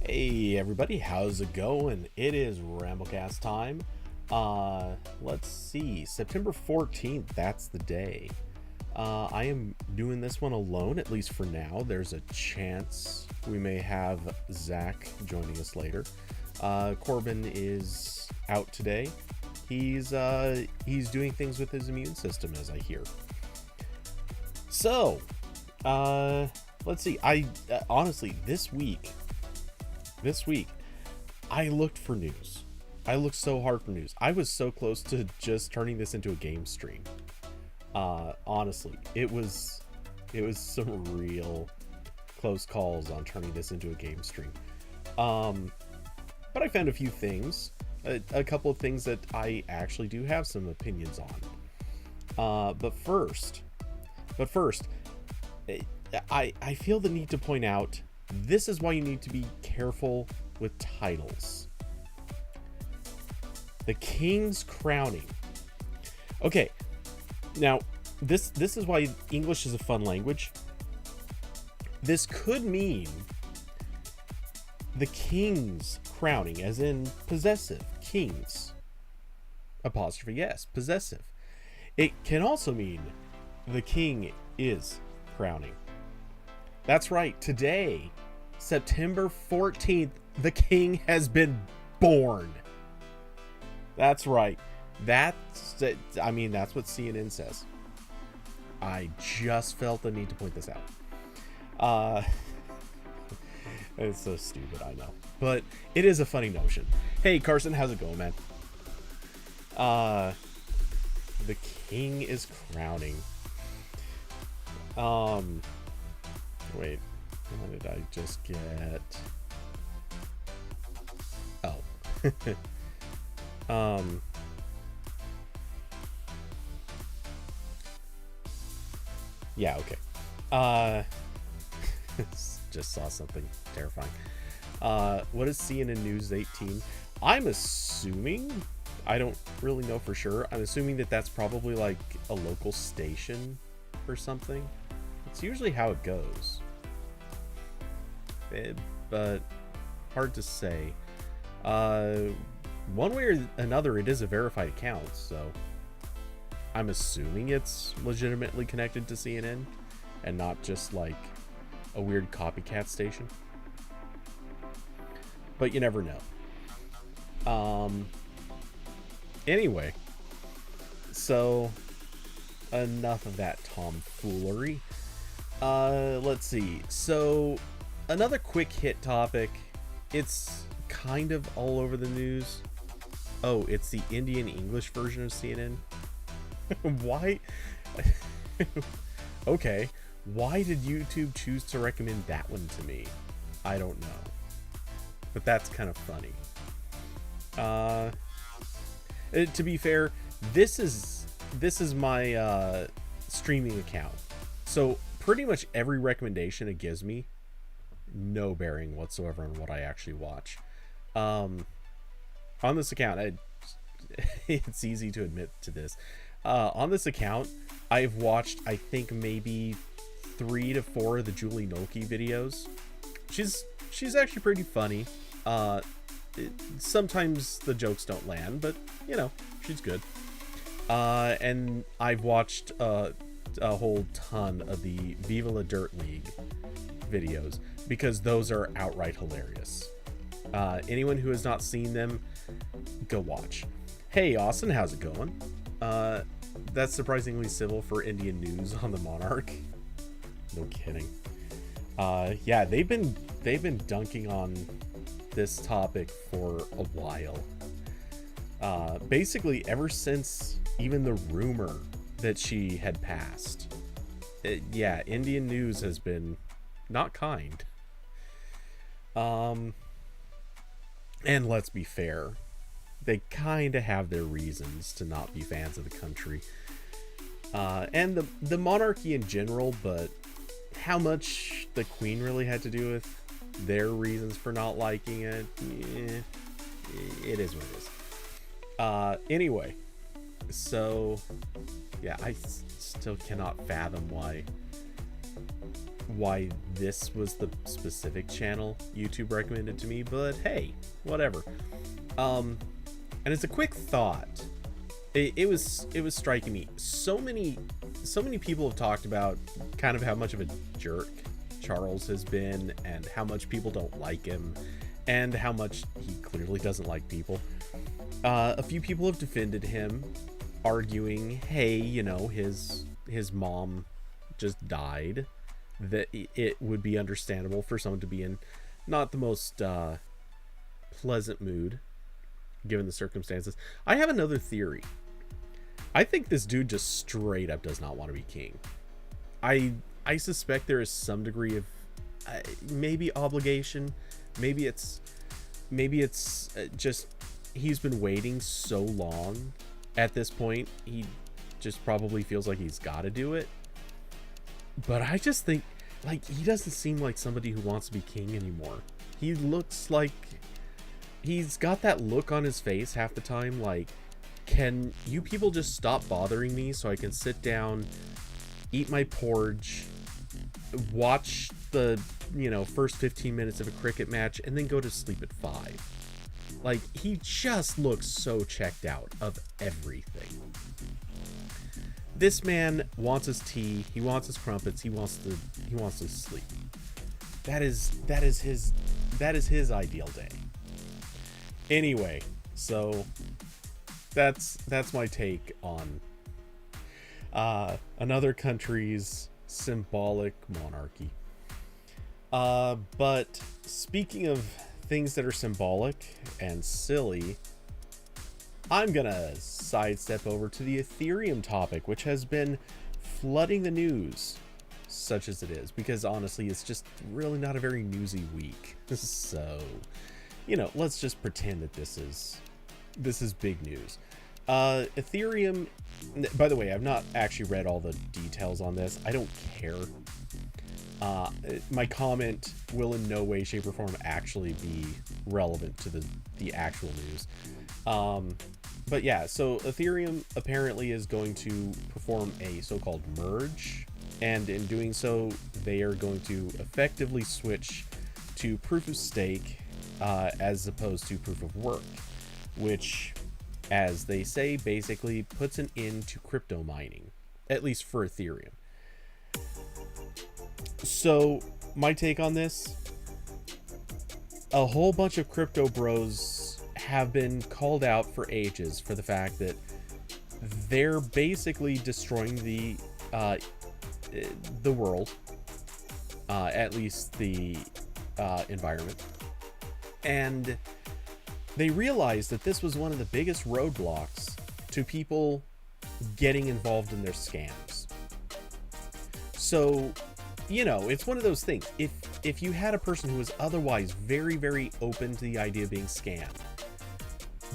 Hey everybody, how's it going? It is RambleCast time. Let's see, September 14th, that's the day. I am doing this one alone, at least for now. There's a chance we may have Zach joining us later. Corbin is out today. He's doing things with his immune system, as I hear. So, let's see. Honestly, this week, I looked for news. I looked so hard for news. I was so close to just turning this into a game stream. Honestly, it was some real close calls on turning this into a game stream. But I found a few things, a couple of things that I actually do have some opinions on. But first, I feel the need to point out, this is why you need to be careful with titles. The King's crowning. Okay, now this is why English is a fun language. This could mean the King's crowning, as in possessive, kings. Apostrophe yes, possessive. It can also mean the king is crowning. That's right, today, September 14th, the king has been born. That's right. That's what CNN says. I just felt the need to point this out. It's so stupid, I know. But it is a funny notion. Hey, Carson, how's it going, man? The king is crowning. Wait, what did I just get? Oh. Yeah, okay. Just saw something terrifying. What is CNN News 18? I'm assuming, I don't really know for sure, I'm assuming that that's probably like a local station or something. It's usually how it goes. But hard to say. One way or another, it is a verified account, so I'm assuming it's legitimately connected to CNN and not just like a weird copycat station. But you never know. Anyway, so enough of that tomfoolery. Let's see. So another quick hit topic. It's kind of all over the news. Oh, it's the Indian English version of CNN. Why? Okay. Why did YouTube choose to recommend that one to me? I don't know. But that's kind of funny. To be fair, this is my streaming account. So pretty much every recommendation it gives me, no bearing whatsoever on what I actually watch. On this account, it's easy to admit to this. On this account, I've watched, I think, maybe 3 to 4 of the Julie Nolke videos. She's actually pretty funny. Sometimes the jokes don't land, but you know, she's good. And I've watched a whole ton of the Viva La Dirt League videos because those are outright hilarious. Anyone who has not seen them, go watch. Hey Austin, how's it going? That's surprisingly civil for Indian news on the Monarch. No kidding. Yeah, they've been dunking on this topic for a while. Basically ever since even the rumor that she had passed. Yeah, Indian news has been not kind. And let's be fair, they kind of have their reasons to not be fans of the country. And the monarchy in general, but how much the Queen really had to do with their reasons for not liking it, it is what it is. Anyway, so yeah, I still cannot fathom why this was the specific channel YouTube recommended to me, but hey, whatever. And it's a quick thought. It was striking me. So many people have talked about kind of how much of a jerk Charles has been, and how much people don't like him, and how much he clearly doesn't like people. A few people have defended him, arguing, hey, you know, his mom just died, that it would be understandable for someone to be in not the most pleasant mood given the circumstances. I have another theory. I think this dude just straight up does not want to be king. I suspect there is some degree of maybe obligation, maybe it's just he's been waiting so long. At this point, he just probably feels like he's got to do it. But I just think, like, he doesn't seem like somebody who wants to be king anymore. He looks like he's got that look on his face half the time, like, can you people just stop bothering me so I can sit down, eat my porridge, watch the, you know, first 15 minutes of a cricket match, and then go to sleep at 5. Like, he just looks so checked out of everything. This man wants his tea, he wants his crumpets, he wants to sleep. That is his ideal day. Anyway, so that's my take on another country's symbolic monarchy. But speaking of things that are symbolic and silly, I'm gonna sidestep over to the Ethereum topic, which has been flooding the news, such as it is, because honestly, it's just really not a very newsy week. So, you know, let's just pretend that this is big news. Ethereum, by the way, I've not actually read all the details on this. I don't care. My comment will in no way, shape, or form actually be relevant to the actual news. But yeah, so Ethereum apparently is going to perform a so-called merge, and in doing so, they are going to effectively switch to proof of stake as opposed to proof of work, which, as they say, basically puts an end to crypto mining, at least for Ethereum. So my take on this, a whole bunch of crypto bros have been called out for ages for the fact that they're basically destroying the world, at least the environment. And they realized that this was one of the biggest roadblocks to people getting involved in their scams. So, you know, it's one of those things. If you had a person who was otherwise very, very open to the idea of being scammed,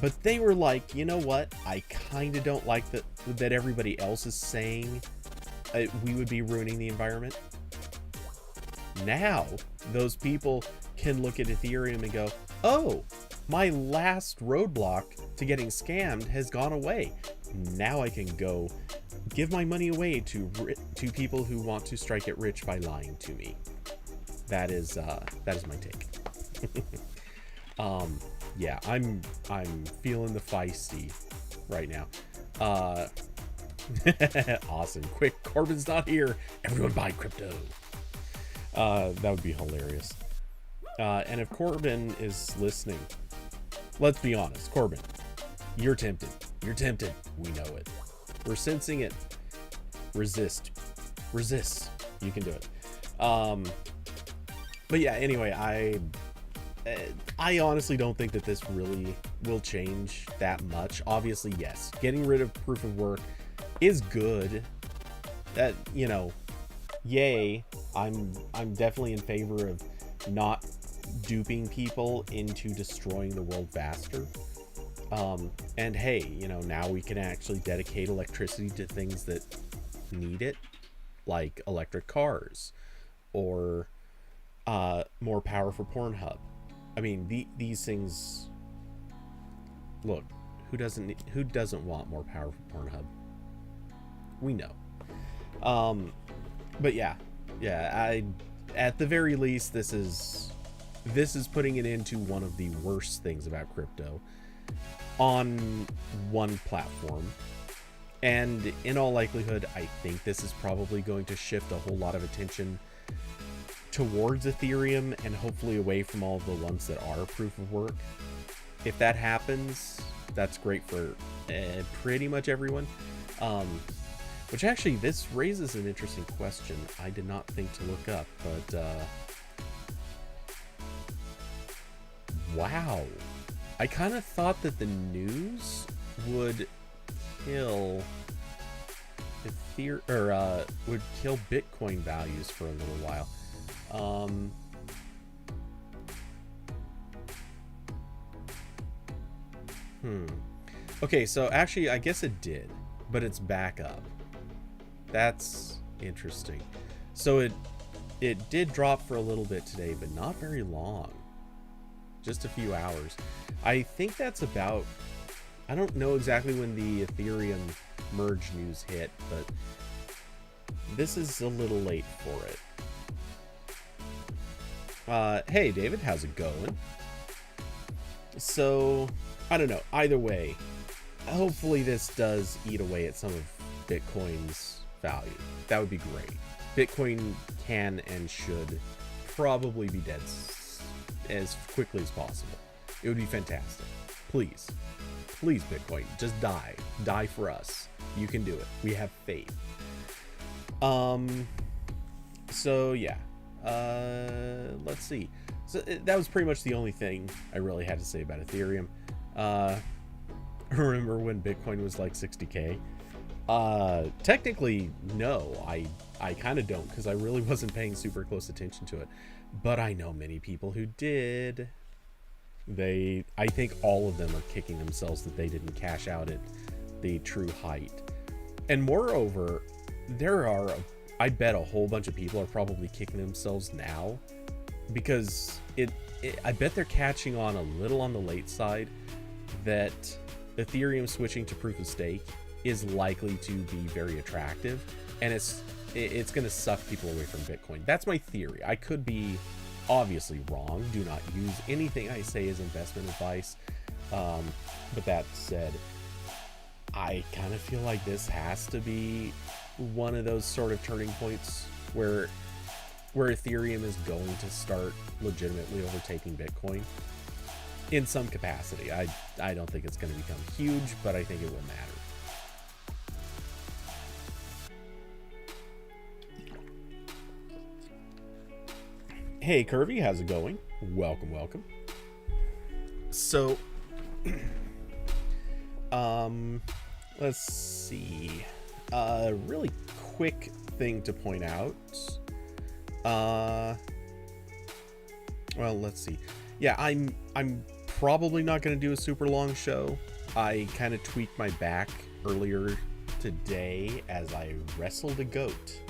but they were like, you know what, I kind of don't like that everybody else is saying we would be ruining the environment. Now, those people can look at Ethereum and go, oh, my last roadblock to getting scammed has gone away. Now I can go give my money away to people who want to strike it rich by lying to me. That is my take. Yeah, I'm feeling the feisty right now. Awesome. Quick, Corbin's not here. Everyone buy crypto. That would be hilarious. And if Corbin is listening, let's be honest, Corbin, you're tempted. You're tempted. We know it. We're sensing it. Resist. You can do it. But yeah, anyway, I honestly don't think that this really will change that much. Obviously, yes, getting rid of proof of work is good. That, you know, yay. I'm definitely in favor of not duping people into destroying the world faster. And hey, you know, now we can actually dedicate electricity to things that need it, like electric cars or more power for Pornhub. I mean, these things. Look, who doesn't want more power for Pornhub? We know. But yeah, Yeah, at the very least, this is putting it into one of the worst things about crypto on one platform. And in all likelihood, I think this is probably going to shift a whole lot of attention towards Ethereum and hopefully away from all the ones that are proof of work. If that happens, that's great for pretty much everyone. Which actually, this raises an interesting question I did not think to look up, but wow. I kind of thought that the news would kill would kill Bitcoin values for a little while. Okay, so actually, I guess it did, but it's back up. That's interesting. So it did drop for a little bit today, but not very long. Just a few hours. I think that's about... I don't know exactly when the Ethereum merge news hit, but this is a little late for it. Hey, David, how's it going? So, I don't know. Either way, hopefully this does eat away at some of Bitcoin's value. That would be great. Bitcoin can and should probably be dead as quickly as possible. It would be fantastic. Please. Please, Bitcoin, just die. Die for us. You can do it. We have faith. So yeah. Let's see. So that was pretty much the only thing I really had to say about Ethereum. Remember when Bitcoin was like 60K? Technically, no. I kind of don't, because I really wasn't paying super close attention to it. But I know many people who did. I think all of them are kicking themselves that they didn't cash out at the true height. And moreover, I bet a whole bunch of people are probably kicking themselves now, because I bet they're catching on a little on the late side that Ethereum switching to proof of stake is likely to be very attractive, and it's going to suck people away from Bitcoin. That's my theory. I could be obviously wrong. Do not use anything I say as investment advice. But that said, I kind of feel like this has to be one of those sort of turning points where Ethereum is going to start legitimately overtaking Bitcoin in some capacity. I don't think it's going to become huge, but I think it will matter. Hey Curvy, how's it going? Welcome. So, let's see. Really quick thing to point out. Well, let's see. Yeah, I'm probably not going to do a super long show. I kind of tweaked my back earlier today as I wrestled a goat.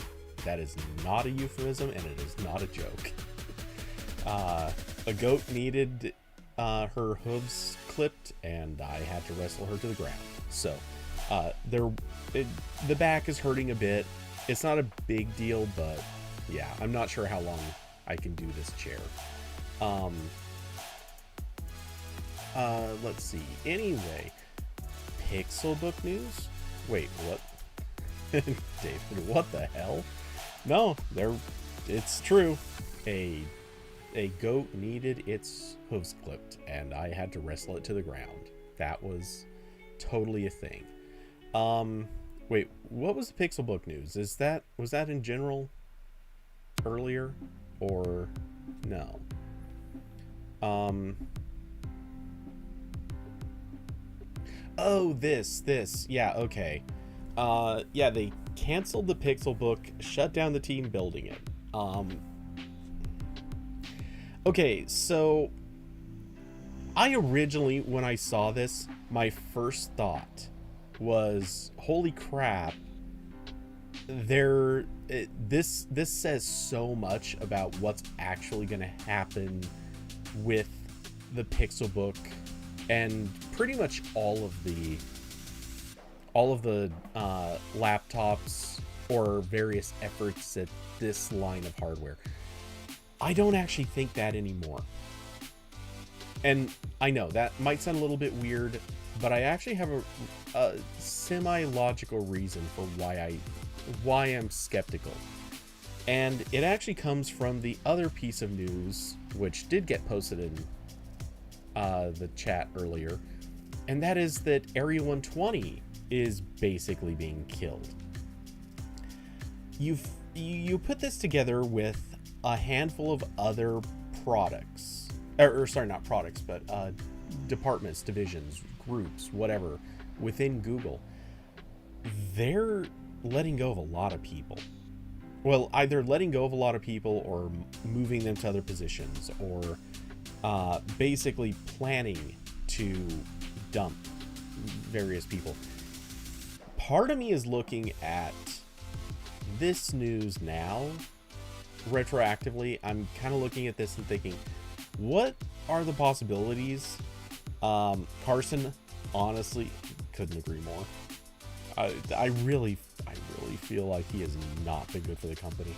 That is not a euphemism, and it is not a joke. A goat needed her hooves clipped, and I had to wrestle her to the ground. So, the back is hurting a bit. It's not a big deal, but yeah, I'm not sure how long I can do this chair. Let's see. Anyway, Pixelbook news? Wait, what? David, what the hell? No, it's true. A goat needed its hooves clipped, and I had to wrestle it to the ground. That was totally a thing. Wait, what was the Pixelbook news? Was that in general earlier, or no? Oh, this. Yeah, okay. Yeah, they canceled the Pixelbook, shut down the team building it. Okay, so I originally, when I saw this, my first thought was, holy crap, this says so much about what's actually going to happen with the Pixelbook and pretty much all of the laptops or various efforts at this line of hardware. I don't actually think that anymore. And I know that might sound a little bit weird, but I actually have a semi-logical reason for why I'm skeptical. And it actually comes from the other piece of news, which did get posted in the chat earlier, and that is that Area 120 is basically being killed. You put this together with a handful of other products, or sorry, not products, but departments, divisions, groups, whatever, within Google. They're letting go of a lot of people. Well, either letting go of a lot of people or moving them to other positions, or basically planning to dump various people. Part of me is looking at this news now, retroactively. I'm kind of looking at this and thinking, what are the possibilities? Carson, honestly, couldn't agree more. I really feel like he has not been good for the company.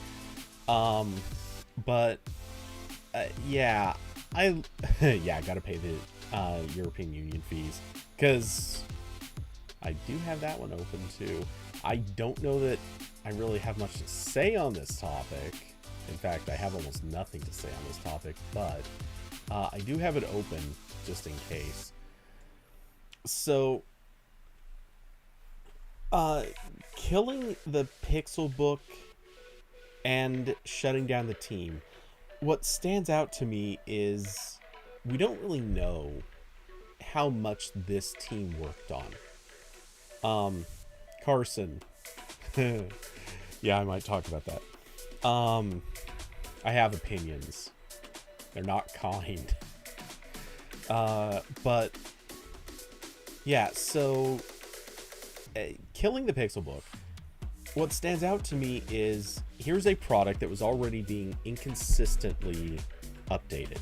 Yeah, I gotta pay the European Union fees, because I do have that one open too. I don't know that I really have much to say on this topic. In fact, I have almost nothing to say on this topic, but I do have it open just in case. So, killing the Pixel Book and shutting down the team, what stands out to me is we don't really know how much this team worked on. Carson. Yeah, I might talk about that. I have opinions. They're not kind. But yeah, so killing the Pixel Book, what stands out to me is here's a product that was already being inconsistently updated.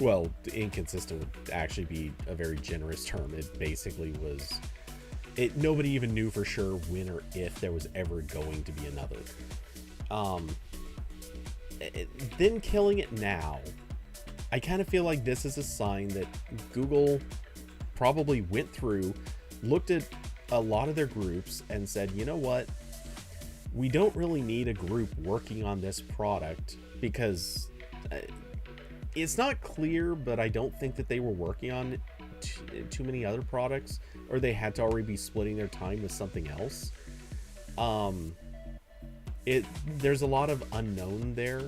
Well, inconsistent would actually be a very generous term. It basically was, nobody even knew for sure when or if there was ever going to be another. Then killing it now, I kind of feel like this is a sign that Google probably went through, looked at a lot of their groups and said, you know what, we don't really need a group working on this product, because it's not clear, but I don't think that they were working on too many other products, or they had to already be splitting their time with something else. There's a lot of unknown there,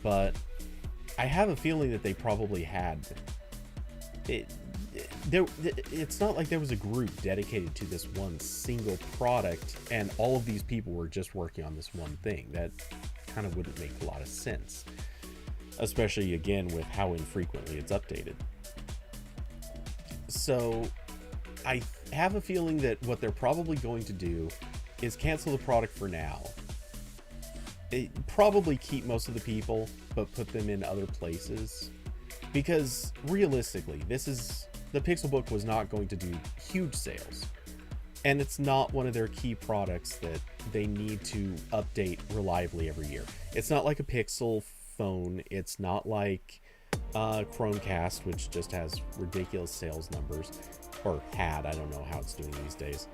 but I have a feeling that they probably had it. It's not like there was a group dedicated to this one single product and all of these people were just working on this one thing. That kind of wouldn't make a lot of sense, especially again with how infrequently it's updated. So I have a feeling that what they're probably going to do is cancel the product for now. Probably keep most of the people, but put them in other places, because realistically, the Pixel Book was not going to do huge sales, and it's not one of their key products that they need to update reliably every year. It's not like a Pixel phone. It's not like Chromecast, which just has ridiculous sales numbers, or had. I don't know how it's doing these days.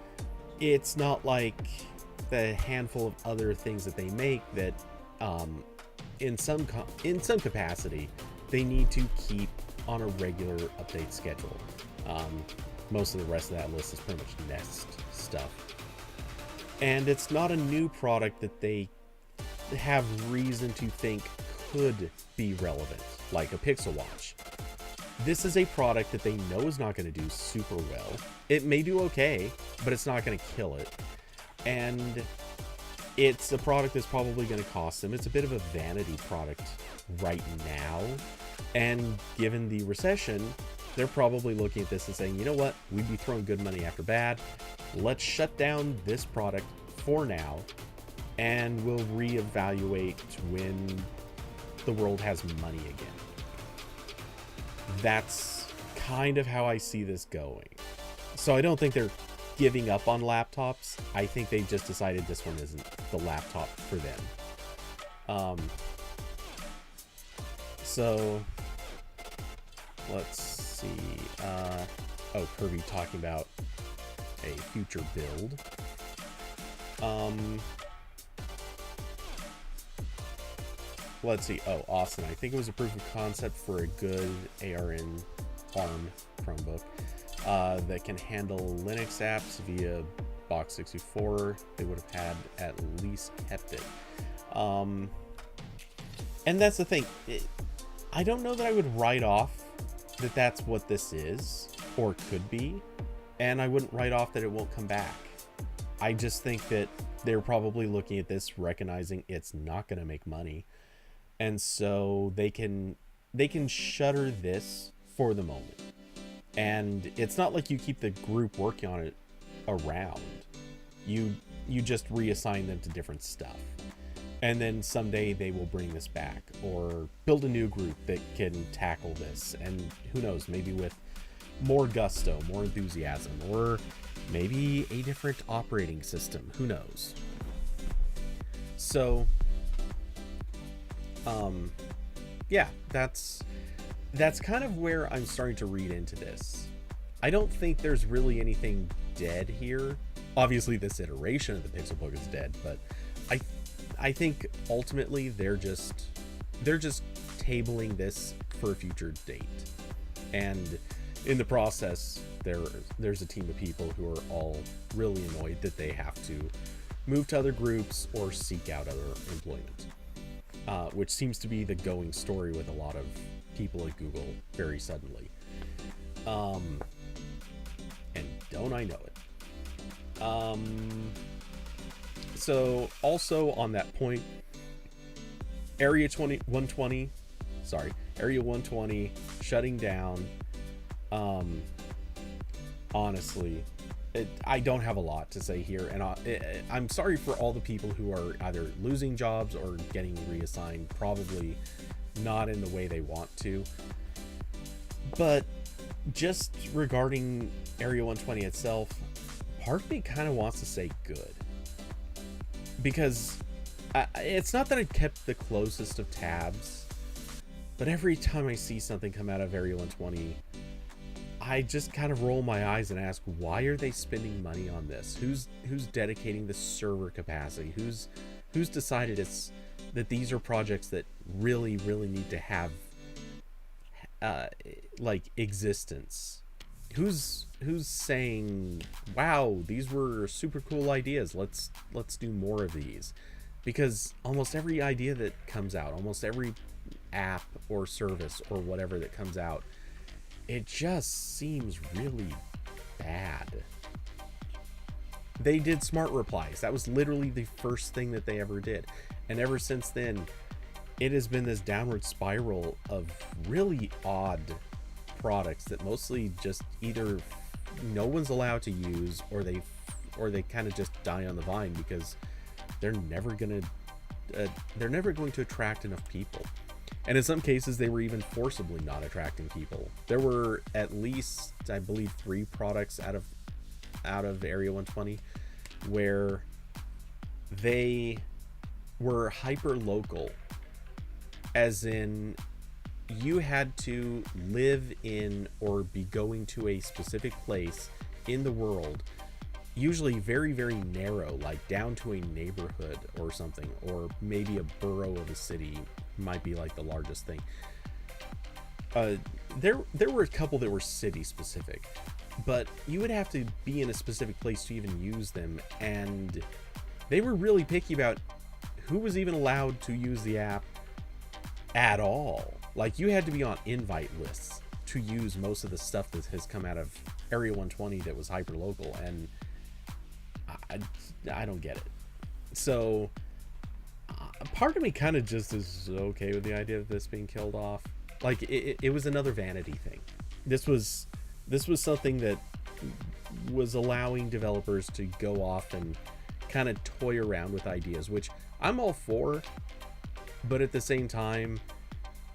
It's not like the handful of other things that they make that in some capacity they need to keep on a regular update schedule. Most of the rest of that list is pretty much Nest stuff, and it's not a new product that they have reason to think could be relevant, like a Pixel Watch. This is a product that they know is not going to do super well. It may do okay, but it's not going to kill it. And it's a product that's probably going to cost them. It's a bit of a vanity product right now. And given the recession, they're probably looking at this and saying, you know what, we'd be throwing good money after bad. Let's shut down this product for now, and we'll reevaluate when the world has money again. That's kind of how I see this going. So I don't think they're giving up on laptops. I think they just decided this one isn't the laptop for them. So let's see. Kirby talking about a future build. Let's see. Oh, Austin. I think it was a proof of concept for a good ARM Chromebook that can handle Linux apps via Box 64. They would have had at least kept it. And that's the thing. I don't know that I would write off that that's what this is or could be, and I wouldn't write off that it won't come back. I just think that they're probably looking at this, recognizing it's not going to make money, and so they can shutter this for the moment. And it's not like you keep the group working on it around. You just reassign them to different stuff. And then someday they will bring this back or build a new group that can tackle this. And who knows, maybe with more gusto, more enthusiasm, or maybe a different operating system. Who knows? So, yeah, that's kind of where I'm starting to read into this. I don't think there's really anything dead here. Obviously, this iteration of the Pixelbook is dead, but I think ultimately they're just tabling this for a future date, and in the process there's a team of people who are all really annoyed that they have to move to other groups or seek out other employment, which seems to be the going story with a lot of people at Google very suddenly. And don't I know it. So also on that point, Area 120 shutting down. Honestly, I don't have a lot to say here, and I'm sorry for all the people who are either losing jobs or getting reassigned, probably not in the way they want to. But just regarding Area 120 itself, part of me kind of wants to say good. Because it's not that I kept the closest of tabs, but every time I see something come out of Area 120, I just kind of roll my eyes and ask, why are they spending money on this? Who's dedicating the server capacity? Who's decided that these are projects that really need to have like existence? Who's saying, wow, these were super cool ideas, let's do more of these? Because almost every idea that comes out, almost every app or service or whatever that comes out, it just seems really bad. They did smart replies. That was literally the first thing that they ever did, and ever since then it has been this downward spiral of really odd products that mostly just either no one's allowed to use, or they kind of just die on the vine because they're never going to attract enough people. And in some cases they were even forcibly not attracting people. There were at least, I believe, 3 products out of Area 120 where they were hyper local, as in you had to live in or be going to a specific place in the world, usually very narrow, like down to a neighborhood or something, or maybe a borough of a city might be like the largest thing. There were a couple that were city specific, but you would have to be in a specific place to even use them, and they were really picky about who was even allowed to use the app at all. Like, you had to be on invite lists to use most of the stuff that has come out of Area 120 that was hyper local, and I don't get it. So part of me kind of just is okay with the idea of this being killed off. Like, it was another vanity thing. This was something that was allowing developers to go off and kind of toy around with ideas, which I'm all for, but at the same time,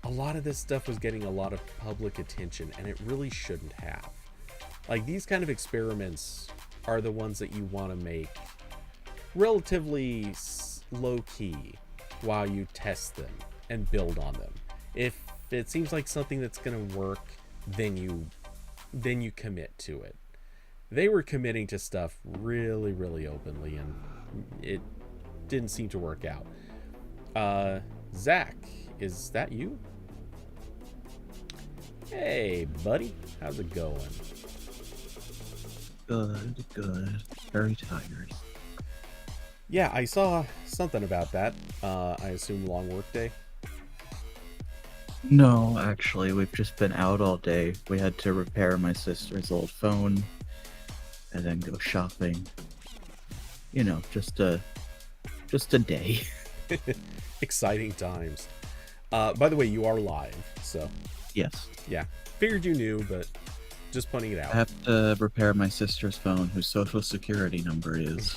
a lot of this stuff was getting a lot of public attention, and it really shouldn't have. Like, these kind of experiments are the ones that you want to make relatively low key while you test them and build on them. If it seems like something that's going to work, then you commit to it. They were committing to stuff really, really openly, and it didn't seem to work out. Zach, is that you? Hey, buddy. How's it going? Good. Very tired. Yeah, I saw something about that. I assume long work day? No, actually, we've just been out all day. We had to repair my sister's old phone and then go shopping. You know, just a day. Exciting times. By the way, you are live, so Yes. yeah. Figured you knew, but just pointing it I out. have to repair my sister's phone, whose social security number is.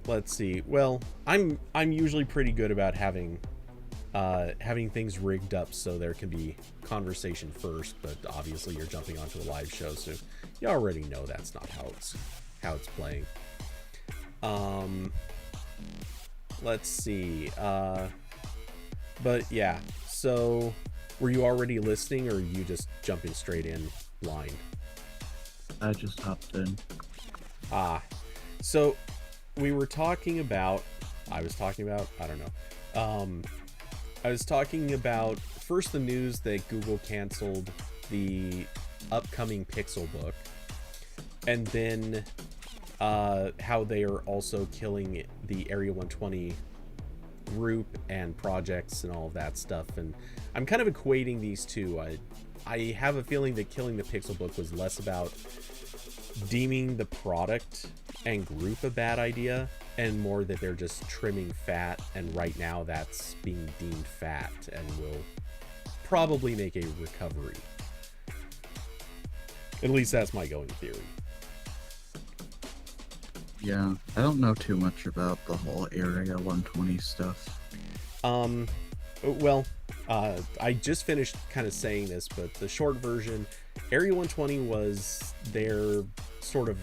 Let's see. Well, I'm usually pretty good about having things rigged up so there can be conversation first, but obviously you're jumping onto a live show, so you already know that's not how it's playing. Let's see. But yeah, so were you already listening, or are you just jumping straight in blind? I just hopped in. So we were talking about, I was talking about first the news that Google canceled the upcoming Pixel book, and then how they are also killing the Area 120 group and projects and all of that stuff. And I'm kind of equating these two. I have a feeling that killing the Pixel book was less about deeming the product and group a bad idea, and more that they're just trimming fat, and right now that's being deemed fat and will probably make a recovery. At least that's my going theory. Yeah, I don't know too much about the whole Area 120 stuff. Well, I just finished kind of saying this, but the short version, Area 120 was their sort of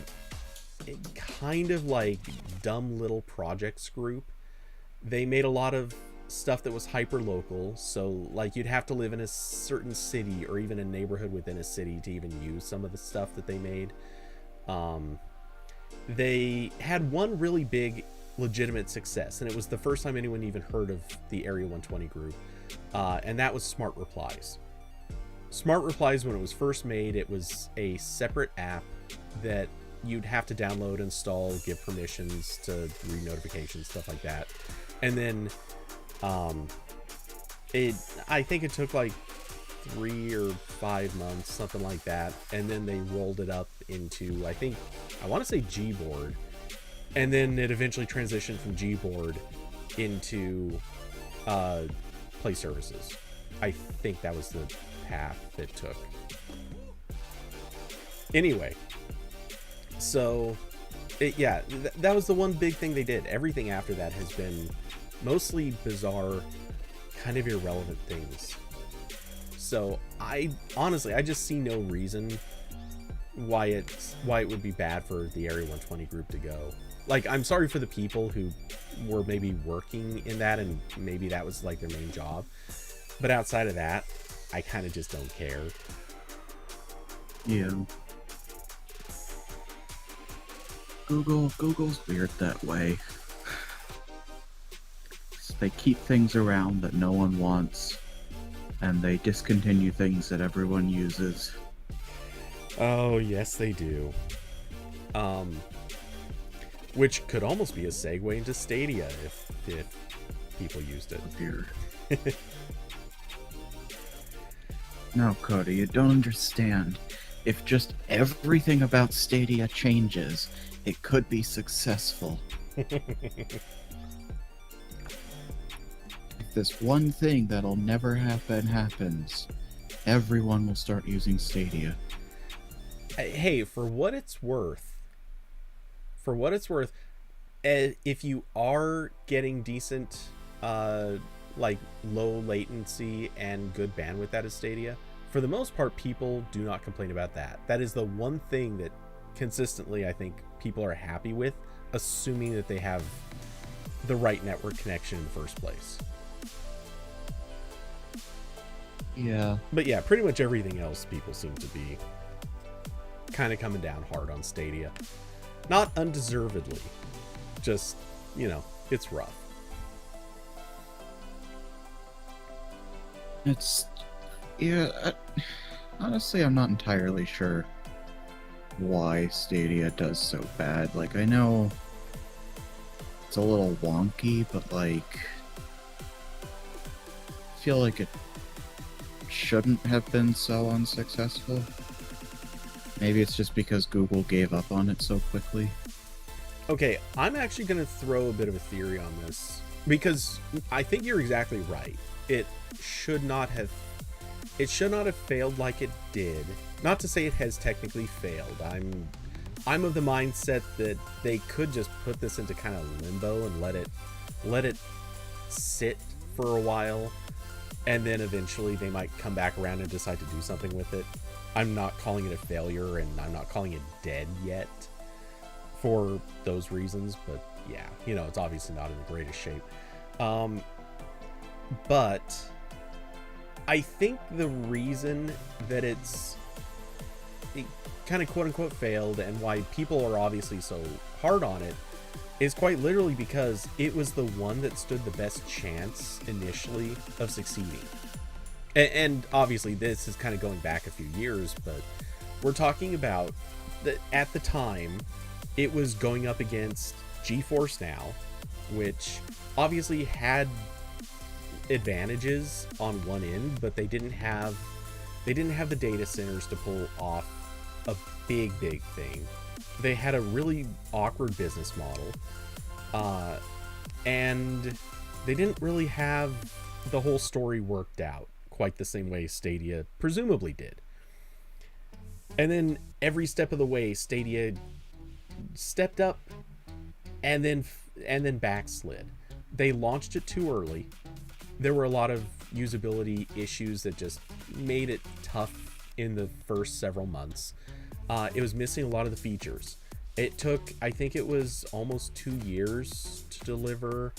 kind of like dumb little projects group. They made a lot of stuff that was hyper local, so like you'd have to live in a certain city or even a neighborhood within a city to even use some of the stuff that they made. They had one really big legitimate success, and it was the first time anyone even heard of the Area 120 group, and that was Smart Replies. Smart Replies, when it was first made, it was a separate app that you'd have to download, install, give permissions to read notifications, stuff like that. And then I think it took like 3 or 5 months, something like that, and then they rolled it up into, I want to say Gboard, and then it eventually transitioned from Gboard into Play Services. I think that was the path it took. Anyway, so that was the one big thing they did. Everything after that has been mostly bizarre, kind of irrelevant things. So I just see no reason why it would be bad for the Area 120 group to go. Like, I'm sorry for the people who were maybe working in that, and maybe that was like their main job, but outside of that, I kind of just don't care. Yeah. Google's weird that way. They keep things around that no one wants, and they discontinue things that everyone uses. Oh, yes, they do. Which could almost be a segue into Stadia if people used it. Weird. No, Cody, you don't understand. If just everything about Stadia changes, it could be successful. If this one thing that'll never happen happens, everyone will start using Stadia. Hey, for what it's worth, if you are getting decent, like low latency and good bandwidth out of Stadia, for the most part, people do not complain about that. That is the one thing that consistently I think people are happy with, assuming that they have the right network connection in the first place. Yeah. But yeah, pretty much everything else people seem to be kind of coming down hard on Stadia. Not undeservedly. Just, it's rough. Honestly, I'm not entirely sure why Stadia does so bad. Like, I know it's a little wonky, but like, I feel like it shouldn't have been so unsuccessful. Maybe it's just because Google gave up on it so quickly. Okay, I'm actually going to throw a bit of a theory on this, because I think you're exactly right. It should not have failed like it did. Not to say it has technically failed. I'm of the mindset that they could just put this into kind of limbo and let it sit for a while, and then eventually they might come back around and decide to do something with it. I'm not calling it a failure, and I'm not calling it dead yet for those reasons, but yeah, it's obviously not in the greatest shape. But I think the reason that it kind of quote unquote failed, and why people are obviously so hard on it, is quite literally because it was the one that stood the best chance initially of succeeding. And obviously this is kind of going back a few years, but we're talking about that at the time it was going up against GeForce Now, which obviously had advantages on one end, but they didn't have the data centers to pull off a big thing. They had a really awkward business model, and they didn't really have the whole story worked out quite the same way Stadia presumably did. And then every step of the way, Stadia stepped up and then backslid. They launched it too early. There were a lot of usability issues that just made it tough in the first several months. It was missing a lot of the features. It took, I think it was almost 2 years to deliver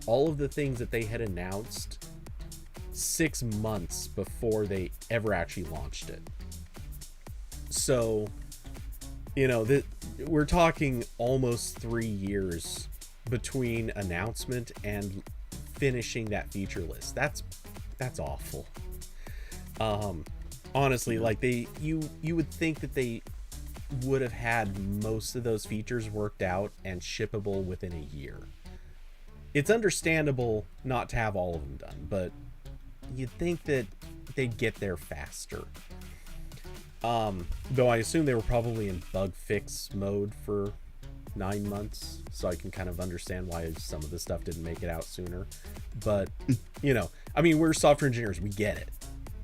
all of the things that they had announced 6 months before they ever actually launched it. So, we're talking almost 3 years between announcement and finishing that feature list. That's awful. Honestly, like you would think that they would have had most of those features worked out and shippable within a year. It's understandable not to have all of them done, but you'd think that they'd get there faster. Though I assume they were probably in bug fix mode for 9 months, so I can kind of understand why some of the stuff didn't make it out sooner. But we're software engineers, we get it,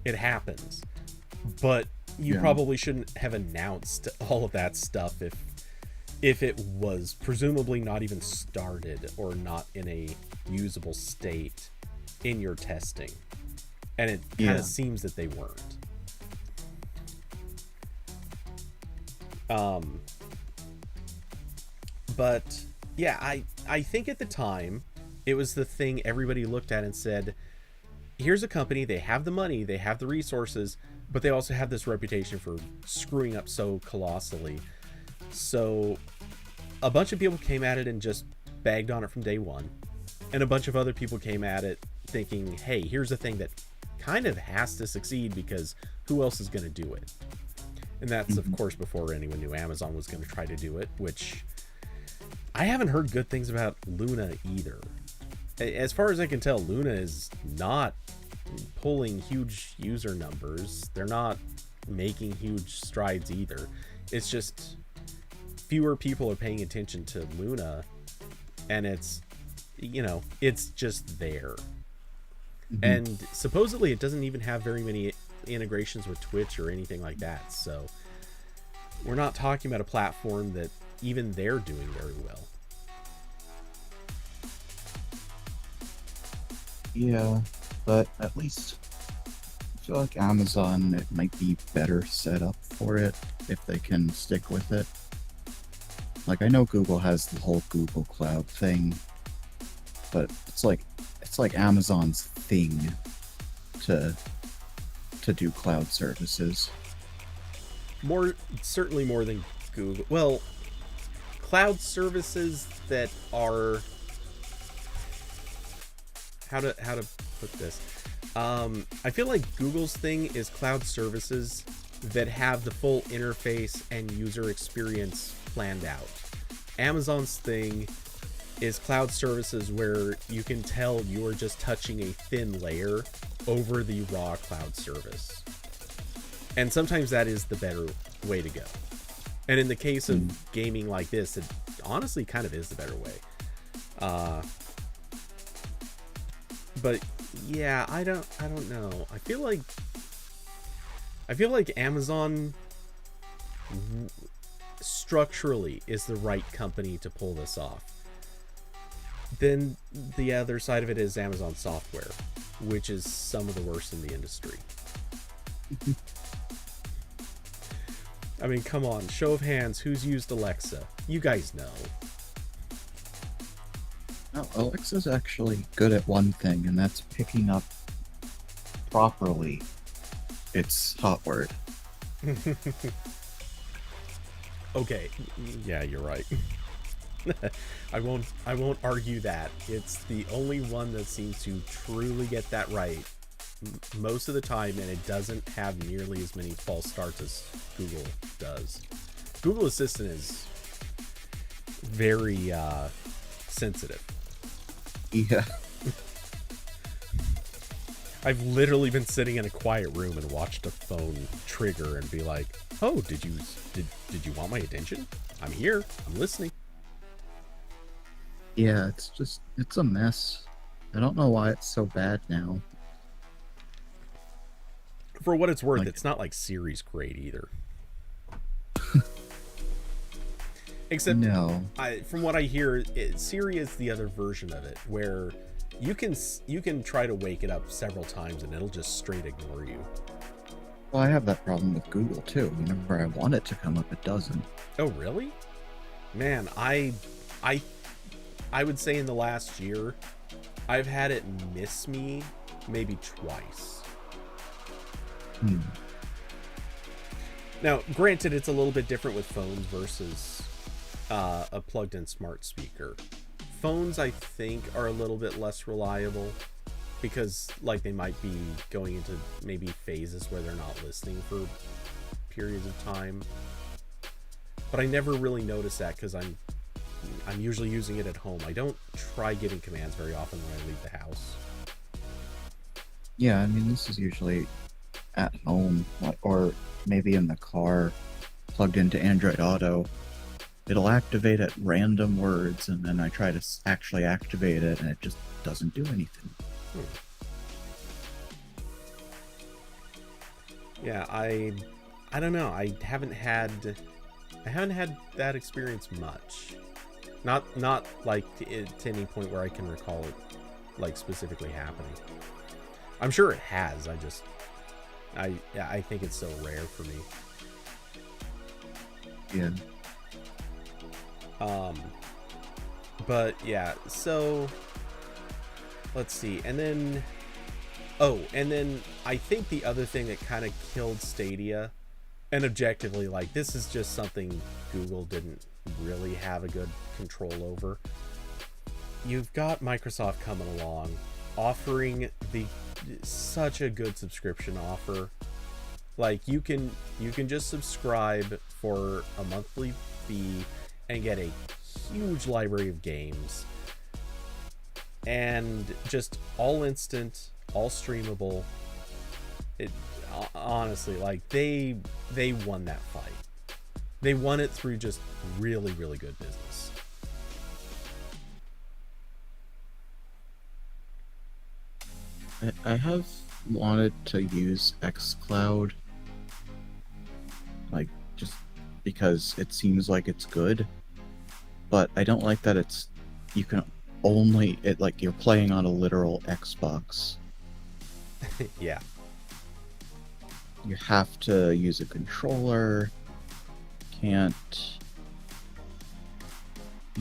it happens. But you probably shouldn't have announced all of that stuff if it was presumably not even started or not in a usable state in your testing. And it kind of seems that they weren't. But yeah, I think at the time it was the thing everybody looked at and said, here's a company, they have the money, they have the resources, but they also have this reputation for screwing up so colossally. So a bunch of people came at it and just bagged on it from day one. And a bunch of other people came at it thinking, hey, here's a thing that kind of has to succeed because who else is going to do it? And that's, of course, before anyone knew Amazon was going to try to do it, which I haven't heard good things about Luna either. As far as I can tell, Luna is not pulling huge user numbers. They're not making huge strides either. It's just fewer people are paying attention to Luna, and it's just there. And supposedly it doesn't even have very many integrations with Twitch or anything like that. So we're not talking about a platform that even they're doing very well. Yeah, but at least feel like Amazon, it might be better set up for it if they can stick with it. Like, I know Google has the whole Google Cloud thing, but it's like Amazon's thing to do cloud services. Certainly more than Google. Well, cloud services that are, how to put this. I feel like Google's thing is cloud services that have the full interface and user experience planned out. Amazon's thing is cloud services where you can tell you're just touching a thin layer over the raw cloud service. And sometimes that is the better way to go. And in the case of gaming like this, it honestly kind of is the better way. But yeah, I don't know. I feel like Amazon structurally is the right company to pull this off. Then the other side of it is Amazon software, which is some of the worst in the industry. I mean, come on, show of hands, who's used Alexa? You guys know. No, Alexa's actually good at one thing, and that's picking up properly its hot word. Okay, yeah, you're right. I won't argue that. It's the only one that seems to truly get that right most of the time, and it doesn't have nearly as many false starts as Google does. Google Assistant is very sensitive. Yeah. I've literally been sitting in a quiet room and watched a phone trigger and be like, "Oh, did you want my attention? I'm here. I'm listening." Yeah, it's a mess. I don't know why it's so bad now. For what it's worth, it's not like Siri's great either. Except, no. From what I hear, Siri is the other version of it, where you can try to wake it up several times and it'll just straight ignore you. Well, I have that problem with Google too. Whenever I want it to come up, it doesn't. Oh, really? Man, I would say in the last year, I've had it miss me maybe twice. Now, granted, it's a little bit different with phones versus a plugged-in smart speaker. Phones, I think, are a little bit less reliable because, like, they might be going into maybe phases where they're not listening for periods of time. But I never really notice that because I'm usually using it at home. I don't try giving commands very often when I leave the house. Yeah, I mean, this is usually at home, or maybe in the car, plugged into Android Auto. It'll activate at random words, and then I try to actually activate it, and it just doesn't do anything. Yeah, I don't know. I haven't had that experience much. Not like to any point where I can recall it like specifically happening. I'm sure it has. I think it's so rare for me. Yeah. But yeah, so let's see. And then I think the other thing that kind of killed Stadia, and objectively, like, this is just something Google didn't really have a good control over. You've got Microsoft coming along, offering such a good subscription offer. Like, you can just subscribe for a monthly fee and get a huge library of games, and just all instant, all streamable. It honestly, like, they won that fight. They won it through just really, really good business. I have wanted to use xCloud, like, just because it seems like it's good, but I don't like that you can only, like, you're playing on a literal Xbox. Yeah. You have to use a controller. You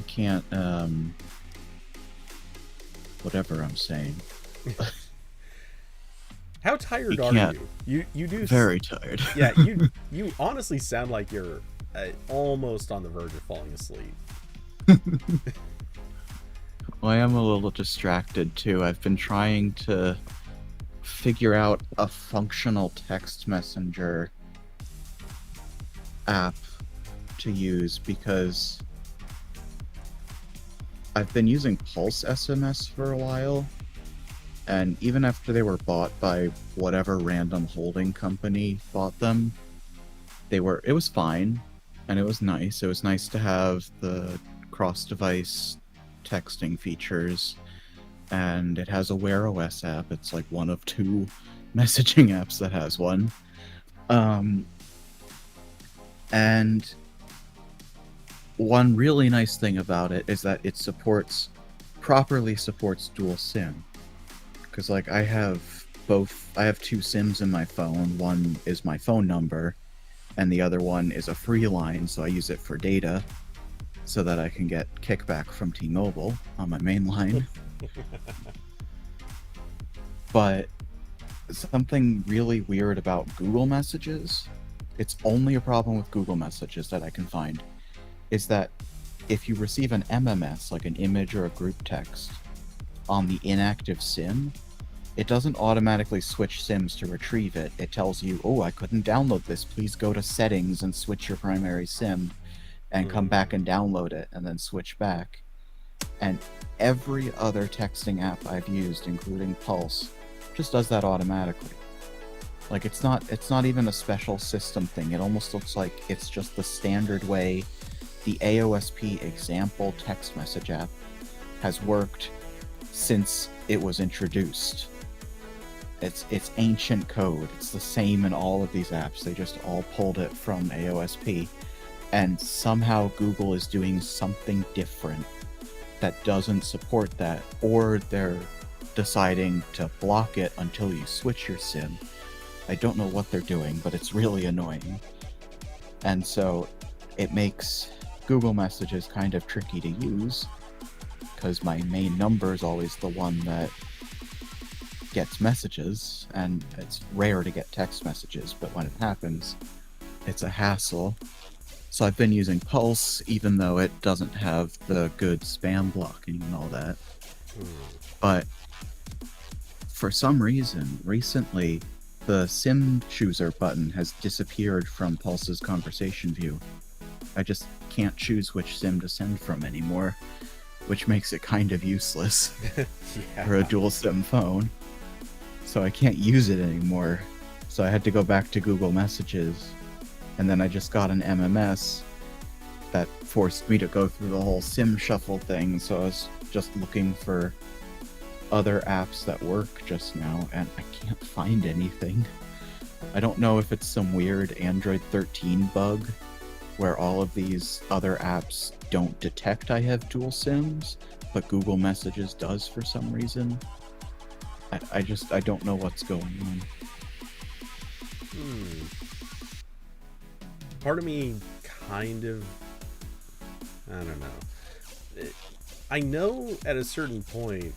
can't, whatever I'm saying. How tired You are can't. You do Very tired. yeah, you honestly sound like you're almost on the verge of falling asleep. Well, I am a little distracted too. I've been trying to figure out a functional text messenger app to use because I've been using Pulse SMS for a while, and even after they were bought by whatever random holding company bought them, it was fine and it was nice. It was nice to have the cross-device texting features, and it has a Wear OS app. It's like one of 2 messaging apps that has one. And one really nice thing about it is that it properly supports dual SIM. Because like I have 2 SIMs in my phone. One is my phone number, and the other one is a free line, so I use it for data so that I can get kickback from T-Mobile on my main line. But something really weird about Google Messages, it's only a problem with Google Messages that I can find, is that if you receive an MMS, like an image or a group text, on the inactive SIM, it doesn't automatically switch SIMs to retrieve it. It tells you, oh, I couldn't download this. Please go to settings and switch your primary SIM and come back and download it and then switch back. And every other texting app I've used, including Pulse, just does that automatically. Like it's not even a special system thing. It almost looks like it's just the standard way the AOSP example text message app has worked since it was introduced. It's ancient code. It's the same in all of these apps. They just all pulled it from AOSP. And somehow Google is doing something different that doesn't support that, or they're deciding to block it until you switch your SIM. I don't know what they're doing, but it's really annoying. And so it makes Google Messages kind of tricky to use, because my main number is always the one that gets messages, and it's rare to get text messages, but when it happens, it's a hassle. So I've been using Pulse, even though it doesn't have the good spam blocking and all that. But for some reason, recently, the SIM chooser button has disappeared from Pulse's conversation view. I just can't choose which SIM to send from anymore, which makes it kind of useless for a dual SIM phone. So I can't use it anymore. So I had to go back to Google Messages, and then I just got an MMS that forced me to go through the whole SIM shuffle thing. So I was just looking for other apps that work just now, and I can't find anything. I don't know if it's some weird Android 13 bug where all of these other apps don't detect I have dual SIMs, but Google Messages does for some reason. I don't know what's going on. Part of me kind of, I don't know. I know at a certain point,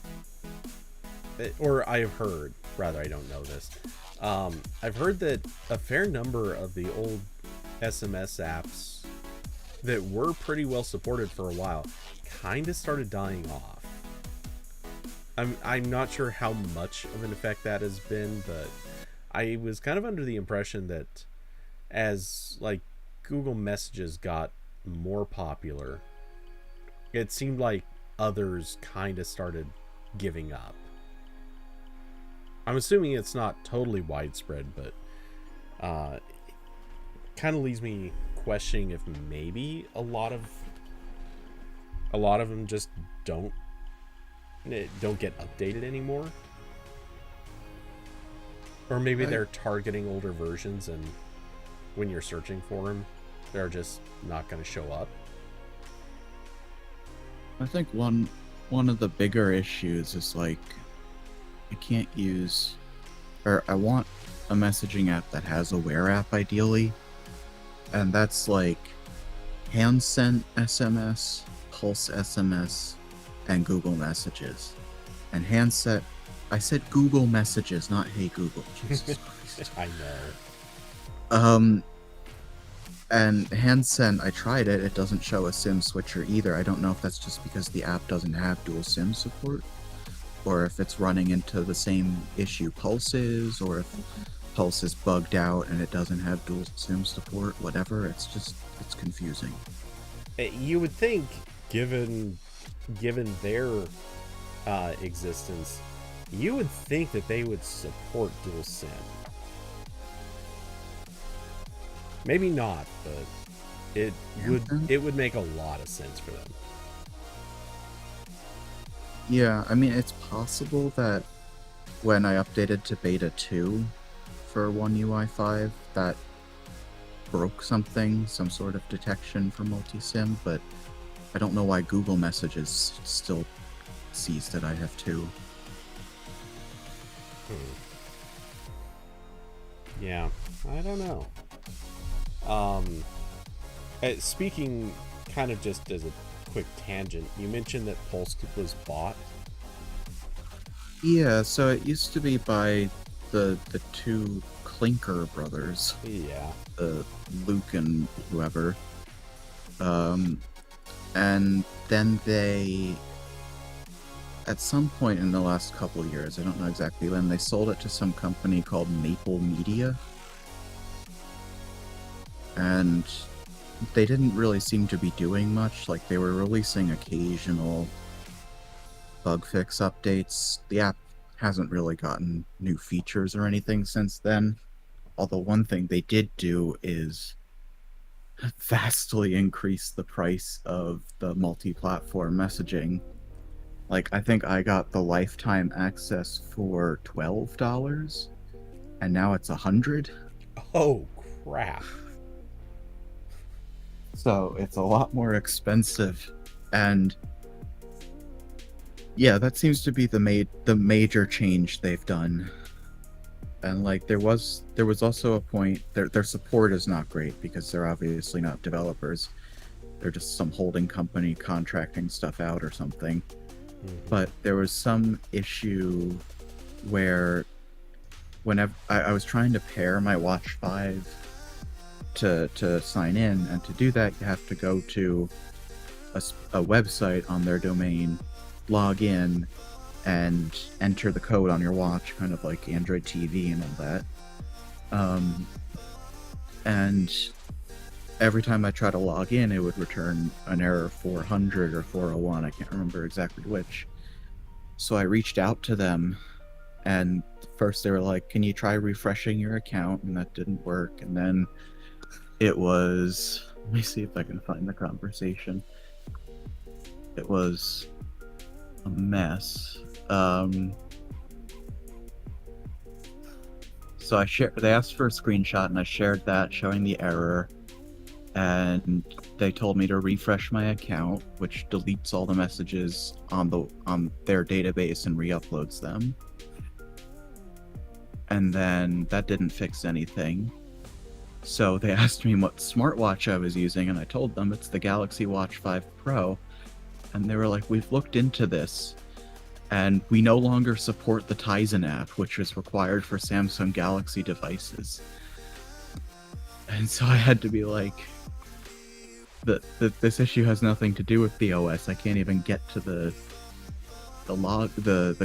or I've heard, rather, I don't know this. I've heard that a fair number of the old SMS apps that were pretty well supported for a while kind of started dying off. I'm not sure how much of an effect that has been, but I was kind of under the impression that as like Google Messages got more popular, it seemed like others kind of started giving up. I'm assuming it's not totally widespread, but kind of leaves me questioning if maybe a lot of them just don't get updated anymore, or maybe they're targeting older versions, and when you're searching for them, they're just not going to show up. I think one of the bigger issues is like I can't use, or I want a messaging app that has a Wear app ideally, and that's like hand sent SMS, Pulse SMS, and Google Messages. And handset, I said Google Messages, not Hey Google. Jesus Christ. I know. And handset, I tried it. It doesn't show a SIM switcher either. I don't know if that's just because the app doesn't have dual SIM support, or if it's running into the same issue Pulse is, or if Pulse is bugged out and it doesn't have dual SIM support. Whatever. It's confusing. You would think, given their existence, you would think that they would support dual SIM. Maybe not, but it would make a lot of sense for them. Yeah, I mean, it's possible that when I updated to beta 2 for One UI 5, that broke something, some sort of detection for multi-SIM, but I don't know why Google Messages still sees that I have 2. Yeah, I don't know. Speaking kind of just as a quick tangent, you mentioned that Pulse was bought. Yeah, so it used to be by the two Clinker brothers. Yeah. Luke and whoever. And then they, at some point in the last couple of years, I don't know exactly when, they sold it to some company called Maple Media. And they didn't really seem to be doing much. Like, they were releasing occasional bug fix updates. The app hasn't really gotten new features or anything since then. Although one thing they did do is vastly increase the price of the multi-platform messaging. Like, I think I got the lifetime access for $12, and now it's $100. Oh, crap. So it's a lot more expensive, and yeah, that seems to be the major change they've done. And like there was also a point, their support is not great because they're obviously not developers. They're just some holding company contracting stuff out or something. But there was some issue where whenever I was trying to pair my Watch 5 to sign in, and to do that you have to go to a website on their domain, log in, and enter the code on your watch, kind of like Android TV and all that. And every time I try to log in, it would return an error 400 or 401, I can't remember exactly which. So I reached out to them, and first they were like, can you try refreshing your account? And that didn't work. And then it was, let me see if I can find the conversation. It was a mess. So they asked for a screenshot, and I shared that showing the error, and they told me to refresh my account, which deletes all the messages on their database and re-uploads them. And then that didn't fix anything. So they asked me what smartwatch I was using, and I told them it's the Galaxy Watch 5 Pro. And they were like, we've looked into this, and we no longer support the Tizen app, which is required for Samsung Galaxy devices. And so I had to be like, this issue has nothing to do with the OS. I can't even get to the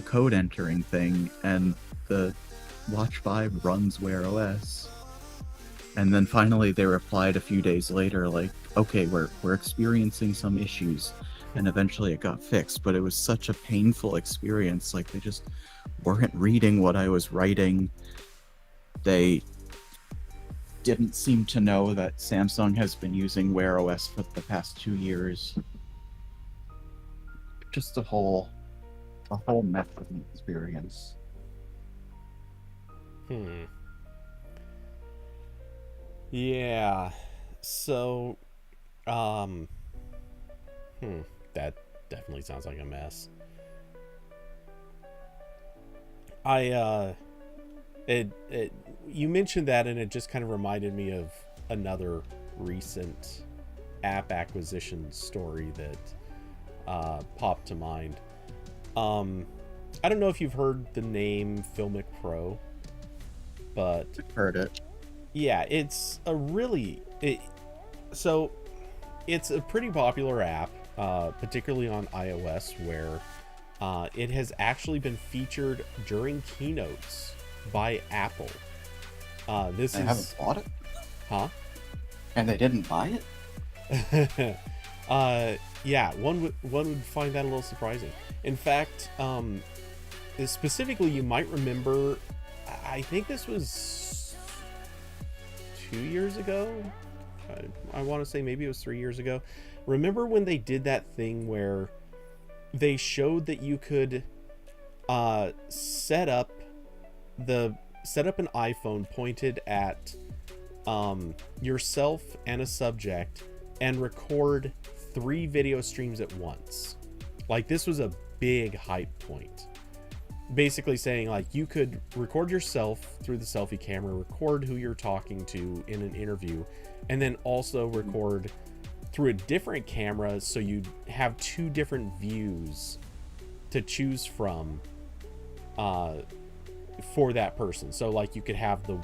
code entering thing, and the Watch 5 runs Wear OS. And then finally they replied a few days later like, okay, we're experiencing some issues, and eventually it got fixed. But it was such a painful experience. Like, they just weren't reading what I was writing. They didn't seem to know that Samsung has been using Wear OS for the past 2 years. Just a whole mess of an experience. Yeah. So, that definitely sounds like a mess. it you mentioned that, and it just kind of reminded me of another recent app acquisition story that popped to mind. I don't know if you've heard the name Filmic Pro, but Heard it. yeah, it's a so it's a pretty popular app, particularly on iOS, where it has actually been featured during keynotes by Apple. This They is haven't bought it? huh? And they didn't buy it? Yeah, one would find that a little surprising. In fact, specifically, you might remember, I think this was 2 years ago. I want to say maybe it was 3 years ago. Remember when they did that thing where they showed that you could set up an iPhone pointed at yourself and a subject and record 3 video streams at once. Like, this was a big hype point. Basically saying, like, you could record yourself through the selfie camera, record who you're talking to in an interview, and then also record through a different camera, so you have 2 different views to choose from for that person. So, like, you could have the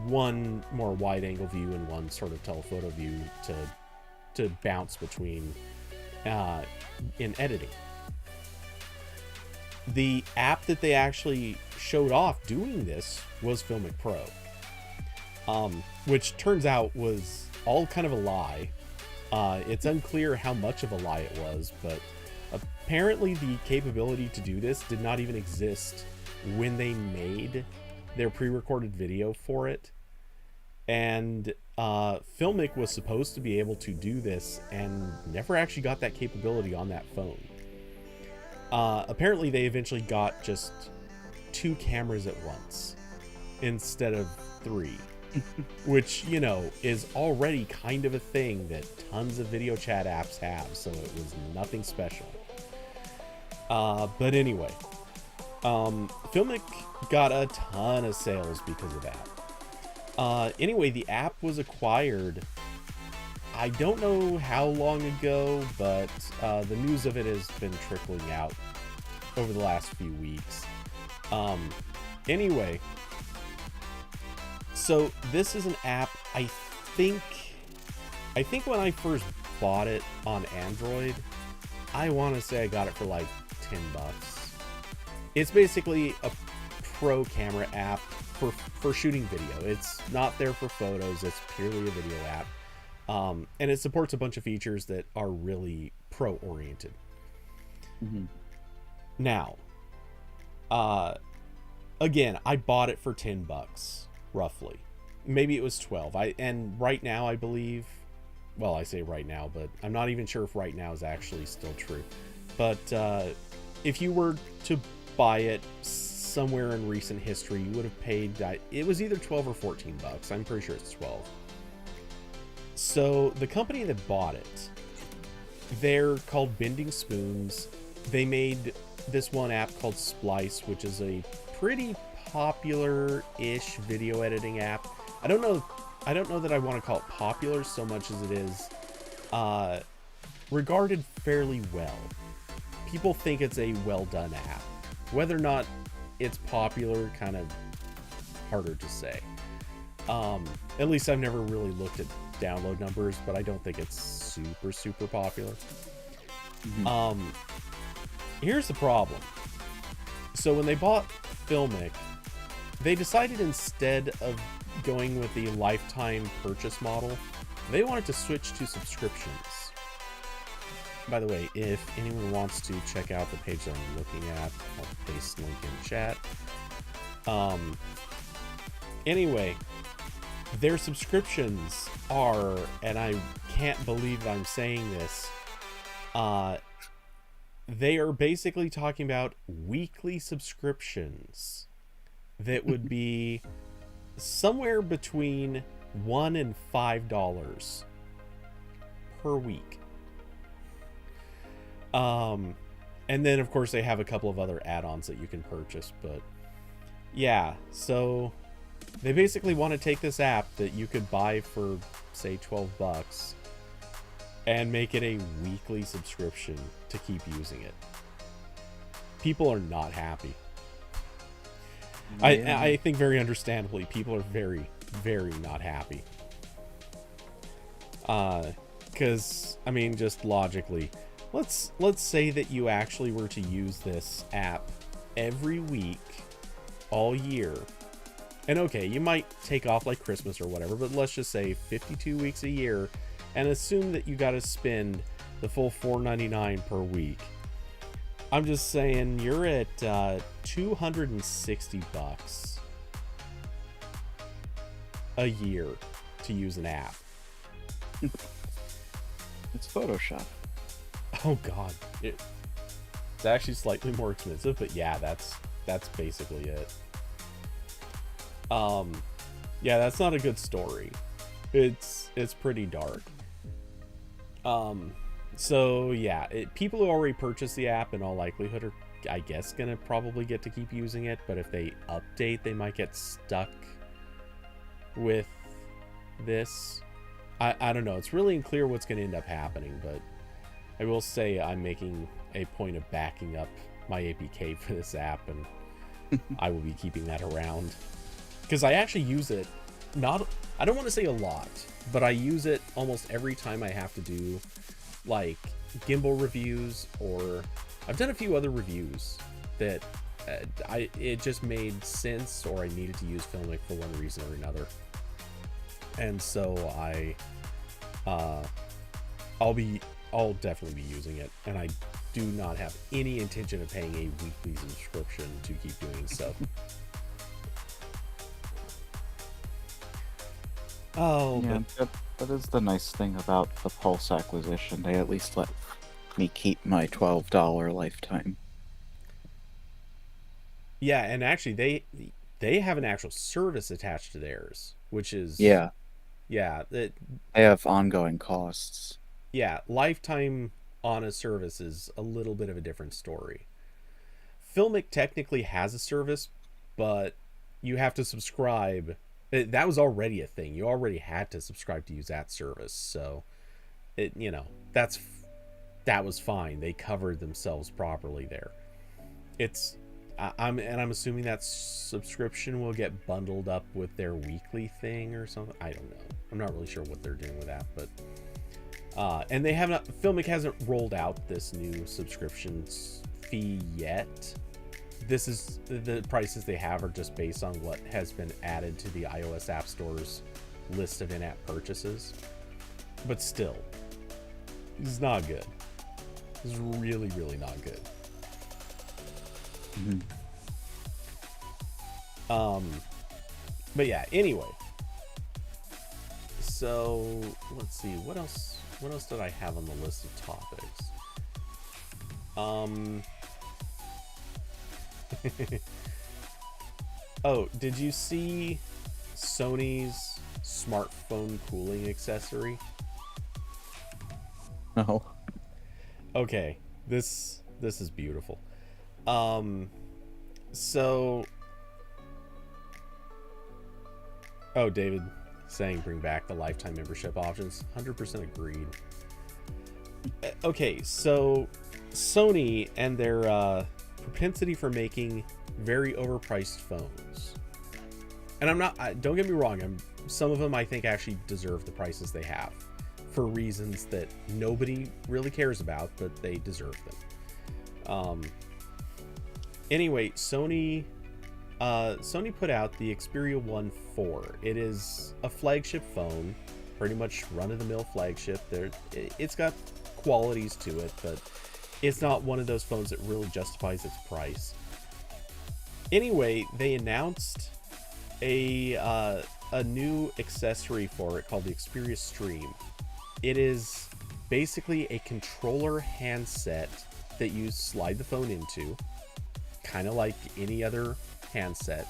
one more wide angle view and one sort of telephoto view to bounce between in editing. The app that they actually showed off doing this was Filmic Pro, which turns out was all kind of a lie. It's unclear how much of a lie it was, but apparently the capability to do this did not even exist when they made their pre-recorded video for it. And Filmic was supposed to be able to do this and never actually got that capability on that phone. Apparently they eventually got just 2 cameras at once instead of 3, which, you know, is already kind of a thing that tons of video chat apps have, so it was nothing special. But anyway, Filmic got a ton of sales because of that. Anyway, the app was acquired, I don't know how long ago, but the news of it has been trickling out over the last few weeks. Anyway, so this is an app, I think when I first bought it on Android, I want to say I got it for like $10. It's basically a pro camera app for shooting video. It's not there for photos, it's purely a video app. And it supports a bunch of features that are really pro oriented. Mm-hmm. Now, again, I bought it for $10 roughly. Maybe it was 12. And right now I believe, well, I say right now, but I'm not even sure if right now is actually still true. But if you were to buy it somewhere in recent history, you would have paid, it was either 12 or 14 bucks. I'm pretty sure it's 12. So the company that bought it, they're called Bending Spoons. They made this one app called Splice, which is a pretty popular-ish video editing app. I don't know that I want to call it popular so much as it is regarded fairly well. People think it's a well-done app. Whether or not it's popular, kind of harder to say. At least I've never really looked at download numbers, but I don't think it's super popular. Mm-hmm. Here's the problem. So when they bought Filmic, they decided instead of going with the lifetime purchase model, they wanted to switch to subscriptions. By the way, if anyone wants to check out the page that I'm looking at, I'll paste link in chat. Anyway, their subscriptions are, and I can't believe I'm saying this, they are basically talking about weekly subscriptions that would be somewhere between $1 and $5 per week. And then of course they have a couple of other add-ons that you can purchase, but yeah, so They basically want to take this app that you could buy for, say, $12 and make it a weekly subscription to keep using it. People are not happy. Yeah. I think very understandably, people are very, very not happy. Because, I mean, just logically, let's say that you actually were to use this app every week, all year. And okay, you might take off like Christmas or whatever, but let's just say 52 weeks a year and assume that you got to spend the full $4.99 per week. I'm just saying you're at $260 a year to use an app. It's Photoshop. Oh god, it's actually slightly more expensive, but yeah, that's basically it. Yeah, that's not a good story. It's pretty dark. So yeah, people who already purchased the app in all likelihood are, I guess, gonna probably get to keep using it, but if they update, they might get stuck with this. I don't know. It's really unclear what's gonna end up happening, but I will say I'm making a point of backing up my APK for this app, and I will be keeping that around. Because I actually use it, I don't want to say a lot, but I use it almost every time I have to do like gimbal reviews, or I've done a few other reviews that it just made sense, or I needed to use Filmic for one reason or another. And so I'll definitely be using it, and I do not have any intention of paying a weekly subscription to keep doing so. Oh, Yeah, but that is the nice thing about the Pulse acquisition. They at least let me keep my $12 lifetime. yeah, and actually they have an actual service attached to theirs, which is Yeah, yeah, they have ongoing costs. yeah, lifetime on a service is a little bit of a different story. Filmic technically has a service, but you have to subscribe. That was already a thing. You already had to subscribe to use that service, so that was fine. They covered themselves properly there. I'm assuming that subscription will get bundled up with their weekly thing or something. I don't know. I'm not really sure what they're doing with that, but and they have not. Filmic hasn't rolled out this new subscription fee yet. This is the prices they have are just based on what has been added to the iOS App Store's list of in-app purchases. But still, this is not good. This is really, really not good. Mm-hmm. But yeah, anyway. So let's see, what else did I have on the list of topics? Oh, did you see Sony's smartphone cooling accessory? No. Okay, this is beautiful. So oh, David saying bring back the lifetime membership options. 100% agreed. Okay, so Sony and their propensity for making very overpriced phones. And don't get me wrong, some of them I think actually deserve the prices they have for reasons that nobody really cares about, but they deserve them. Anyway, Sony put out the Xperia 1 IV. It is a flagship phone, pretty much run-of-the-mill flagship. It's got qualities to it, but it's not one of those phones that really justifies its price. Anyway, they announced a new accessory for it called the Xperia Stream. It is basically a controller handset that you slide the phone into, kind of like any other handset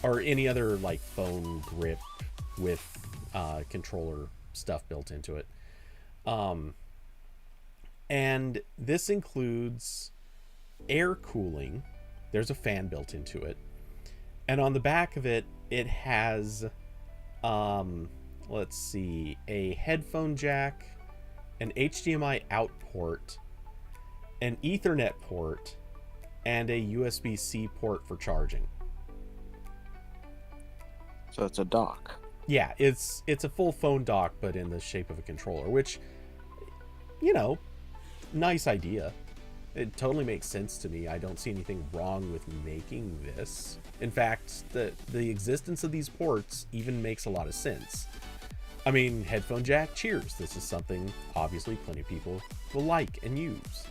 or any other like phone grip with controller stuff built into it. And this includes air cooling. There's a fan built into it. And on the back of it, it has, let's see, a headphone jack, an HDMI out port, an Ethernet port, and a USB-C port for charging. So it's a dock. Yeah, it's a full phone dock, but in the shape of a controller, which, you know, nice idea. It totally makes sense to me. I don't see anything wrong with making this. In fact, the existence of these ports even makes a lot of sense. I mean, headphone jack, cheers. This is something, obviously, plenty of people will like and use.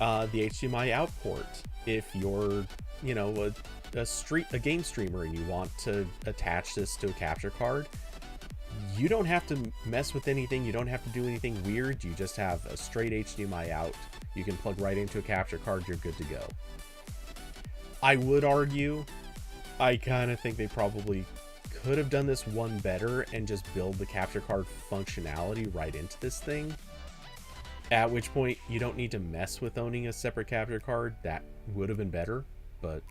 The HDMI out port, if you're, you know, a game streamer and you want to attach this to a capture card, you don't have to mess with anything. You don't have to do anything weird. You just have a straight HDMI out. You can plug right into a capture card. You're good to go. I would argue, I kind of think they probably could have done this one better and just build the capture card functionality right into this thing. At which point, you don't need to mess with owning a separate capture card. That would have been better, but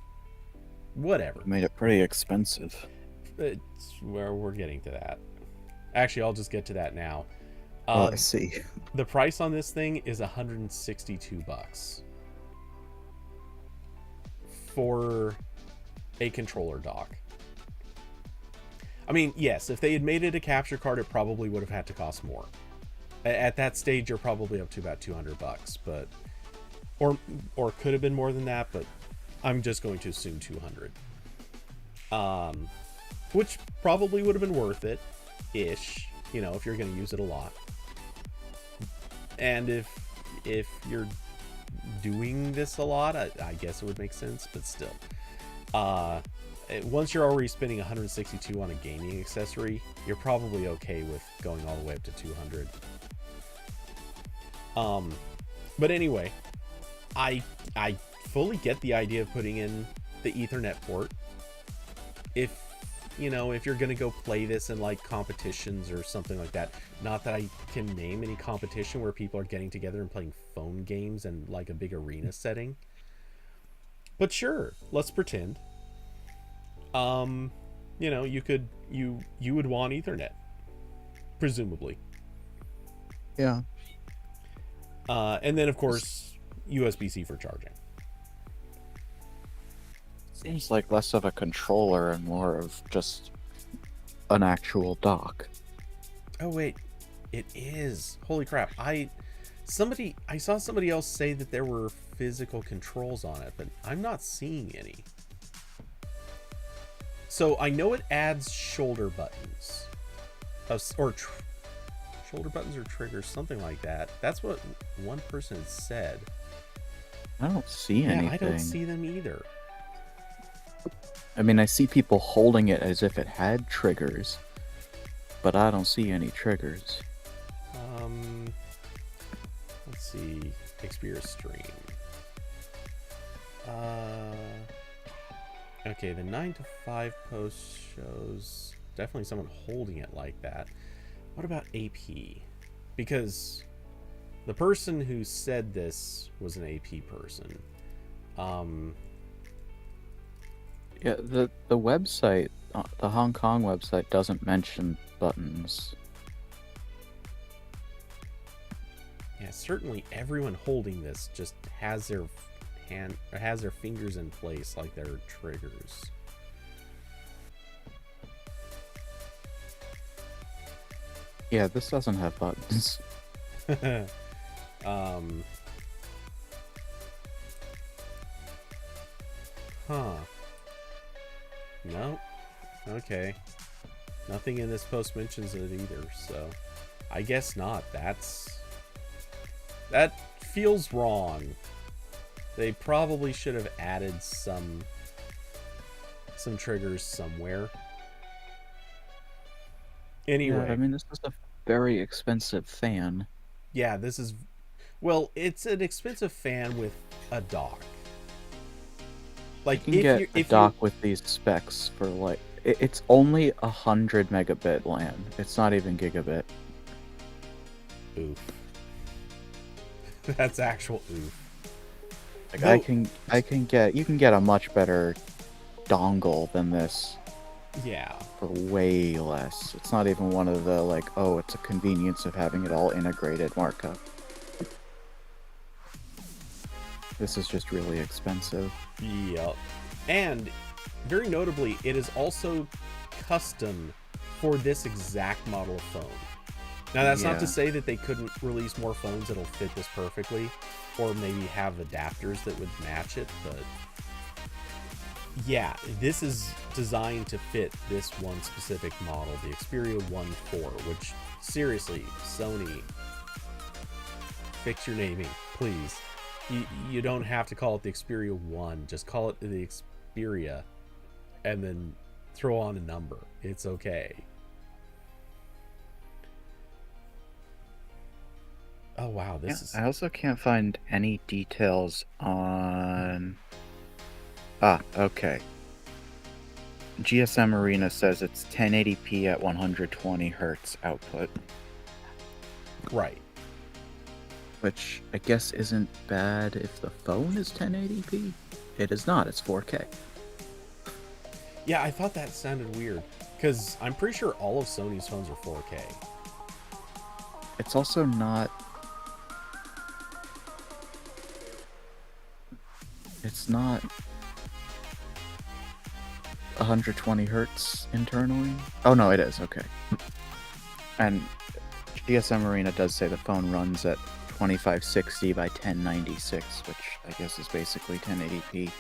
whatever. Made it pretty expensive. It's where we're getting to that. Actually, I'll just get to that now. I see. The price on this thing is $162 for a controller dock. I mean, yes, if they had made it a capture card, it probably would have had to cost more. At that stage, you're probably up to about $200, but or could have been more than that, but I'm just going to assume 200. Which probably would have been worth it, ish. You know, if you're going to use it a lot. And if you're doing this a lot, I guess it would make sense, but still. Once you're already spending $162 on a gaming accessory, you're probably okay with going all the way up to $200. But anyway, I fully get the idea of putting in the Ethernet port. If you're gonna go play this in like competitions or something like that. Not that I can name any competition where people are getting together and playing phone games and like a big arena setting. But sure, let's pretend. You would want Ethernet, presumably. Yeah. And then of course USB-C for charging. Seems like less of a controller and more of just an actual dock. Oh wait, it is. Holy crap. I saw somebody else say that there were physical controls on it, but I'm not seeing any. So I know it adds shoulder buttons. Shoulder buttons or triggers, something like that. That's what one person had said. I don't see anything. Yeah, I don't see them either. I mean, I see people holding it as if it had triggers, but I don't see any triggers. Let's see. Xperia stream. Okay, the 9 to 5 post shows definitely someone holding it like that. What about AP? Because the person who said this was an AP person. Yeah, the website, the Hong Kong website, doesn't mention buttons. Yeah, certainly everyone holding this just has their fingers in place like they're triggers. Yeah, this doesn't have buttons. Huh. No. Okay. Nothing in this post mentions it either, so I guess not. That feels wrong. They probably should have added some triggers somewhere. Anyway, Yeah, I mean, this is a very expensive fan. yeah, it's an expensive fan with a dock. Like You can get a dock with these specs for like it's only 100 megabit LAN. It's not even gigabit. Oof. That's actual oof. Like No. you can get a much better dongle than this Yeah. for way less. It's not even one of the, like, oh, it's a convenience of having it all integrated markup. This is just really expensive. Yep. And very notably, it is also custom for this exact model of phone. Now, that's not to Yeah. say that they couldn't release more phones that'll fit this perfectly, or maybe have adapters that would match it, but yeah, this is designed to fit this one specific model, the Xperia 1.4, which, seriously, Sony, fix your naming, please. You don't have to call it the Xperia 1, just call it the Xperia, and then throw on a number. It's okay. Oh wow, this is... I also can't find any details on... okay. GSM Arena says it's 1080p at 120 hertz output, right. which I guess isn't bad if the phone is 1080p. It is not, it's 4K. Yeah, I thought that sounded weird, because I'm pretty sure all of Sony's phones are 4K. It's also not... It's not 120 hertz internally. Oh no, it is, okay. And GSM Arena does say the phone runs at 2560 by 1096, which I guess is basically 1080p,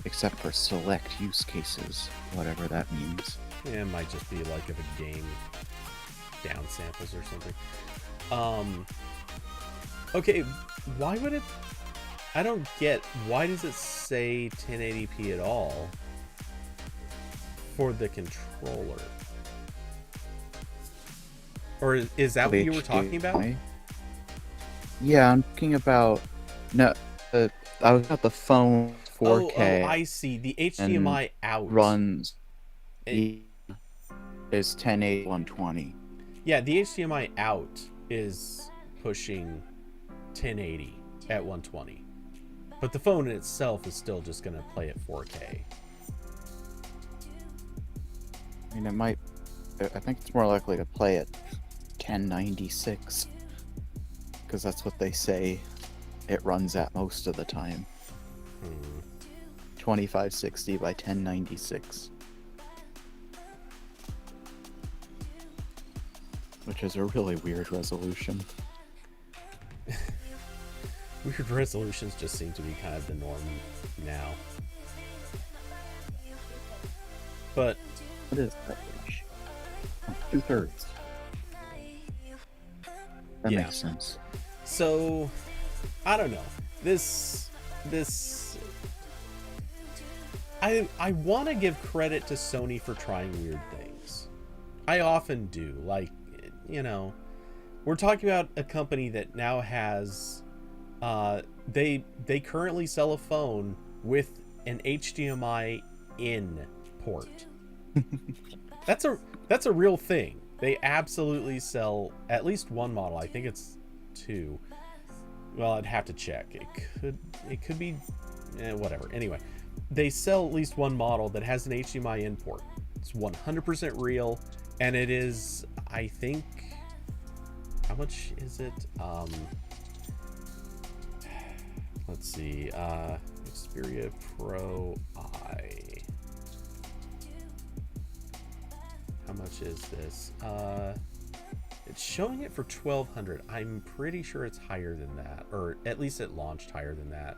except for select use cases, whatever that means. Yeah, it might just be like if a game down samples or something. Okay, why would it... I don't get, why does it say 1080p at all for the controller? Or is that what you were talking about? Yeah, I'm talking about... No, I was at the phone 4K. Oh, I see. The HDMI out runs is 1080 120. Yeah, the HDMI out is pushing 1080 at 120. But the phone in itself is still just going to play at 4K. I mean, it might... I think it's more likely to play at 1096. Because that's what they say it runs at most of the time. 2560 by 1096. Which is a really weird resolution. Weird resolutions just seem to be kind of the norm now. But What is that? 2/3. That Yeah. makes sense. so I don't know. I want to give credit to Sony for trying weird things. I often do. Like, you know, we're talking about a company that now has they currently sell a phone with an HDMI in port. That's a real thing. They absolutely sell at least one model. I think it's two. Well, I'd have to check. It could be whatever. Anyway, they sell at least one model that has an HDMI in port. It's 100% real, and it is, I think, how much is it? Let's see. Xperia Pro I. How much is this? It's showing it for $1,200. I'm pretty sure it's higher than that, or at least it launched higher than that.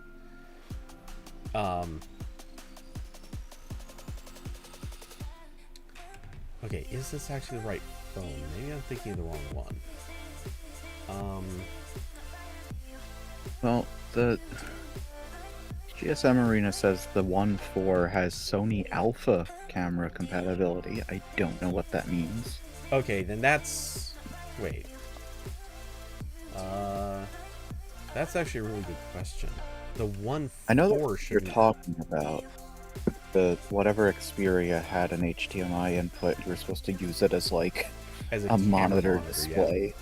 Okay, is this actually the right phone? Maybe I'm thinking of the wrong one. Well, the GSM Arena says the 1.4 has Sony Alpha camera compatibility. I don't know what that means. Okay, then that's... Wait. That's actually a really good question. The 1.4 I know that you're shouldn't... talking about the whatever Xperia had an HDMI input. You were supposed to use it as like as a camera monitor yeah. display.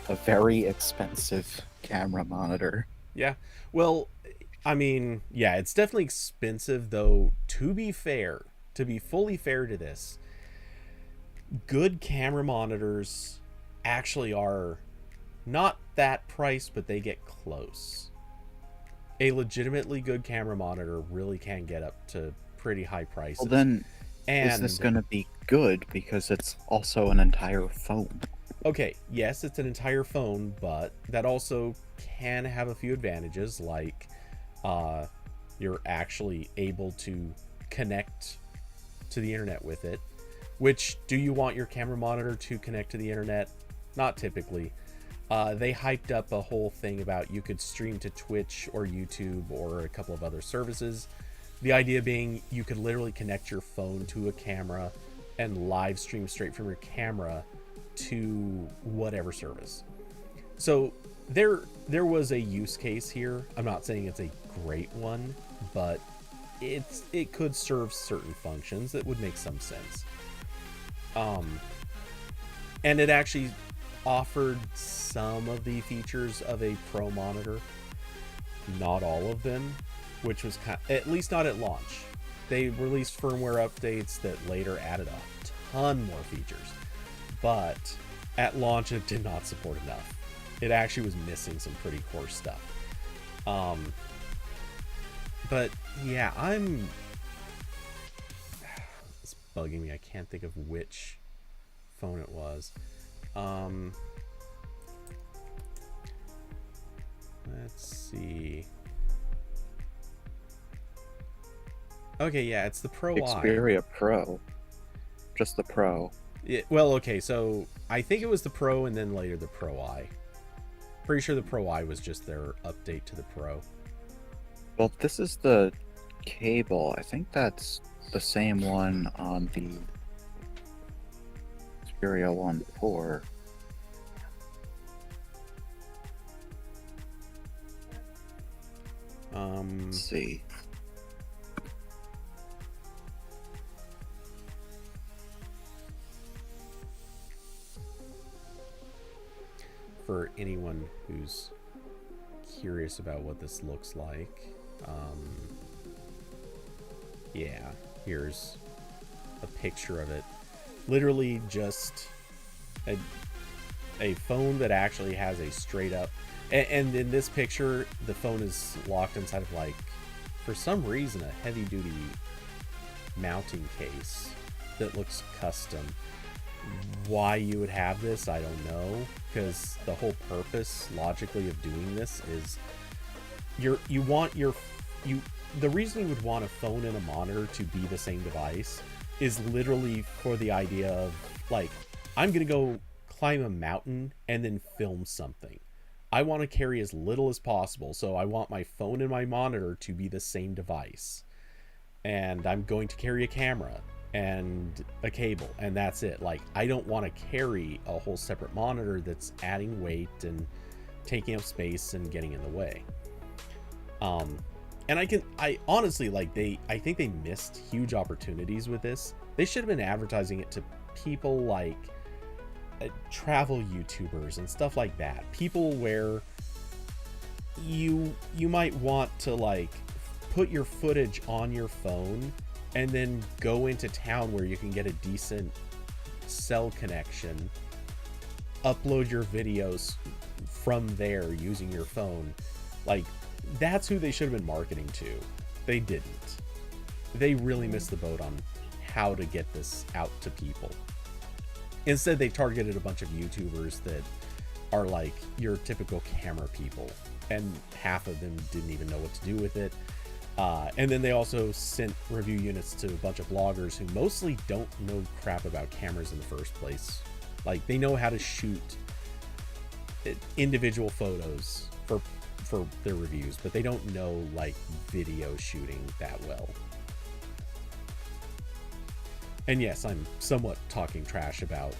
A very expensive camera monitor. Yeah. Well, I mean, yeah, it's definitely expensive, though. To be fair, to be fully fair to this, good camera monitors actually are not that price, but they get close. A legitimately good camera monitor really can get up to pretty high prices. Well, then, and is this going to be good because it's also an entire phone? okay, yes, it's an entire phone, but that also can have a few advantages, like you're actually able to connect to the internet with it. Which, do you want your camera monitor to connect to the internet? Not typically. They hyped up a whole thing about you could stream to Twitch or YouTube or a couple of other services. The idea being you could literally connect your phone to a camera and live stream straight from your camera to whatever service. So there was a use case here. I'm not saying it's a great one, but it could serve certain functions that would make some sense. And it actually offered some of the features of a pro monitor, not all of them, which was at least not at launch. They released firmware updates that later added a ton more features, but at launch it did not support enough. It actually was missing some pretty core stuff. But yeah, it's bugging me. I can't think of which phone it was. Let's see. Okay, yeah, it's the Pro Xperia Pro. Just the Pro. Well, okay, so I think it was the Pro and then later the Pro I. Pretty sure the Pro I was just their update to the Pro. Well, this is the cable. I think that's the same one on the Xperia 1.4. Let's see. For anyone who's curious about what this looks like, yeah, here's a picture of it. Literally just a phone that actually has a straight up, and in this picture the phone is locked inside of, like, for some reason, a heavy duty mounting case that looks custom. Why you would have this, I don't know, because the whole purpose logically of doing this is the reason you would want a phone and a monitor to be the same device is literally for the idea of, like, I'm gonna go climb a mountain and then film something. I want to carry as little as possible, so I want my phone and my monitor to be the same device, and I'm going to carry a camera and a cable, and that's it. Like, I don't want to carry a whole separate monitor that's adding weight and taking up space and getting in the way. And I honestly, like, I think they missed huge opportunities with this. They should have been advertising it to people like travel YouTubers and stuff like that. People where you might want to, like, put your footage on your phone and then go into town where you can get a decent cell connection, upload your videos from there using your phone. Like, that's who they should have been marketing to. They didn't. They really missed the boat on how to get this out to people. Instead, they targeted a bunch of YouTubers that are like your typical camera people, and half of them didn't even know what to do with it. And then they also sent review units to a bunch of bloggers who mostly don't know crap about cameras in the first place. Like, they know how to shoot individual photos for their reviews, but they don't know, like, video shooting that well. And yes, I'm somewhat talking trash about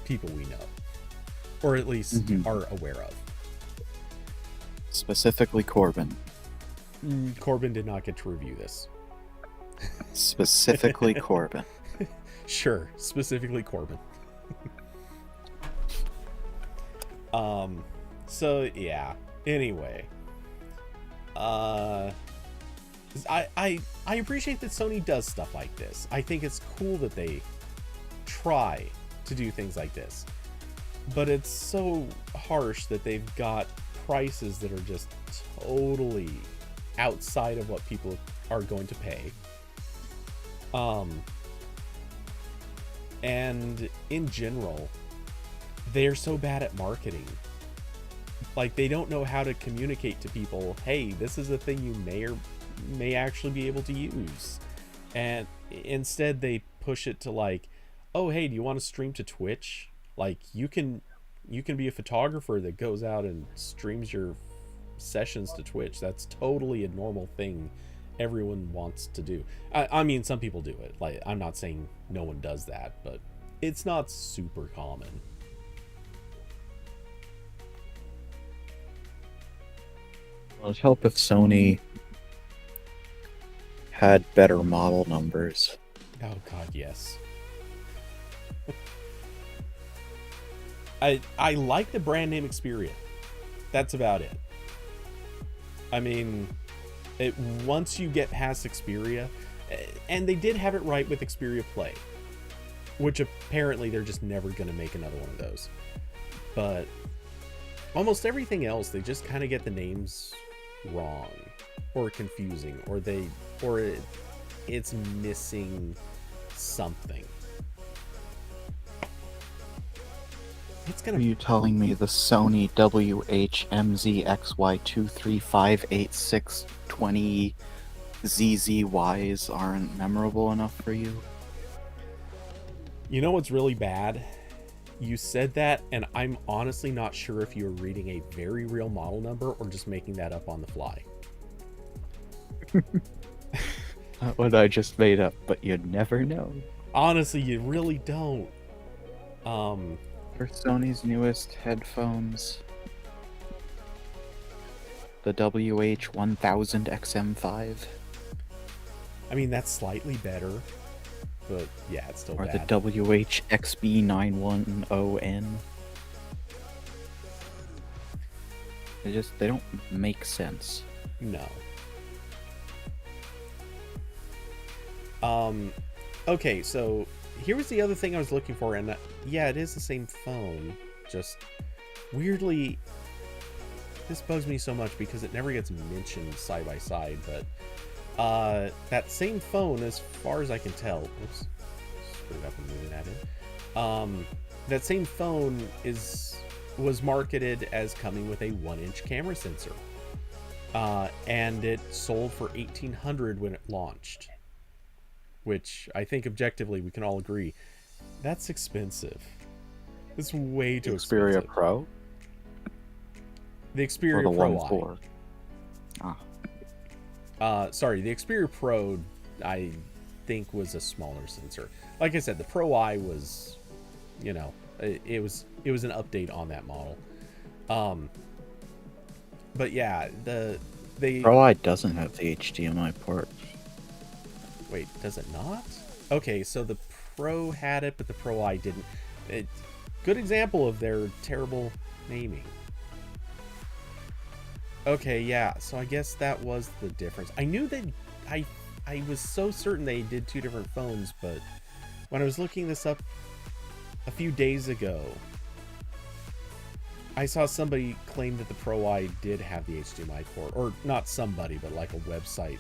people we know, or at least are aware of. Specifically Corbin. Corbin did not get to review this. Specifically Corbin. Sure, specifically Corbin. So yeah. Anyway, I appreciate that Sony does stuff like this. I think it's cool that they try to do things like this. But it's so harsh that they've got prices that are just totally outside of what people are going to pay. And in general, they're so bad at marketing. Like, they don't know how to communicate to people, hey, this is a thing you may actually be able to use. And instead they push it to like, oh, hey, do you want to stream to Twitch? Like, you can be a photographer that goes out and streams your sessions to Twitch. That's totally a normal thing everyone wants to do. I mean, some people do it. Like, I'm not saying no one does that, but it's not super common. Well, it'd help if Sony had better model numbers. Oh god, yes. I like the brand name Xperia. That's about it. I mean, once you get past Xperia, and they did have it right with Xperia Play, which apparently they're just never going to make another one of those. But almost everything else, they just kind of get the names wrong or confusing, or it's missing something. It's gonna. Are you telling me the Sony WHMZXY2358620ZZYs aren't memorable enough for you? You know what's really bad? You said that, and I'm honestly not sure if you're reading a very real model number or just making that up on the fly. What I just made up, but you'd never know. Honestly, you really don't. For Sony's newest headphones, the WH-1000XM5. I mean, that's slightly better, but yeah, it's still Or bad. the WH-XB910N. They don't make sense. No. Okay, so here was the other thing I was looking for, and yeah, it is the same phone, just weirdly, this bugs me so much because it never gets mentioned side by side, but that same phone, as far as I can tell, oops, screwed up and moving that in, that same phone was marketed as coming with a 1-inch camera sensor, and it sold for $1,800 when it launched. Which I think objectively we can all agree, that's expensive. It's way too Xperia expensive. Pro? The Xperia Or the Pro 1.4? Sorry, the Xperia Pro I think was a smaller sensor. Like I said, the Pro I was, you know, it was an update on that model. But yeah, the Pro I doesn't have the HDMI port. Wait, does it not? Okay, so the Pro had it, but the Pro I didn't. Good example of their terrible naming. Okay, yeah, so I guess that was the difference. I knew that I was so certain they did two different phones, but when I was looking this up a few days ago, I saw somebody claim that the Pro I did have the HDMI port. Or not somebody, but like a website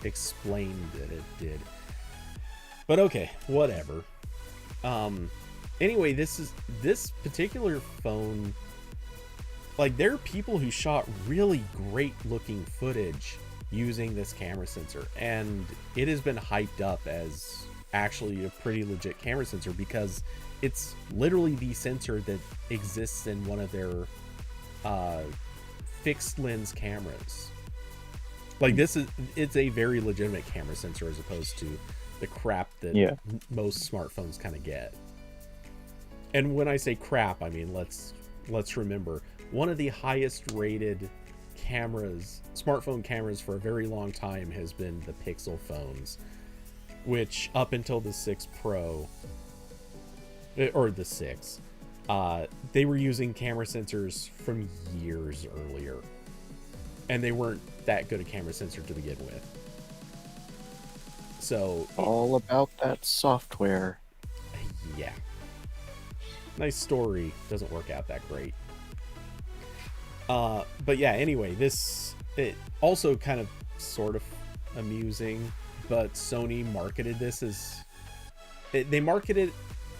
explained that it did. But okay, whatever. Anyway, this particular phone, like, there are people who shot really great looking footage using this camera sensor, and it has been hyped up as actually a pretty legit camera sensor because it's literally the sensor that exists in one of their fixed lens cameras. Like, it's a very legitimate camera sensor as opposed to the crap that most smartphones kind of get. And when I say crap, I mean, let's remember, one of the highest rated cameras, smartphone cameras for a very long time has been the Pixel phones, which up until the 6 Pro, or the 6, they were using camera sensors from years earlier. and they weren't that good a camera sensor to begin with. So All about that software. yeah, nice story, doesn't work out that great. But yeah, anyway, it also kind of sort of amusing, but Sony marketed this as they marketed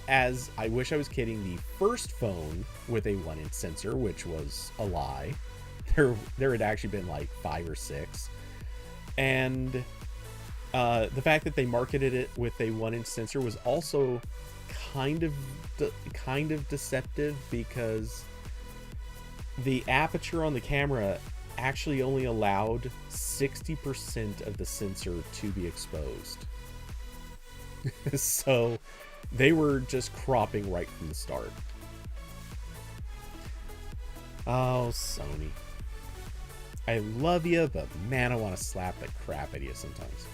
as, I wish I was kidding, the first phone with a 1-inch sensor, which was a lie. There had actually been like 5 or 6, and the fact that they marketed it with a 1-inch sensor was also kind of deceptive, because the aperture on the camera actually only allowed 60% of the sensor to be exposed. So they were just cropping right from the start. Oh, Sony. I love you, but man, I want to slap the crap out of you sometimes.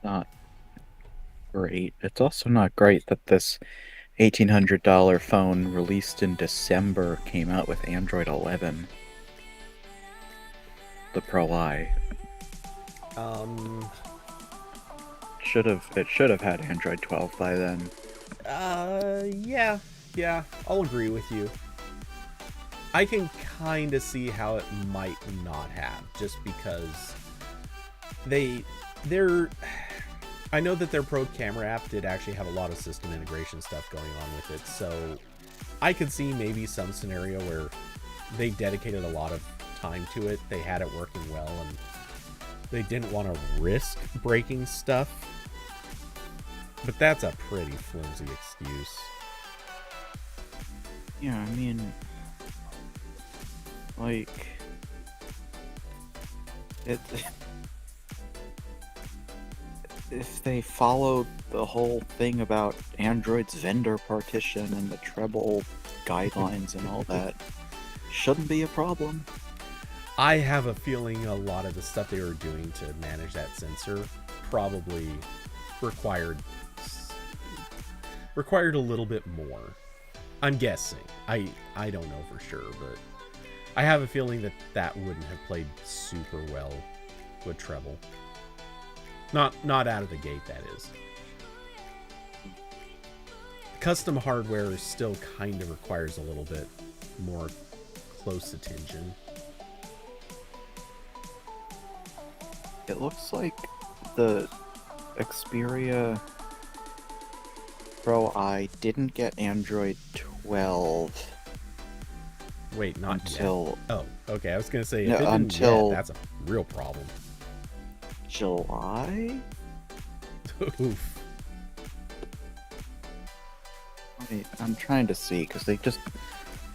Not great. It's also not great that this $1,800 phone released in December came out with Android 11. The Pro I. It should have had Android 12 by then. Yeah, I'll agree with you. I can kind of see how it might not have, just because they're I know that their Pro camera app did actually have a lot of system integration stuff going on with it, so I could see maybe some scenario where they dedicated a lot of time to it, they had it working well, and they didn't want to risk breaking stuff. But that's a pretty flimsy excuse. Yeah, I mean, like, if they followed the whole thing about Android's vendor partition and the treble guidelines and all that, shouldn't be a problem. I have a feeling a lot of the stuff they were doing to manage that sensor probably required a little bit more. I'm guessing. I don't know for sure, but I have a feeling that wouldn't have played super well with treble. Not out of the gate, that is. Custom hardware still kind of requires a little bit more close attention. It looks like the Xperia Pro I didn't get Android 12 Wait, not until yet. Oh, okay. I was gonna say, if No, it didn't until- yet, that's a real problem. July? Oof. Wait, I'm trying to see, because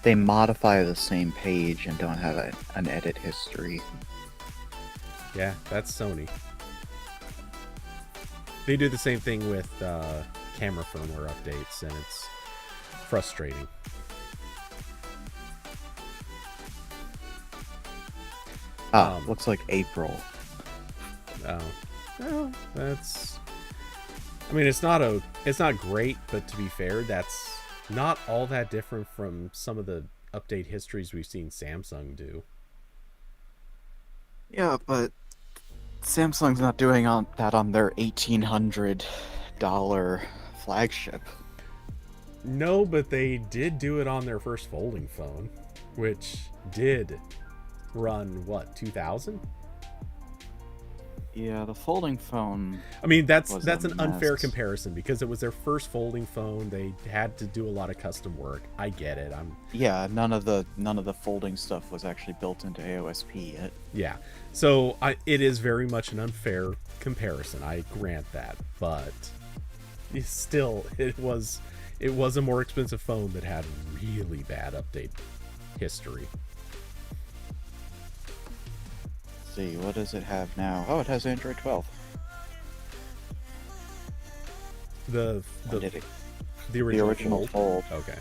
they modify the same page and don't have an edit history. Yeah, that's Sony. They do the same thing with camera firmware updates, and it's frustrating. Looks like April. Oh, well, that's. I mean, it's not great, but to be fair, that's not all that different from some of the update histories we've seen Samsung do. Yeah, but Samsung's not doing that on their $1,800 flagship. No, but they did do it on their first folding phone, which did run, what, 2,000? Yeah, the folding phone. I mean, that's was an a unfair mess. comparison, because it was their first folding phone. They had to do a lot of custom work. I get it. Yeah, none of the folding stuff was actually built into AOSP yet. Yeah. So it is very much an unfair comparison. I grant that, but still, it was a more expensive phone that had really bad update history. Let's see, what does it have now? Oh, it has Android 12. The The original fold. Okay.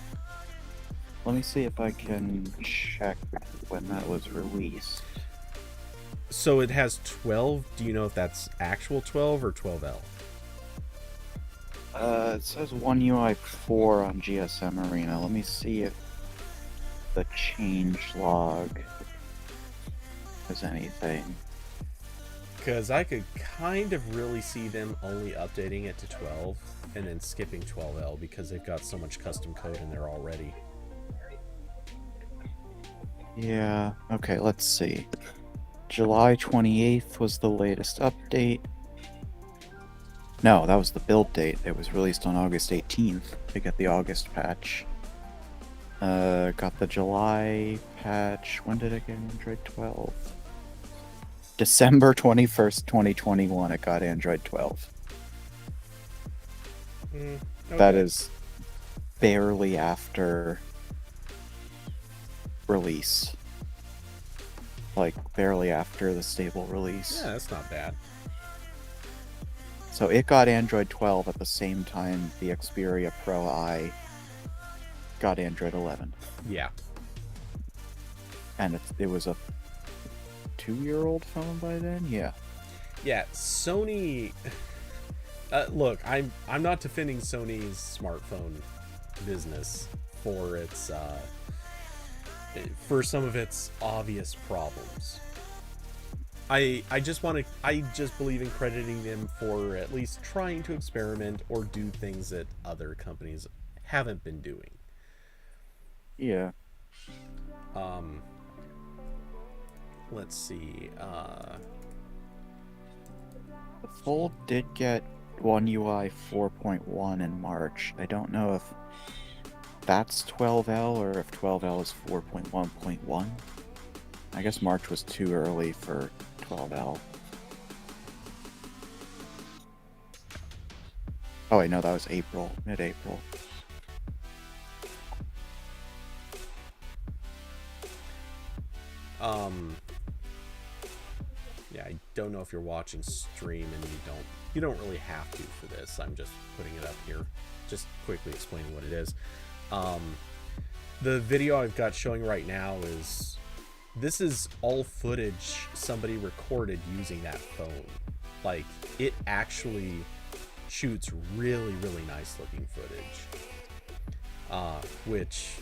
Let me see if I can check when that was released. So it has 12. Do you know if that's actual 12 or 12L? It says One UI 4 on GSM Arena. Let me see if the change log as anything. Because I could kind of really see them only updating it to 12 and then skipping 12L because they've got so much custom code in there already. Yeah, okay, let's see. July 28th was the latest update. No, that was the build date. It was released on August 18th to get the August patch. Got the July patch. When did it get Android 12? December 21st, 2021, it got Android 12. Okay. That is barely after release. Like, barely after the stable release. Yeah, that's not bad. So it got Android 12 at the same time the Xperia Pro I got Android 11. Yeah. And it was a 2-year-old phone by then? Yeah. Yeah, Sony... look, I'm not defending Sony's smartphone business for its... for some of its obvious problems. I just believe in crediting them for at least trying to experiment or do things that other companies haven't been doing. Yeah. Let's see. The Fold did get One UI 4.1 in March. I don't know if that's 12L or if 12L is 4.1.1. I guess March was too early for 12L. Oh wait, no, that was April, mid-April. Yeah, I don't know if you're watching stream and you don't really have to for this. I'm just putting it up here, just quickly explaining what it is. The video I've got showing right now this is all footage somebody recorded using that phone. Like, it actually shoots really, really nice looking footage. Which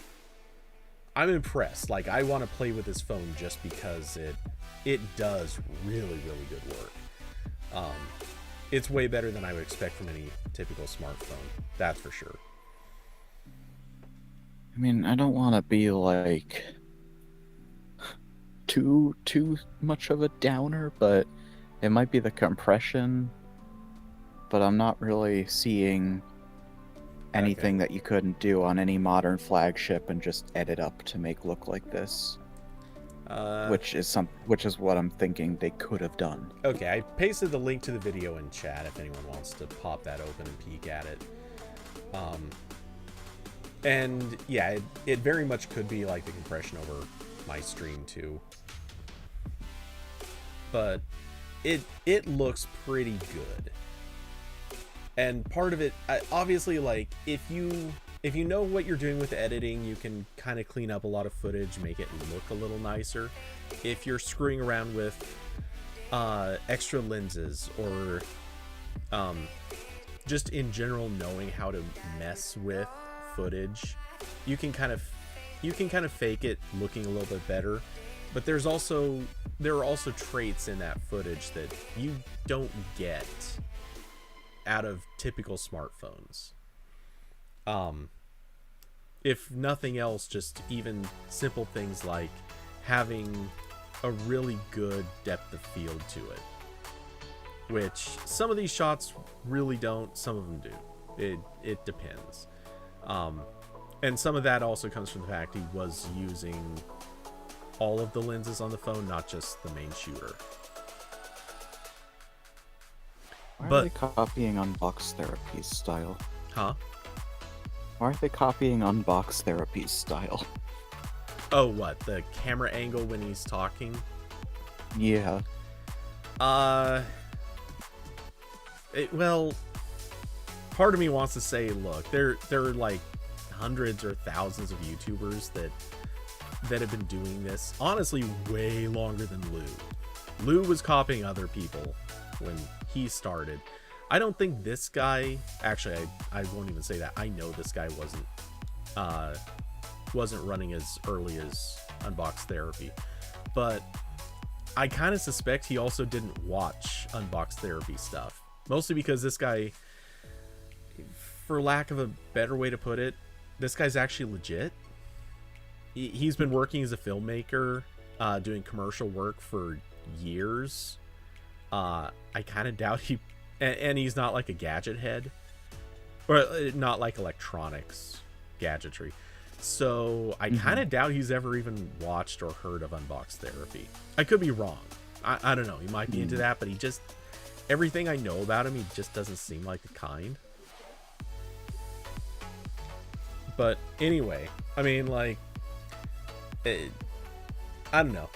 I'm impressed. Like, I want to play with this phone just because it does really, really good work. It's way better than I would expect from any typical smartphone. That's for sure. I mean, I don't want to be like too much of a downer, but it might be the compression. But I'm not really seeing anything that you couldn't do on any modern flagship and just edit up to make look like this. Which is what I'm thinking they could have done. Okay, I pasted the link to the video in chat if anyone wants to pop that open and peek at it. And yeah, it very much could be like the compression over my stream too. But it looks pretty good. And part of it, obviously, like, if you know what you're doing with editing, you can kind of clean up a lot of footage, make it look a little nicer. If you're screwing around with extra lenses or just in general knowing how to mess with footage, you can kind of fake it looking a little bit better. But there are also traits in that footage that you don't get out of typical smartphones. If nothing else, just even simple things like having a really good depth of field to it, which some of these shots really don't, some of them do. It depends. And some of that also comes from the fact he was using all of the lenses on the phone, not just the main shooter. Why are they copying Unbox Therapy's style? Huh? Why are they copying Unbox Therapy's style? Oh, what? The camera angle when he's talking? Yeah. Well, part of me wants to say, look, there are like hundreds or thousands of YouTubers that have been doing this, honestly, way longer than Lou. Lou was copying other people when he started. I don't think this guy, actually, I won't even say that. I know this guy wasn't wasn't running as early as Unbox Therapy. But I kind of suspect he also didn't watch Unbox Therapy stuff. Mostly because this guy, for lack of a better way to put it, this guy's actually legit. He's been working as a filmmaker, doing commercial work for years. I kind of doubt he... And he's not like a gadget head. Or not like electronics gadgetry. So I kind of doubt he's ever even watched or heard of Unbox Therapy. I could be wrong. I don't know. He might be into that, but he just... Everything I know about him, he just doesn't seem like the kind. But anyway, I mean, like... I don't know.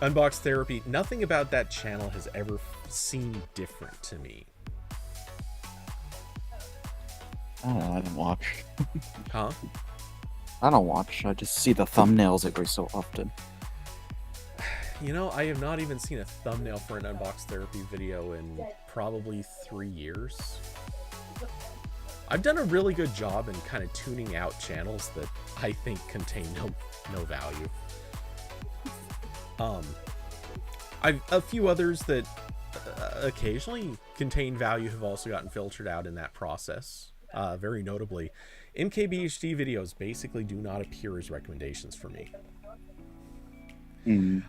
Unbox Therapy, nothing about that channel has ever seemed different to me. I don't know, I don't watch. Huh? I don't watch. I just see the thumbnails every so often. You know, I have not even seen a thumbnail for an Unbox Therapy video in probably 3 years. I've done a really good job in kind of tuning out channels that I think contain no value. A few others that occasionally contain value have also gotten filtered out in that process. Very notably, MKBHD videos basically do not appear as recommendations for me.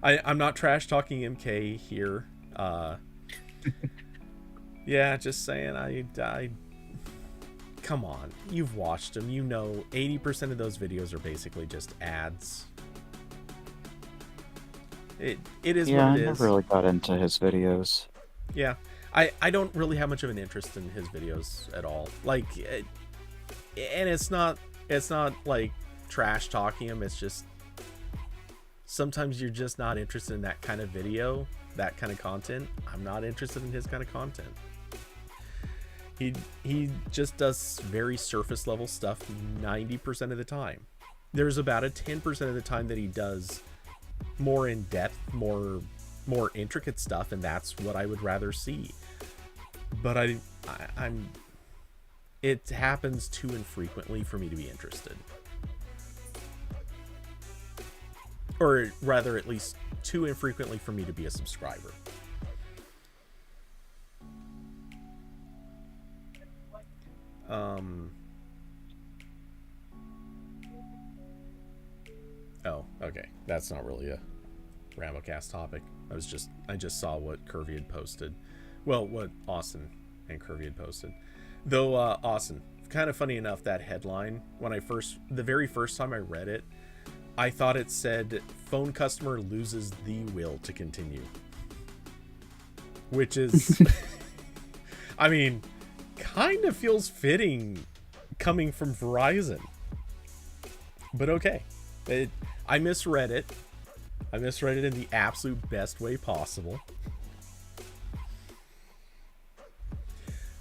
I'm not trash talking MK here. Yeah, just saying. I come on, you've watched them. You know, 80% of those videos are basically just ads. It is Yeah, what it I is. never really got into his videos. Yeah, I don't really have much of an interest in his videos at all. Like, and it's not like trash talking him. It's just sometimes you're just not interested in that kind of video, that kind of content. I'm not interested in his kind of content. He just does very surface level stuff 90% of the time. There's about a 10% of the time that he does more in depth, more intricate stuff, and that's what I would rather see. But I'm it happens too infrequently for me to be interested. Or rather, at least too infrequently for me to be a subscriber. Oh, okay. That's not really a RambleCast topic. I just saw what Curvy had posted. Well, what Austin and Curvy had posted. Though, Austin, kind of funny enough, that headline, the very first time I read it, I thought it said, phone customer loses the will to continue. Which is, I mean, kind of feels fitting coming from Verizon. But okay. I misread it. I misread it in the absolute best way possible.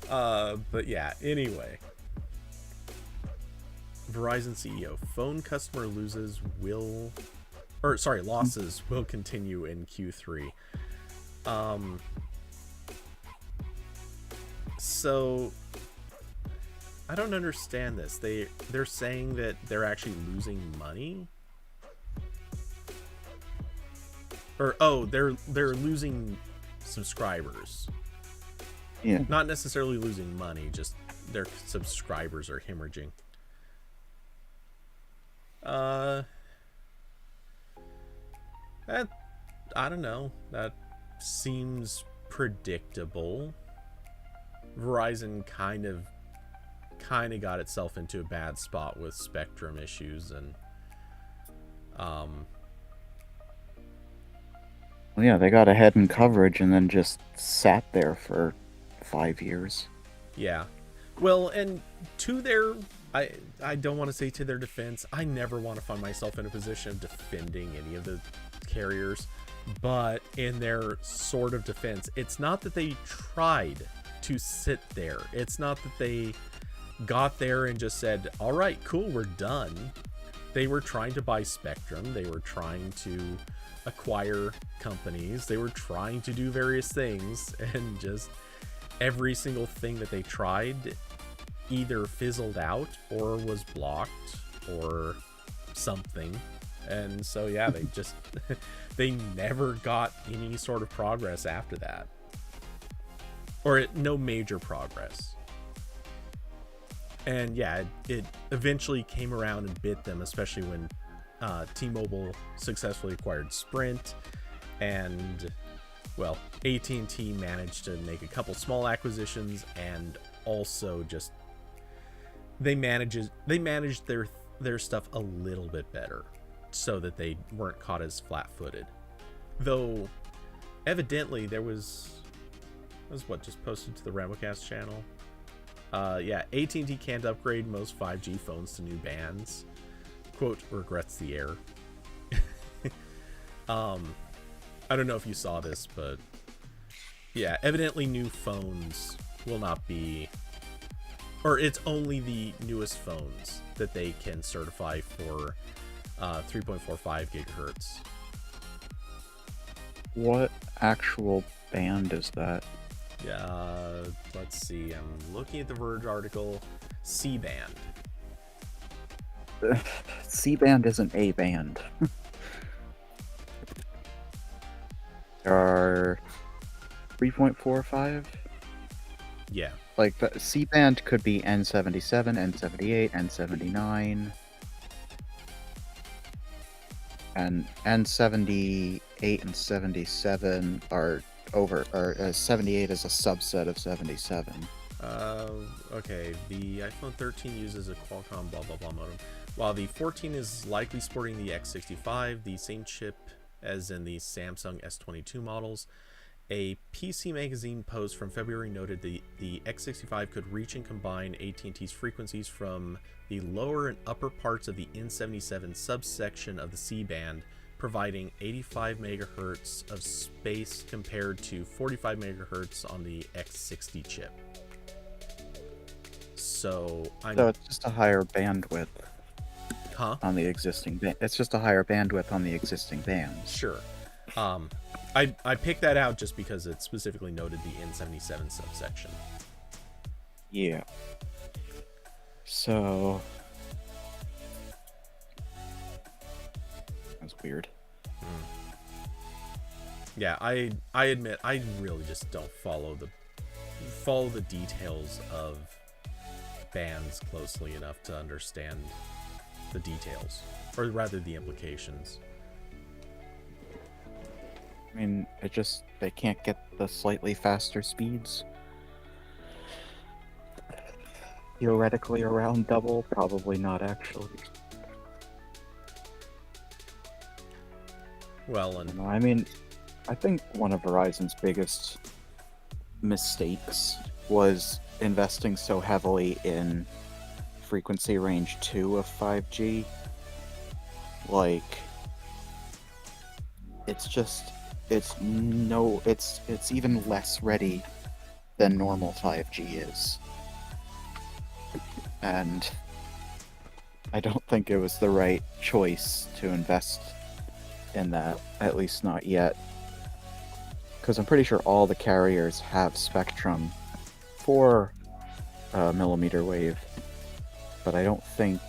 But yeah, anyway. Verizon CEO, phone customer losses losses will continue in Q3. So I don't understand this. They're saying that they're actually losing money? Or they're losing subscribers. Yeah. Not necessarily losing money, just their subscribers are hemorrhaging. I don't know. That seems predictable. Verizon kind of got itself into a bad spot with Spectrum issues, and Well, yeah, they got ahead in coverage and then just sat there for 5 years. yeah. Well, and to their, I don't want to say to their defense, I never want to find myself in a position of defending any of the carriers, but in their sort of defense, it's not that they tried to sit there. It's not that they got there and just said, all right, cool, we're done. They were trying to buy Spectrum. They were trying to acquire companies. They were trying to do various things, and just every single thing that they tried either fizzled out or was blocked or something. And so yeah, they just they never got any sort of progress after that, or no major progress. And yeah, it eventually came around and bit them, especially when T-Mobile successfully acquired Sprint, and well, AT&T managed to make a couple small acquisitions, and also just they managed their stuff a little bit better, so that they weren't caught as flat-footed. Though evidently there was what just posted to the RambleCast channel. Yeah, AT&T can't upgrade most 5G phones to new bands. Quote, regrets the error. I don't know if you saw this, but yeah, evidently new phones will not be, or it's only the newest phones that they can certify for 3.45 gigahertz. What actual band is that? Yeah, let's see. I'm looking at the Verge article. C-band. C-band isn't a band. There are 3.45. Yeah. Like the C-band could be N77, N78, N79, and N78 and 77 are over, or 78 is a subset of 77. Okay, the iPhone 13 uses a Qualcomm blah blah blah modem, while the 14 is likely sporting the X65, the same chip as in the Samsung S22 models. A PC Magazine post from February noted the X65 could reach and combine AT&T's frequencies from the lower and upper parts of the N77 subsection of the C-band, providing 85 megahertz of space compared to 45 megahertz on the X60 chip. So it's just a higher bandwidth Huh? on the existing band. It's just a higher bandwidth on the existing bands. Sure. I picked that out just because it specifically noted the N77 subsection. Yeah. So that's weird. Yeah, I admit I really just don't follow the details of bands closely enough to understand the details, or rather the implications. I mean, they can't get the slightly faster speeds. Theoretically around double, probably not actually. Well, and I mean, I think one of Verizon's biggest mistakes was investing so heavily in frequency range 2 of 5G. Like, it's even less ready than normal 5G is. And I don't think it was the right choice to invest in that, at least not yet. Because I'm pretty sure all the carriers have spectrum for millimeter wave, but I don't think.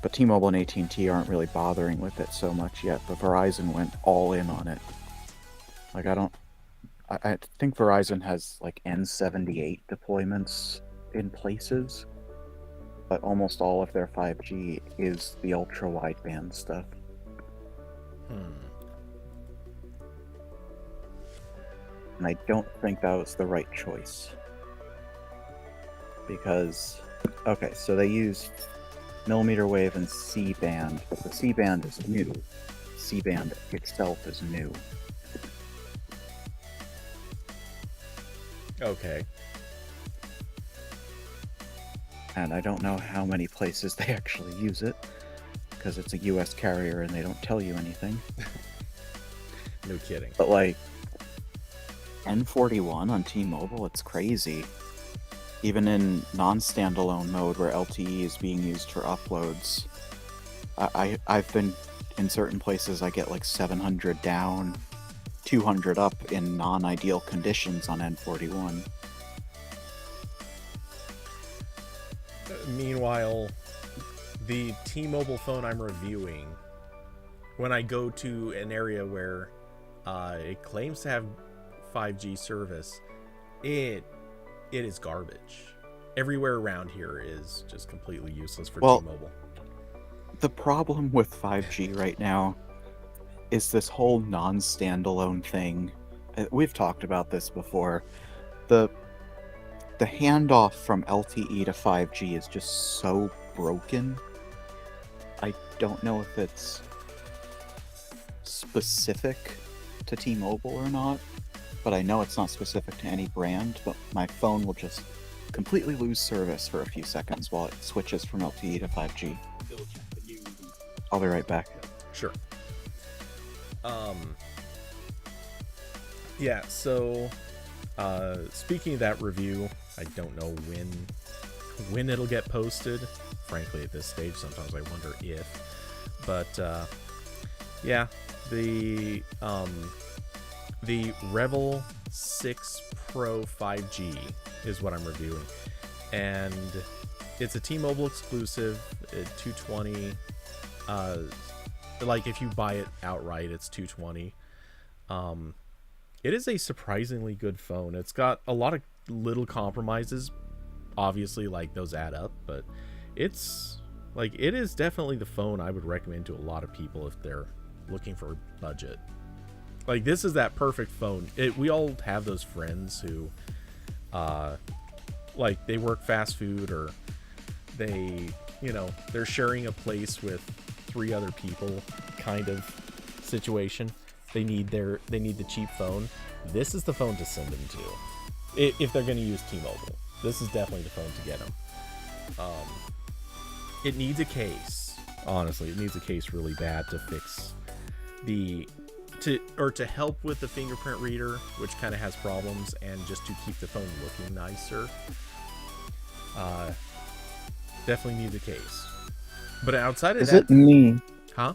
But T-Mobile and AT&T aren't really bothering with it so much yet. But Verizon went all in on it. Like I think Verizon has like N78 deployments in places, but almost all of their 5G is the ultra wideband stuff. And I don't think that was the right choice. Because, okay, so they use millimeter wave and C-band, but the C-band is new. C-band itself is new. okay. And I don't know how many places they actually use it, because it's a US carrier and they don't tell you anything. No kidding. But like, N41 on T-Mobile, it's crazy. Even in non-standalone mode where LTE is being used for uploads, I've been in certain places I get like 700 down, 200 up in non-ideal conditions on N41. Meanwhile, the T-Mobile phone I'm reviewing, when I go to an area where it claims to have 5G service, it is garbage. Everywhere around here is just completely useless for T-Mobile. The problem with 5G right now is this whole non-standalone thing. We've talked about this before. The handoff from LTE to 5G is just so broken. I don't know if it's specific to T-Mobile or not, but I know it's not specific to any brand, but my phone will just completely lose service for a few seconds while it switches from LTE to 5G. I'll be right back. Sure. Yeah, so speaking of that review, I don't know when it'll get posted. Frankly, at this stage, sometimes I wonder if. But yeah, the Revel 6 Pro 5G is what I'm reviewing, and it's a T-Mobile exclusive at $220. Like if you buy it outright, it's $220. It is a surprisingly good phone. It's got a lot of little compromises, obviously, like those add up, but it is definitely the phone I would recommend to a lot of people if they're looking for a budget. Like, this is that perfect phone. We all have those friends who like they work fast food, or they're sharing a place with 3 other people kind of situation. They need the cheap phone. This is the phone to send them to if they're going to use T-Mobile. This is definitely the phone to get them. It needs a case. Honestly, it needs a case really bad to fix to help with the fingerprint reader, which kind of has problems, and just to keep the phone looking nicer. Definitely needs a case. But outside of Is that, it me? huh?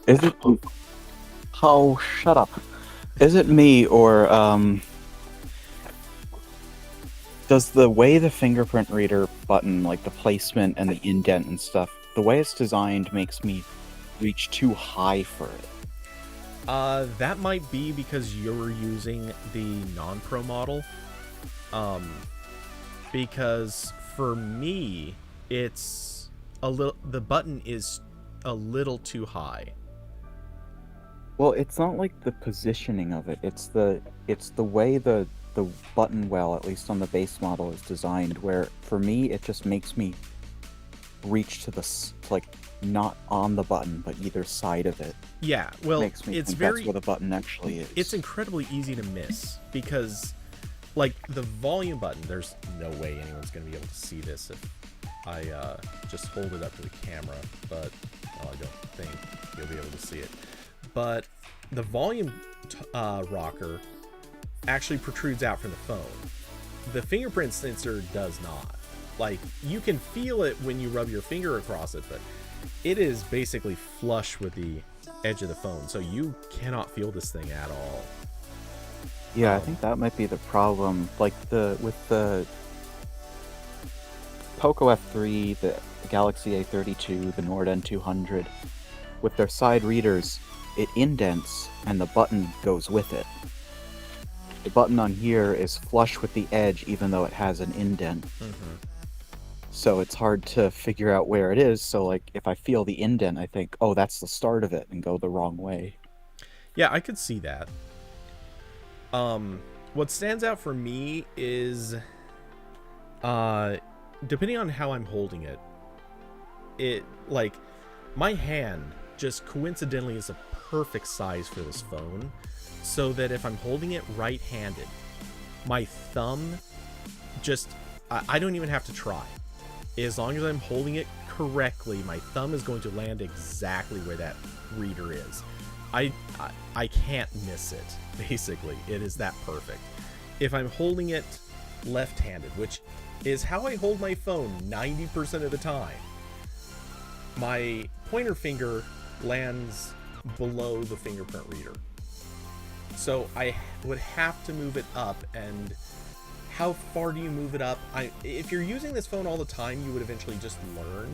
Is it? Oh, shut up. Is it me, or does the way the fingerprint reader button, like the placement and the indent and stuff, the way it's designed makes me reach too high for it? That might be because you're using the non-pro model. Because for me, it's the button is a little too high. Well, it's not like the positioning of it. It's the way the button well, at least on the base model, is designed, where for me it just makes me reach to not on the button, but either side of it. Yeah, well, Makes me it's think very that's where the button actually is. It's incredibly easy to miss because, like, the volume button, there's no way anyone's going to be able to see this if I just hold it up to the camera, but I don't think you'll be able to see it. But the volume rocker actually protrudes out from the phone. The fingerprint sensor does not. Like, you can feel it when you rub your finger across it, but it is basically flush with the edge of the phone, so you cannot feel this thing at all. Yeah, I think that might be the problem. Like with the Poco F3, the Galaxy A32, the Nord N200, with their side readers, it indents and the button goes with it. The button on here is flush with the edge, even though it has an indent. Mm-hmm. So it's hard to figure out where it is. So, like, if I feel the indent, I think, oh, that's the start of it, and go the wrong way. Yeah, I could see that. What stands out for me is, depending on how I'm holding it, like, my hand just coincidentally is a perfect size for this phone, so that if I'm holding it right-handed, my thumb just, I don't even have to try. As long as I'm holding it correctly, my thumb is going to land exactly where that reader is. I can't miss it, basically. It is that perfect. If I'm holding it left-handed, which is how I hold my phone 90% of the time, my pointer finger lands below the fingerprint reader. So I would have to move it up and how far do you move it up? If you're using this phone all the time, you would eventually just learn,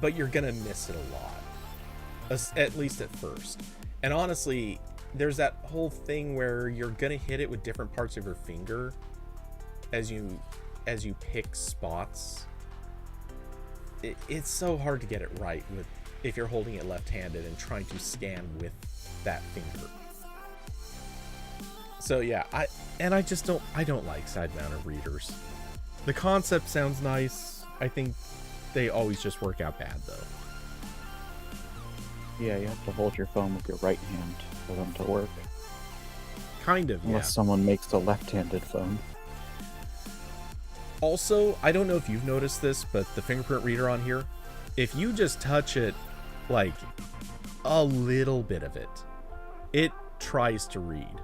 but you're gonna miss it a lot, at least at first. And honestly, there's that whole thing where you're gonna hit it with different parts of your finger as you pick spots. It's so hard to get it right if you're holding it left-handed and trying to scan with that finger. So yeah, I don't like side-mounted readers. The concept sounds nice. I think they always just work out bad though. Yeah, you have to hold your phone with your right hand for them to work. Kind of, yeah. Unless someone makes a left-handed phone. Also, I don't know if you've noticed this, but the fingerprint reader on here, if you just touch it, like, a little bit of it, it tries to read.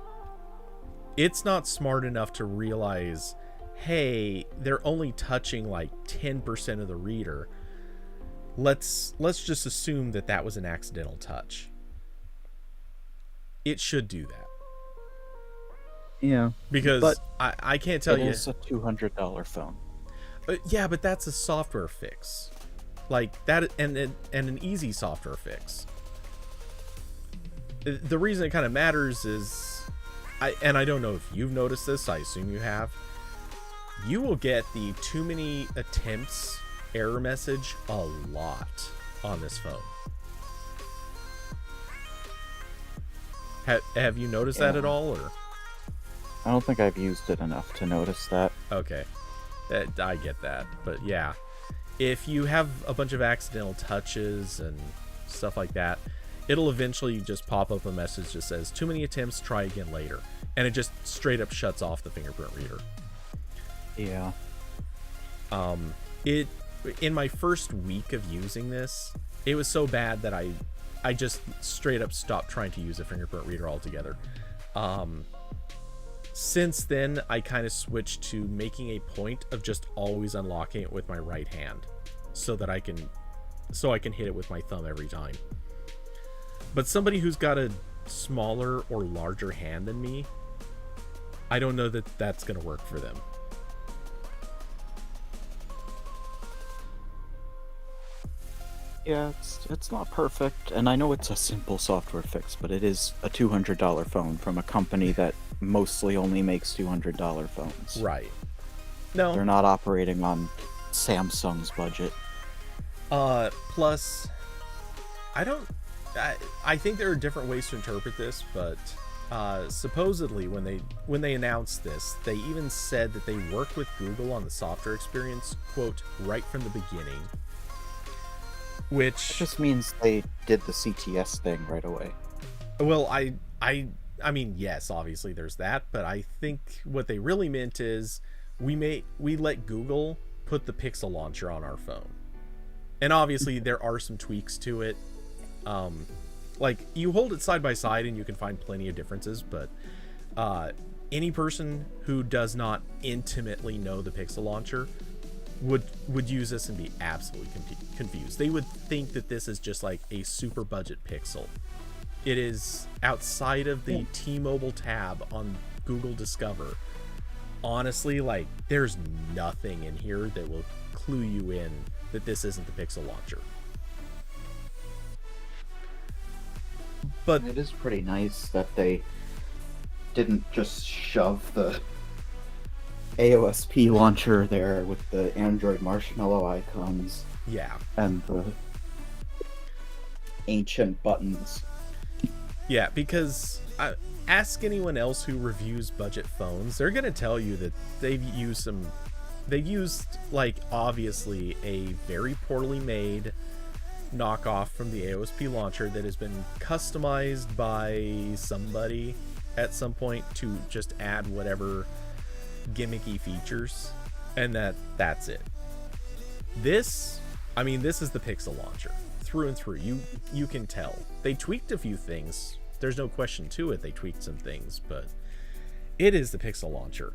It's not smart enough to realize, hey, they're only touching like 10% of the reader. Let's just assume that was an accidental touch. It should do that. Yeah. Because I can't tell you. It's a $200 phone. Yeah, but that's a software fix. Like that, and an easy software fix. The reason it kind of matters is, I don't know if you've noticed this, I assume you have. You will get the too many attempts error message a lot on this phone. Have you noticed that at all, or? I don't think I've used it enough to notice that. Okay, I get that, but yeah, if you have a bunch of accidental touches and stuff like that, it'll eventually just pop up a message that says too many attempts, try again later, and it just straight up shuts off the fingerprint reader. Yeah. In my first week of using this, it was so bad that I just straight up stopped trying to use a fingerprint reader altogether. Since then, I kind of switched to making a point of just always unlocking it with my right hand, so that I can hit it with my thumb every time. But somebody who's got a smaller or larger hand than me, I don't know that that's gonna work for them. Yeah, it's not perfect, and I know it's a simple software fix, but it is a $200 phone from a company that mostly only makes $200 phones. Right. No. They're not operating on Samsung's budget. Plus, I think there are different ways to interpret this, but supposedly when they announced this, they even said that they worked with Google on the software experience, quote, right from the beginning. Which it just means they did the CTS thing right away. Well, I mean, yes, obviously there's that, but I think what they really meant is we let Google put the Pixel launcher on our phone. And obviously there are some tweaks to it. Like you hold it side by side and you can find plenty of differences, but any person who does not intimately know the Pixel launcher would use this and be absolutely confused. They would think that this is just like a super budget Pixel. It is outside of the T-Mobile tab on Google Discover. Honestly, like there's nothing in here that will clue you in that this isn't the Pixel launcher. But it is pretty nice that they didn't just shove the AOSP launcher there with the Android marshmallow icons. Yeah. And the ancient buttons. Yeah, because ask anyone else who reviews budget phones, they're going to tell you that they've used like obviously a very poorly made knockoff from the AOSP launcher that has been customized by somebody at some point to just add whatever gimmicky features, and that's it. This is the Pixel launcher through and through. You can tell they tweaked a few things, there's no question to it. They tweaked some things, but it is the Pixel launcher,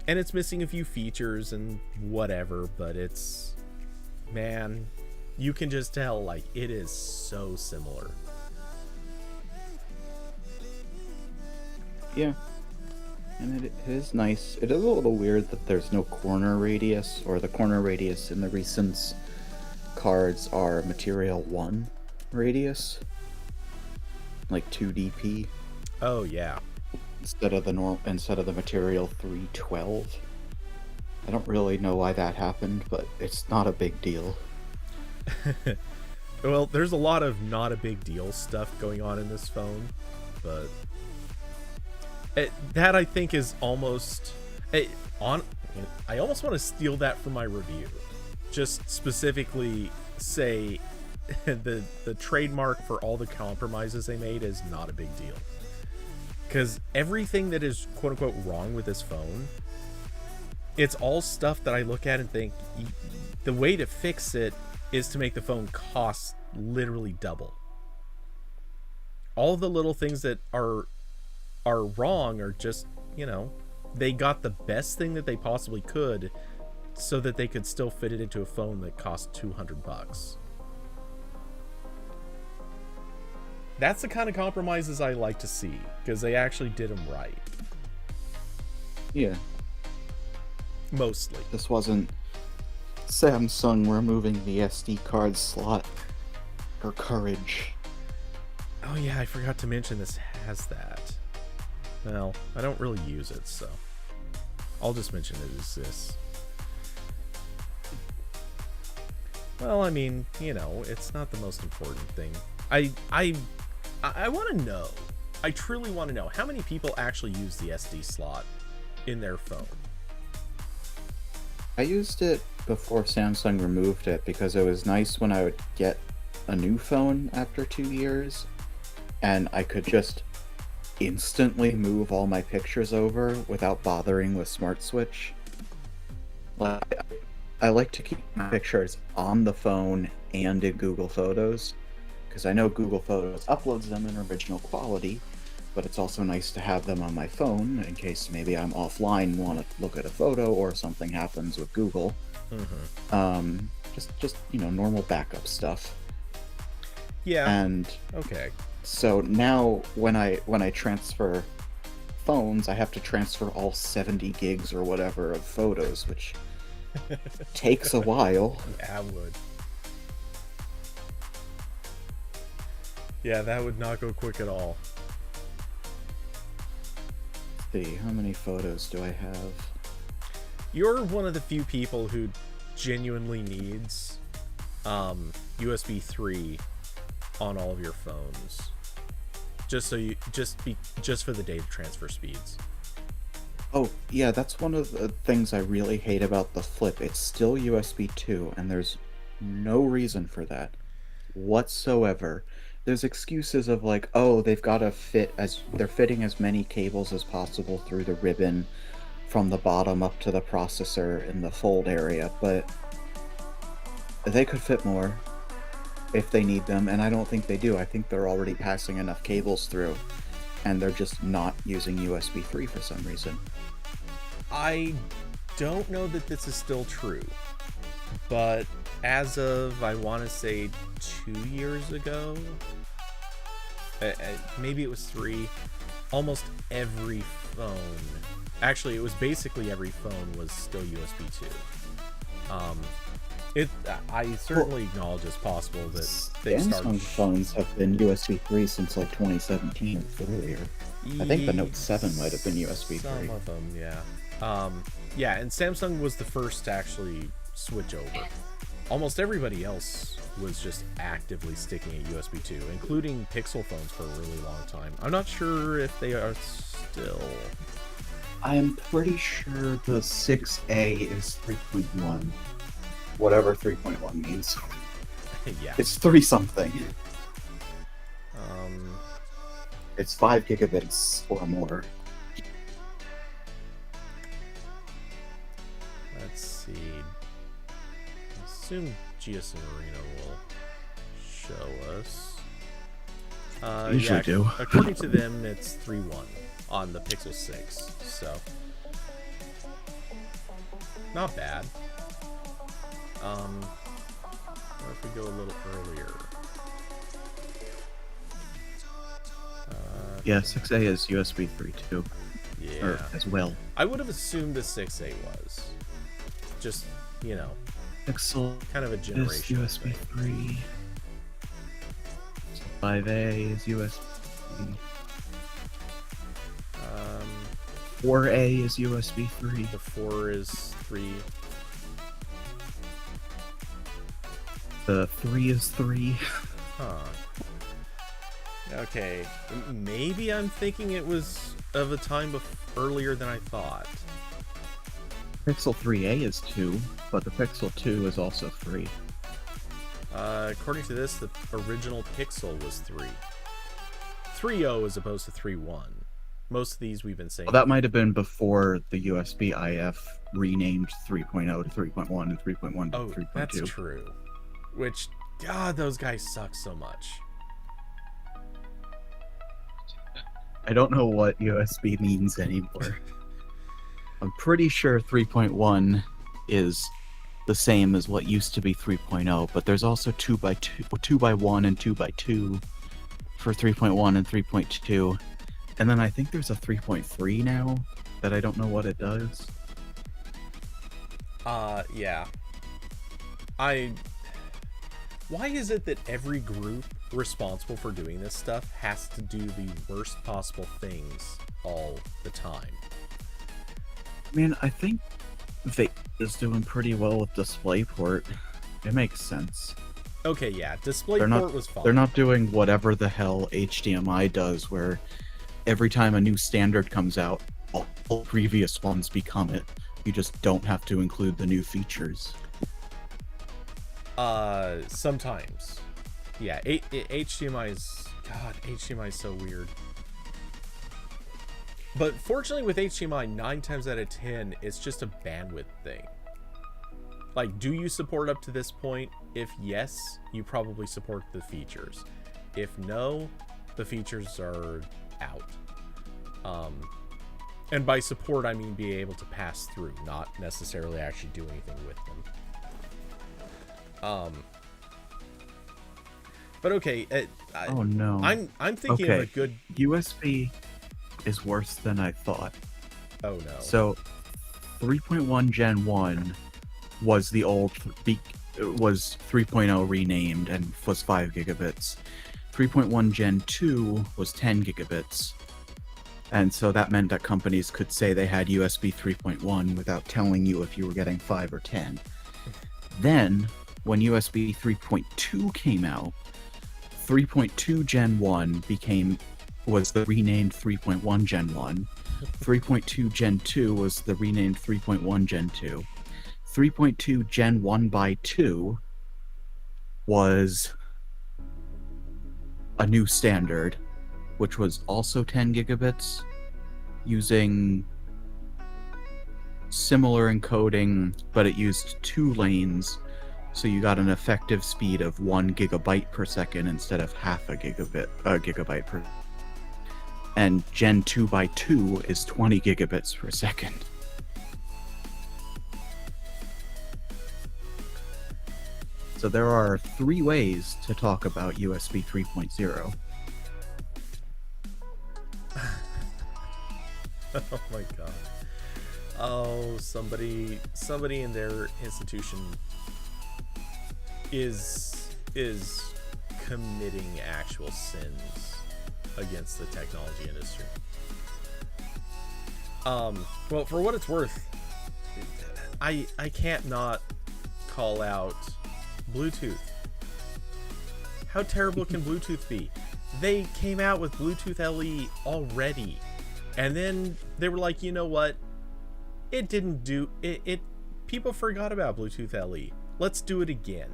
and it's missing a few features and whatever, but it's, man, you can just tell like it is so similar. Yeah. And it is nice. It is a little weird that there's no corner radius, or the corner radius in the recent cards are material 1 radius, like 2 DP, Oh yeah. instead of the material 312. I don't really know why that happened, but it's not a big deal. Well, there's a lot of not a big deal stuff going on in this phone, but that I think is almost I almost want to steal that from my review. Just specifically say the trademark for all the compromises they made is not a big deal. Because everything that is quote unquote wrong with this phone, it's all stuff that I look at and think the way to fix it is to make the phone cost literally double. All the little things that are wrong are just, they got the best thing that they possibly could so that they could still fit it into a phone that cost $200. That's the kind of compromises I like to see, because they actually did them right. Yeah. Mostly. This wasn't Samsung removing the SD card slot for courage. Oh yeah, I forgot to mention this has that. Well, I don't really use it, so I'll just mention it exists. Well, I mean, it's not the most important thing. I want to know. I truly want to know how many people actually use the SD slot in their phone. I used it before Samsung removed it because it was nice when I would get a new phone after 2 years and I could just instantly move all my pictures over without bothering with Smart Switch. I like to keep my pictures on the phone and in Google Photos, because I know Google Photos uploads them in original quality, but it's also nice to have them on my phone in case maybe I'm offline and want to look at a photo or something happens with Google. Mm-hmm. Just normal backup stuff. Yeah. And okay. So now when I transfer phones, I have to transfer all 70 gigs or whatever of photos, which takes a while. Yeah, it would. Yeah, that would not go quick at all. Let's see, how many photos do I have? You're one of the few people who genuinely needs USB 3 on all of your phones. Just for the data transfer speeds. Oh, yeah, that's one of the things I really hate about the Flip. It's still USB 2, and there's no reason for that whatsoever. There's excuses of like, oh, they've got to they're fitting as many cables as possible through the ribbon from the bottom up to the processor in the fold area, but they could fit more if they need them, and I don't think they do. I think they're already passing enough cables through, and they're just not using USB 3 for some reason. I don't know that this is still true, but as of, I want to say 2 years ago, maybe it was 3, almost every phone, actually it was basically every phone was still USB 2. I certainly acknowledge it's possible that they Samsung phones have been USB 3 since like 2017 or earlier. I think the Note 7 might have been USB 3. Some of them, yeah. Yeah, and Samsung was the first to actually switch over. Almost everybody else was just actively sticking at USB 2, including Pixel phones for a really long time. I'm not sure if they are still. I'm pretty sure the 6A is 3.1. Whatever 3.1 means. Yeah. It's 3 something. It's 5 gigabits or more. Let's see. I assume GSM Marino will show us. Usually do. According to them, it's 3.1 on the Pixel 6. So, not bad. What if we go a little earlier? Yeah, 6A is USB 3 too. Yeah. or as well. I would have assumed the 6A was. Just, you know, Pixel kind of a is generation. USB 3. 5A is USB. 4A is USB 3. The 4 is 3. The 3 is 3. Huh. Okay. Maybe I'm thinking it was of a time earlier than I thought. Pixel 3A is 2, but the Pixel 2 is also 3. According to this, the original Pixel was 3. 3.0 as opposed to 3.1. Most of these we've been saying. Well, that might have been before the USB IF renamed 3.0 to 3.1 and 3.1 to 3.2. That's true. Which, God, those guys suck so much. I don't know what USB means anymore. I'm pretty sure 3.1 is the same as what used to be 3.0, but there's also 2x1 and 2x2 for 3.1 and 3.2. And then I think there's a 3.3 now that I don't know what it does. Yeah. Why is it that every group responsible for doing this stuff has to do the worst possible things all the time? I mean, I think Vape is doing pretty well with DisplayPort. It makes sense. Okay, yeah, DisplayPort was fine. They're not doing whatever the hell HDMI does, where every time a new standard comes out, all previous ones become it. You just don't have to include the new features. Sometimes. Yeah, HDMI is... God, HDMI is so weird. But fortunately with HDMI, 9 times out of 10, it's just a bandwidth thing. Like, do you support up to this point? If yes, you probably support the features. If no, the features are out. And by support, I mean be able to pass through, not necessarily actually do anything with them. But okay, oh no. I'm thinking of a good... USB is worse than I thought. Oh no. So 3.1 Gen 1 was the old was 3.0 renamed and was 5 gigabits. 3.1 Gen 2 was 10 gigabits. And so that meant that companies could say they had USB 3.1 without telling you if you were getting 5 or 10. Then, when USB 3.2 came out, 3.2 Gen 1 was the renamed 3.1 Gen 1. 3.2 Gen 2 was the renamed 3.1 Gen 2. 3.2 Gen 1 by 2 was a new standard, which was also 10 gigabits, using similar encoding, but it used 2 lanes, so you got an effective speed of 1 gigabyte per second instead of half a gigabyte per. And Gen 2 by 2 is 20 gigabits per second. So there are 3 ways to talk about USB 3.0. Oh my god. Oh, somebody in their institution is committing actual sins against the technology industry. Well, for what it's worth, I can't not call out Bluetooth. How terrible can Bluetooth be? They came out with Bluetooth LE already, and then they were like, you know what? It didn't do it. People forgot about Bluetooth LE. Let's do it again.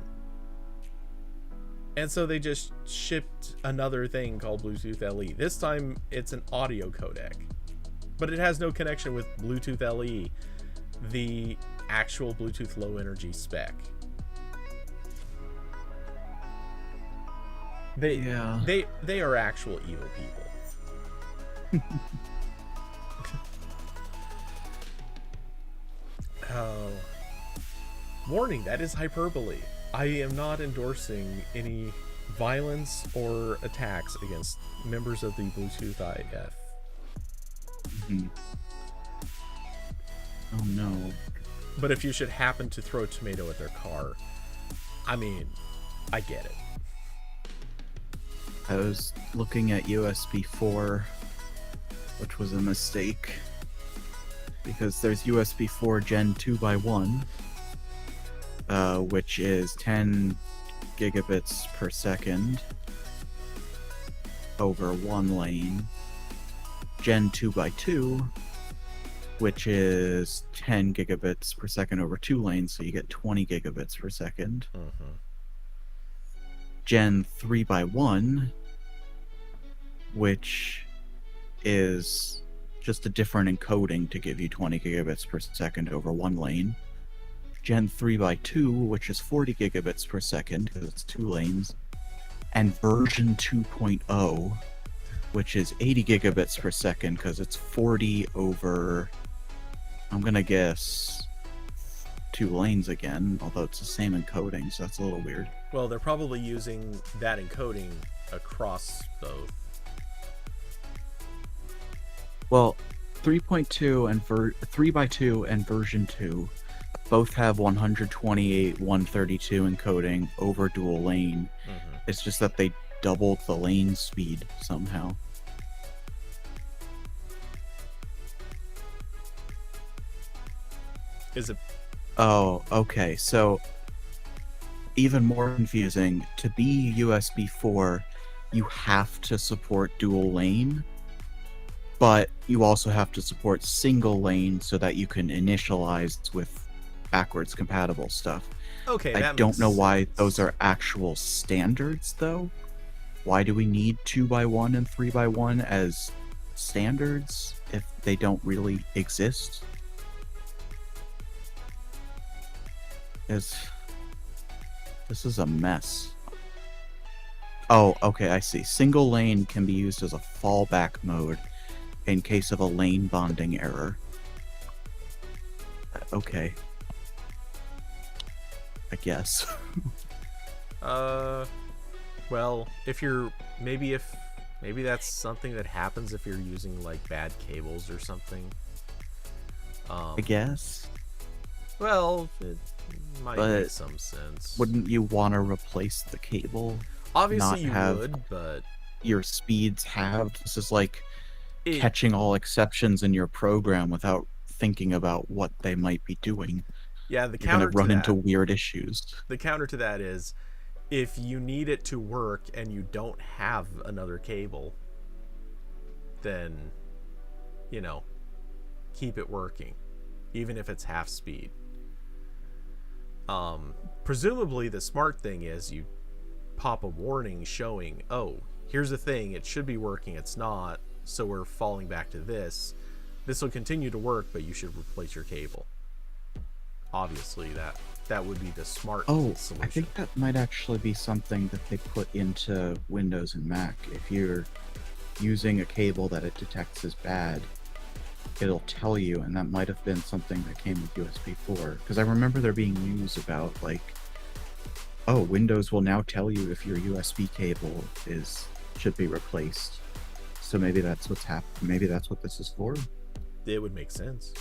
And so they just shipped another thing called Bluetooth LE. This time it's an audio codec, but it has no connection with Bluetooth LE, the actual Bluetooth low energy spec. They are actual evil people. Oh. Warning, that is hyperbole. I am not endorsing any violence or attacks against members of the Bluetooth IF. Mm-hmm. Oh no. But if you should happen to throw a tomato at their car, I mean, I get it. I was looking at USB 4, which was a mistake. Because there's USB 4 Gen 2x1, which is 10 gigabits per second over one lane. Gen 2x2, which is 10 gigabits per second over two lanes, so you get 20 gigabits per second. Mm-hmm. Gen 3x1, which is just a different encoding to give you 20 gigabits per second over one lane. Gen 3x2, which is 40 gigabits per second because it's two lanes. And version 2.0, which is 80 gigabits per second because it's 40 over, I'm gonna guess, two lanes again, although it's the same encoding, so that's a little weird. Well, they're probably using that encoding across both. Well, 3.2 and 3x2 and version 2 both have 128, 132 encoding over dual lane. Mm-hmm. It's just that they doubled the lane speed somehow. Is it? Oh, okay. So even more confusing. To be USB 4, you have to support dual lane, but you also have to support single lane so that you can initialize with backwards compatible stuff. Okay, I that don't makes know why sense. those are actual standards, though. Why do we need 2x1 and 3x1 as standards if they don't really exist? This is a mess. Oh, okay, I see. Single lane can be used as a fallback mode in case of a lane bonding error. Okay. I guess. Well, if you're maybe that's something that happens if you're using like bad cables or something. I guess. Well, it might But make some sense. Wouldn't you want to replace the cable? Obviously not you have- would, but Your speeds halved. This is like it, catching all exceptions in your program without thinking about what they might be doing. yeah, the You're gonna counter to run that, into weird issues. the counter to that is if you need it to work and you don't have another cable, then keep it working, even if it's half speed. Presumably the smart thing is you pop a warning showing, oh, here's the thing, it should be working, it's not, so we're falling back to this. This will continue to work, but you should replace your cable. Obviously, that would be the smart solution. I think that might actually be something that they put into Windows and Mac. If you're using a cable that it detects as bad, it'll tell you, and that might have been something that came with USB 4. Because I remember there being news about, like, oh, Windows will now tell you if your USB cable should be replaced. So maybe that's what's happening. Maybe that's what this is for. It would make sense.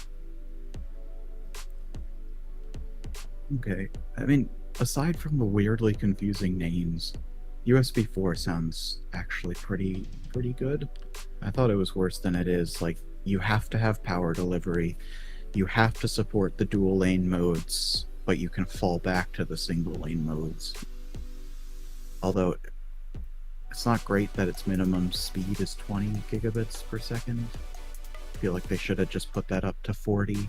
Okay. I mean, aside from the weirdly confusing names, USB 4 sounds actually pretty good. I thought it was worse than it is. Like, you have to have power delivery. You have to support the dual lane modes, but you can fall back to the single lane modes. Although, it's not great that its minimum speed is 20 gigabits per second. I feel like they should have just put that up to 40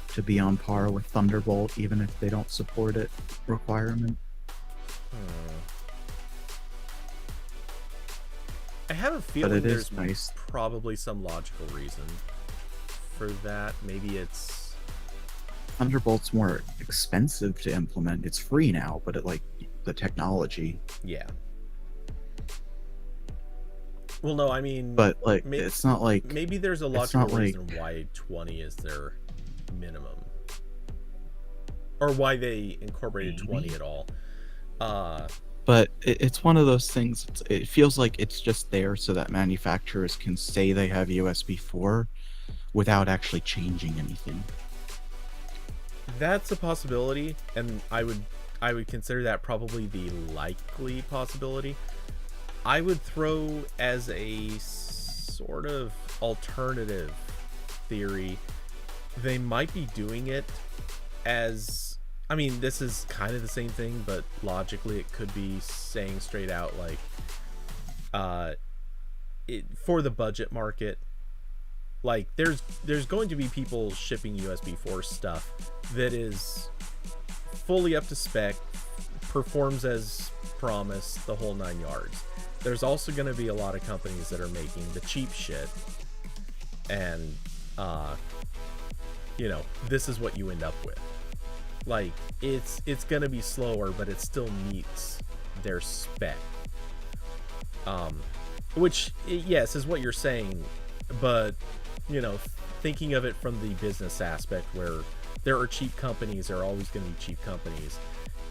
to be on par with Thunderbolt, even if they don't support it requirement. I have a feeling But it there's is nice. probably some logical reason for that. Maybe it's Thunderbolt's more expensive to implement. It's free now, but it, like, the technology. yeah. Well, no, I mean, But, like, May- it's not like... maybe there's a it's logical not like- reason why 20 is their minimum, or why they incorporated 20 at all. But it's one of those things, it feels like it's just there so that manufacturers can say they have USB 4 without actually changing anything. That's a possibility, and I would consider that probably the likely possibility. I would throw as a sort of alternative theory, they might be doing it as, I mean, this is kind of the same thing, but logically it could be saying straight out like, for the budget market, like there's going to be people shipping USB 4 stuff that is fully up to spec, performs as promised, the whole 9 yards. There's also going to be a lot of companies that are making the cheap shit, and you know, this is what you end up with. Like, it's going to be slower, but it still meets their spec. Which, yes, is what you're saying, but, you know, thinking of it from the business aspect, where there are cheap companies, there are always going to be cheap companies.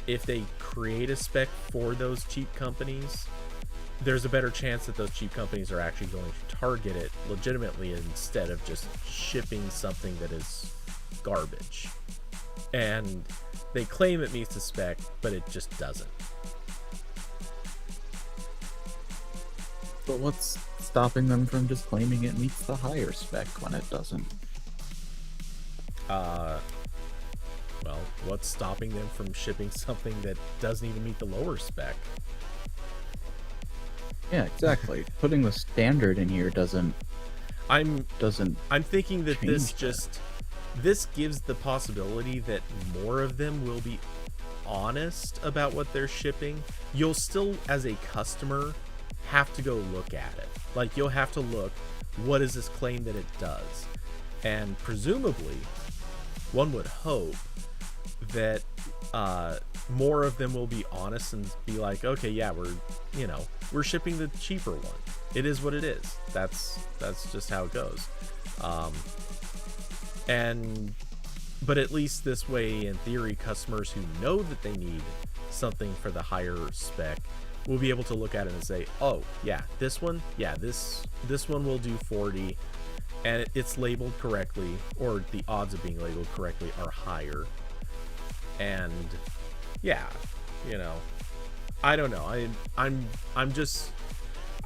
If they create a spec for those cheap companies, there's a better chance that those cheap companies are actually going to target it legitimately instead of just shipping something that is garbage. And they claim it meets the spec, but it just doesn't. But what's stopping them from just claiming it meets the higher spec when it doesn't? Well, what's stopping them from shipping something that doesn't even meet the lower spec? Yeah, exactly. Putting the standard in here doesn't I'm thinking that change this gives the possibility that more of them will be honest about what they're shipping. You'll still, as a customer, have to go look at it. Like, you'll have to look, what does this claim that it does? And presumably, one would hope that more of them will be honest and be like, okay, yeah, we're shipping the cheaper one. It is what it is. That's just how it goes. But at least this way, in theory, customers who know that they need something for the higher spec will be able to look at it and say, oh yeah, this one will do 40, and it's labeled correctly, or the odds of being labeled correctly are higher. And yeah, you know, I don't know. I'm just,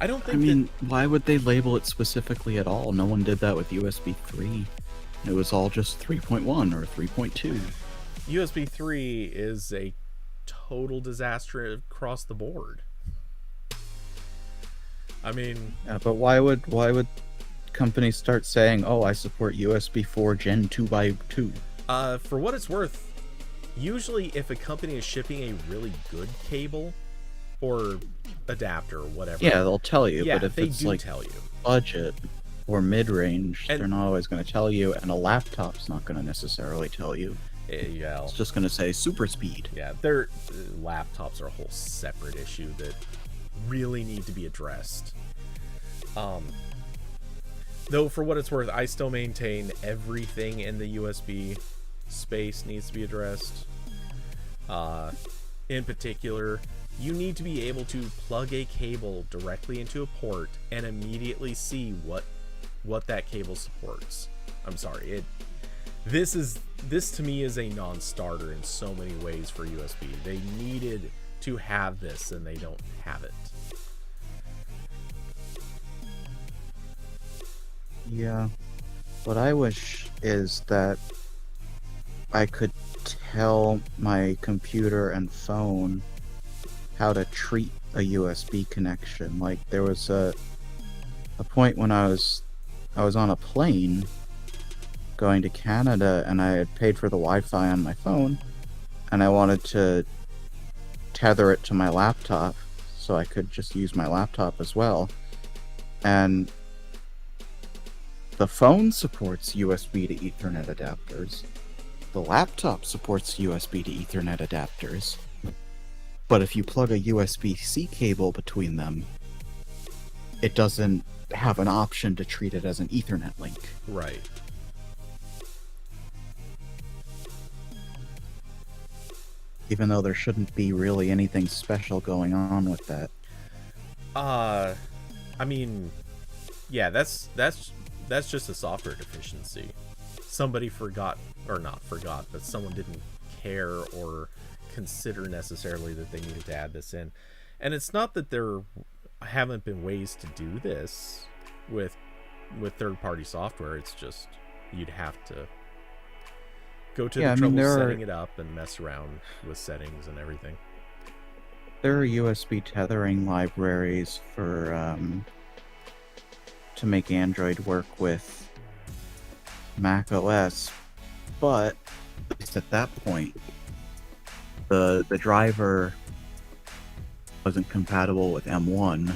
I don't think. I mean, why would they label it specifically at all? No one did that with USB 3. It was all just 3.1 or 3.2. USB 3 is a total disaster across the board. I mean, yeah, but why would companies start saying, "Oh, I support USB 4 Gen 2x2"? For what it's worth, usually if a company is shipping a really good cable or adapter or whatever, Yeah, they'll tell you. yeah, But if they it's do like tell you. budget or mid-range, And- they're not always going to tell you, and a laptop's not going to necessarily tell you. Yeah, It's just going to say super speed. yeah, their laptops are a whole separate issue that really need to be addressed. Though for what it's worth, I still maintain everything in the USB space needs to be addressed. In particular, you need to be able to plug a cable directly into a port and immediately see what that cable supports. I'm sorry, this to me is a non-starter in so many ways for USB. They needed to have this and they don't have it. Yeah. What I wish is that I could tell my computer and phone how to treat a USB connection. Like, there was a point when I was on a plane going to Canada, and I had paid for the Wi-Fi on my phone, and I wanted to tether it to my laptop so I could just use my laptop as well. And the phone supports USB to Ethernet adapters. The laptop supports USB to Ethernet adapters. But if you plug a USB-C cable between them, it doesn't have an option to treat it as an Ethernet link. Right. Even though there shouldn't be really anything special going on with that. I mean, yeah, that's that's just a software deficiency. Somebody forgot, or not forgot, but someone didn't care or consider necessarily that they needed to add this in. And it's not that there haven't been ways to do this with third-party software. It's just you'd have to go to the trouble of setting it up and mess around with settings and everything. There are USB tethering libraries for to make Android work with Mac OS, but at least at that point, the driver wasn't compatible with M1,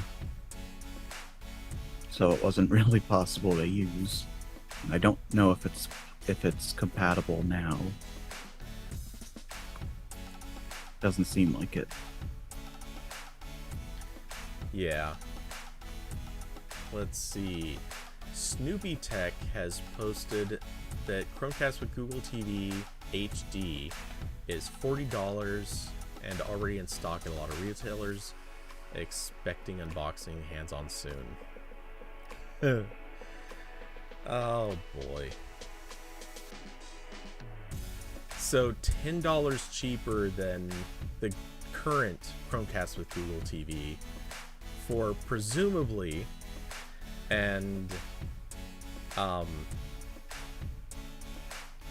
so it wasn't really possible to use. I don't know if it's compatible now. Doesn't seem like it. Yeah. Let's see. Snoopy Tech has posted that Chromecast with Google TV HD is $40 and already in stock at a lot of retailers. Expecting unboxing hands-on soon. Oh boy. So $10 cheaper than the current Chromecast with Google TV for presumably, and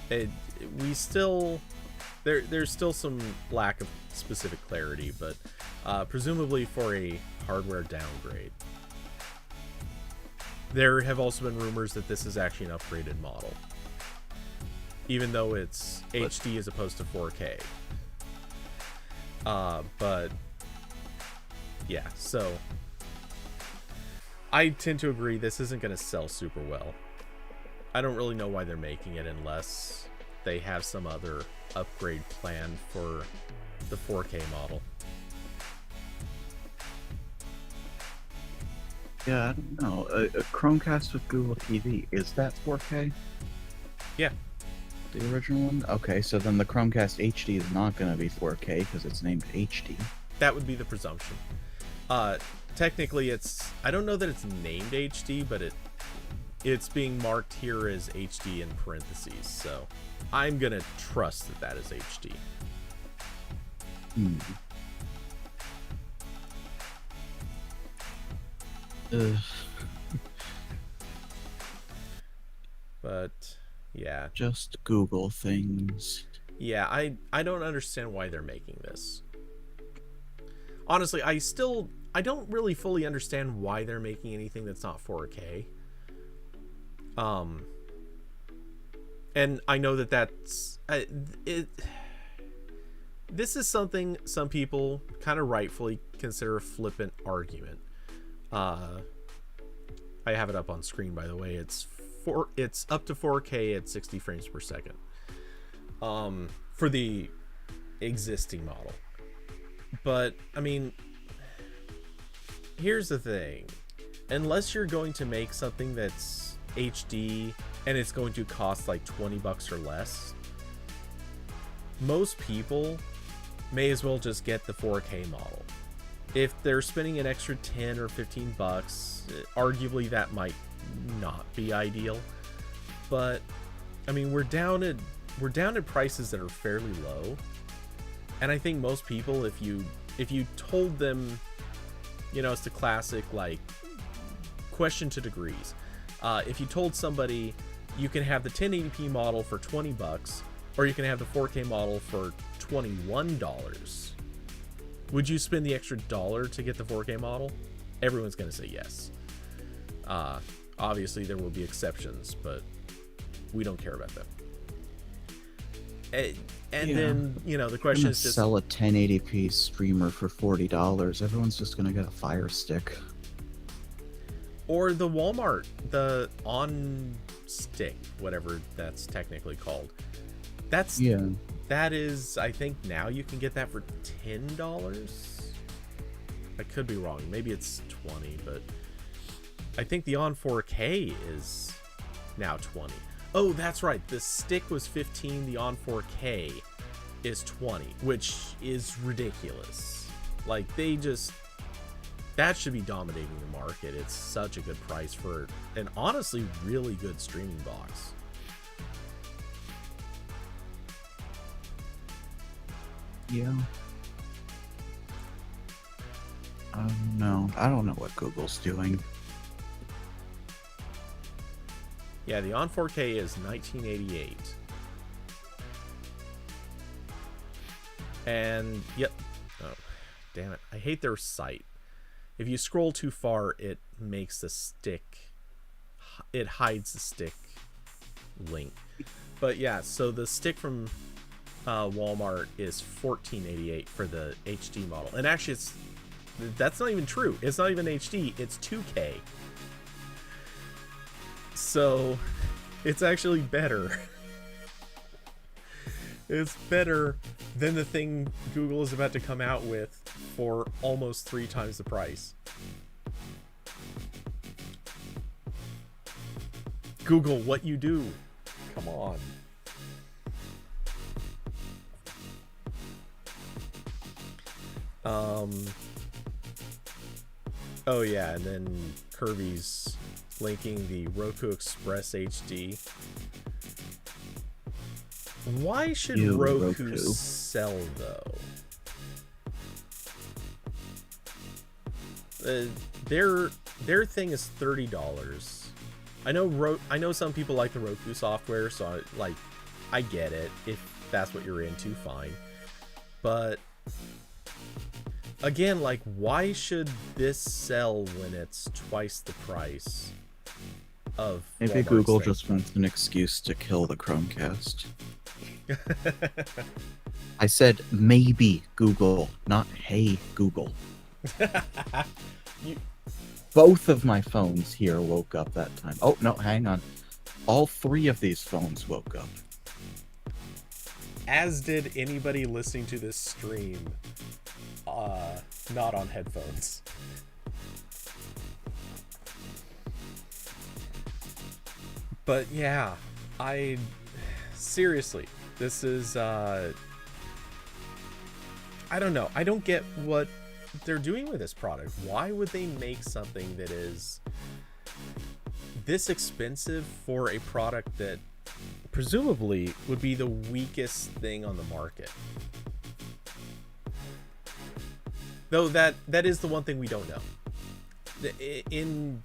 there's still some lack of specific clarity, but presumably for a hardware downgrade. There have also been rumors that this is actually an upgraded model, even though it's HD as opposed to 4K. But yeah, so I tend to agree this isn't going to sell super well. I don't really know why they're making it unless they have some other upgrade plan for the 4K model. Yeah, I don't know. A Chromecast with Google TV, is that 4K? Yeah. The original one? Okay, so then the Chromecast HD is not going to be 4K because it's named HD. That would be the presumption. Technically, I don't know that it's named HD, but it's being marked here as HD in parentheses, so I'm going to trust that is HD. But yeah, just Google things. Yeah, I don't understand why they're making this. Honestly, I don't really fully understand why they're making anything that's not 4K. And I know that's this is something some people kind of rightfully consider a flippant argument. I have it up on screen, by the way. It's up to 4K at 60 frames per second. For the existing model. But I mean, here's the thing. Unless you're going to make something that's HD and it's going to cost like $20 or less, most people may as well just get the 4K model. If they're spending an extra 10 or 15 bucks, arguably that might not be ideal. But I mean, we're down at prices that are fairly low. And I think most people, if you told them, it's the classic like question to degrees. If you told somebody you can have the 1080p model for 20 bucks or you can have the 4K model for $21, would you spend the extra $1 to get the 4K model? Everyone's going to say yes. Obviously, there will be exceptions, but we don't care about them. And then, the question is just... sell a 1080p streamer for $40. Everyone's just going to get a Fire Stick. Or the Walmart, the on-stick, whatever that's technically called. That is, I think now you can get that for $10. I could be wrong. Maybe it's $20, but I think the on 4K is now $20. Oh, that's right. The stick was $15. The on 4K is $20, which is ridiculous. Like, they just That should be dominating the market. It's such a good price for an honestly really good streaming box. Yeah. No, I don't know what Google's doing. Yeah, the On 4K is 1988. And, yep. Oh, damn it. I hate their site. If you scroll too far, it makes the stick... It hides the stick link. But yeah, so the stick from Walmart is $14.88 for the HD model. And actually, that's not even true. It's not even HD. It's 2K. So, it's actually better. It's better than the thing Google is about to come out with for almost 3 times the price. Google, what you do? Come on. Oh yeah, and then Kirby's linking the Roku Express HD. Why should Roku sell though? Their thing is $30. I know some people like the Roku software, so I get it. If that's what you're into, fine. But again, like, why should this sell when it's twice the price of Maybe Walmart's Google thing? just wants an excuse to kill the Chromecast. I said maybe Google, not hey Google. Both of my phones here woke up that time. Oh, no, hang on. All 3 of these phones woke up. As did anybody listening to this stream, not on headphones. But yeah, seriously, this is, I don't know. I don't get what they're doing with this product. Why would they make something that is this expensive for a product that presumably would be the weakest thing on the market? Though that is the one thing we don't know. In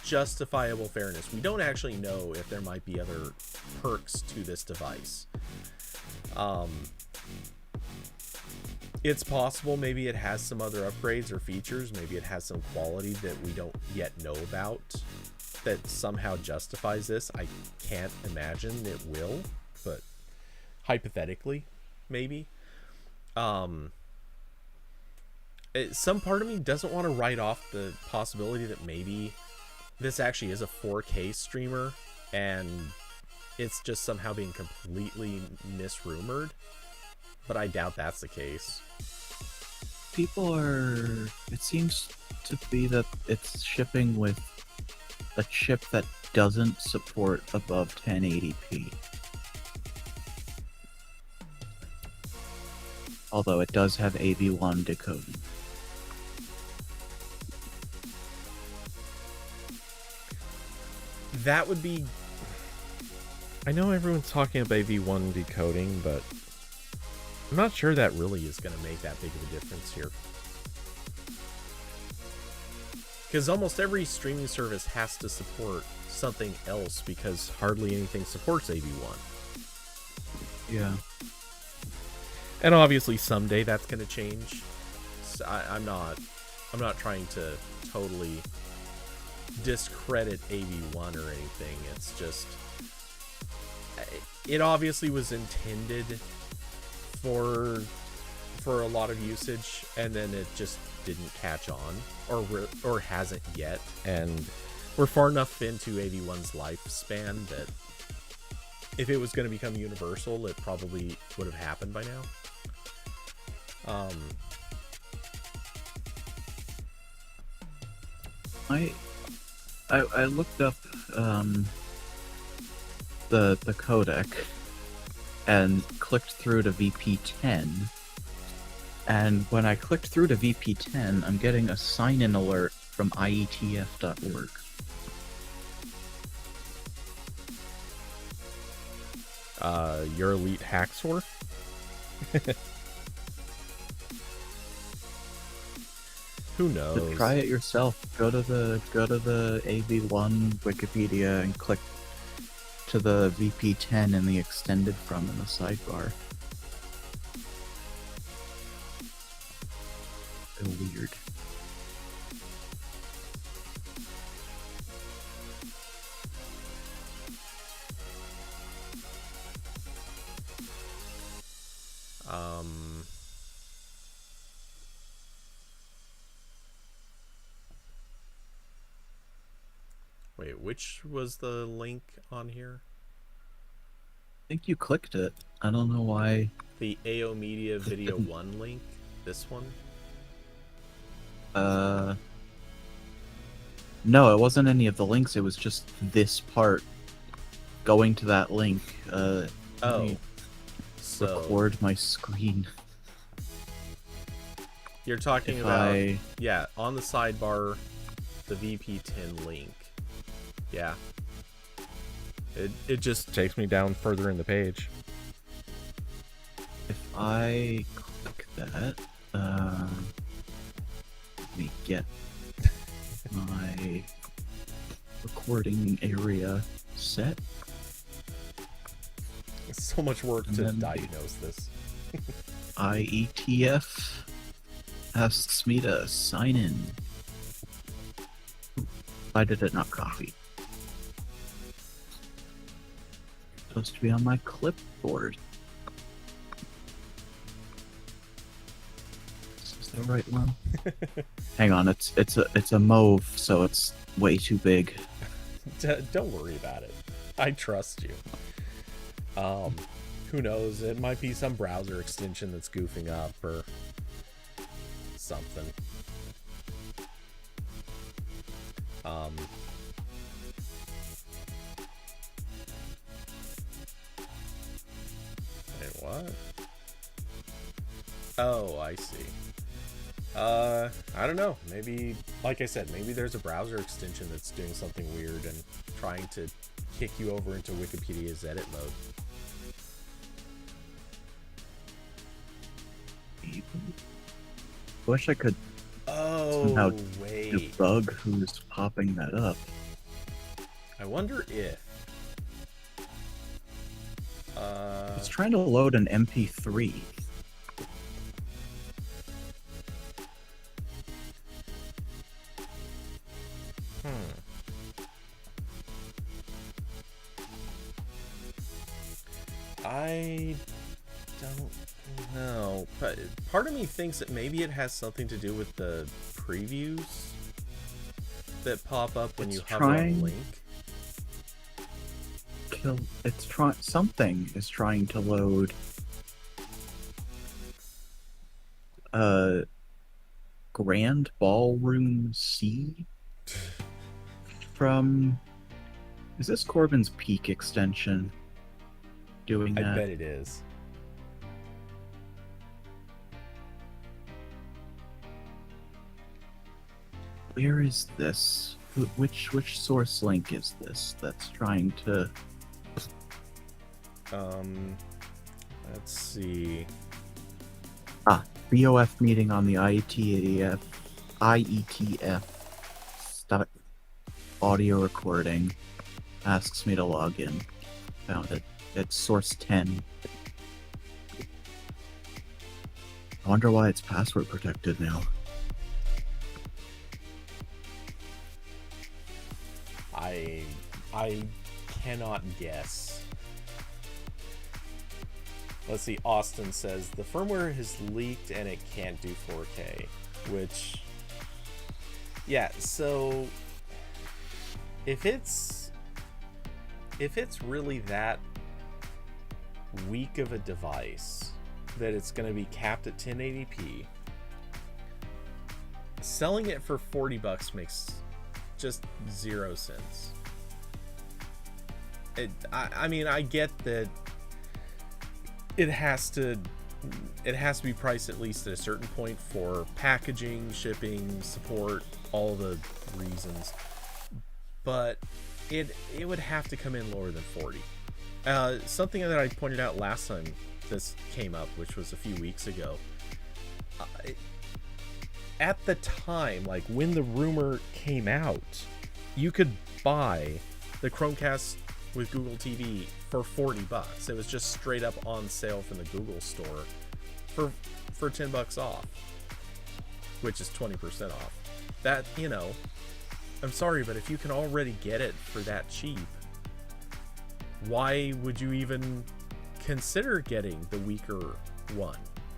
justifiable fairness, we don't actually know if there might be other perks to this device. It's possible maybe it has some other upgrades or features. Maybe it has some quality that we don't yet know about that somehow justifies this. I can't imagine it will, but hypothetically, maybe. Some part of me doesn't want to write off the possibility that maybe this actually is a 4K streamer and it's just somehow being completely misrumored. But I doubt that's the case. It seems to be that it's shipping with a chip that doesn't support above 1080p. Although it does have AV1 decoding. That would be... I know everyone's talking about AV1 decoding, but I'm not sure that really is going to make that big of a difference here. Because almost every streaming service has to support something else because hardly anything supports AV1. Yeah. And obviously someday that's going to change. So I'm not trying to totally discredit AV1 or anything. It's just, it obviously was intended for a lot of usage, and then it just didn't catch on, or hasn't yet. And we're far enough into AV1's lifespan that if it was going to become universal, it probably would have happened by now. I looked up the codec and clicked through to VP10, And when I clicked through to VP10, I'm getting a sign-in alert from ietf.org. Your elite hacksaw? Who knows? So try it yourself. Go to the AV1 Wikipedia and click to the VP10 in the extended from in the sidebar. So weird. Wait, which was the link on here? I think you clicked it. I don't know why. The AO Media Video 1 link? This one? No, it wasn't any of the links. It was just this part. Going to that link. Let me So record my screen. you're talking If about yeah, on the sidebar, the VP10 link. Yeah. It just takes me down further in the page. If I click that, let me get my recording area set. It's so much work And to then- diagnose this. IETF asks me to sign in. Why did it not copy? Supposed to be on my clipboard. Is this the right one? Hang on, it's a mauve, so it's way too big. Don't worry about it. I trust you. Who knows? It might be some browser extension that's goofing up or something. Wait, what? Oh, I see. I don't know. Maybe, like I said, maybe there's a browser extension that's doing something weird and trying to kick you over into Wikipedia's edit mode. Wish I could Oh, Somehow wait. debug who's popping that up. I wonder if... It's trying to load an MP3. I don't know. But part of me thinks that maybe it has something to do with the previews that pop up when you hover on a link. Something is trying to load Grand Ballroom C from... Is this Corbin's Peak extension doing I that? bet it is. Where is this? Which source link is this that's trying to... Let's see. BOF meeting on the IETF stop audio recording. Asks me to log in. Found it. It's source 10. I wonder why it's password protected now. I cannot guess. Let's see, Austin says the firmware has leaked and it can't do 4K, which, yeah, so if it's really that weak of a device that it's going to be capped at 1080p, selling it for $40 makes just 0 sense. I mean, I get that it has to it has to be priced at least at a certain point for packaging, shipping, support, all the reasons. But it would have to come in lower than 40. Something that I pointed out last time this came up, which was a few weeks ago. At the time, like when the rumor came out, you could buy the Chromecast with Google TV for $40. It was just straight up on sale from the Google store for $10 off, which is 20% off. That, you know, I'm sorry, but if you can already get it for that cheap, why would you even consider getting the weaker one?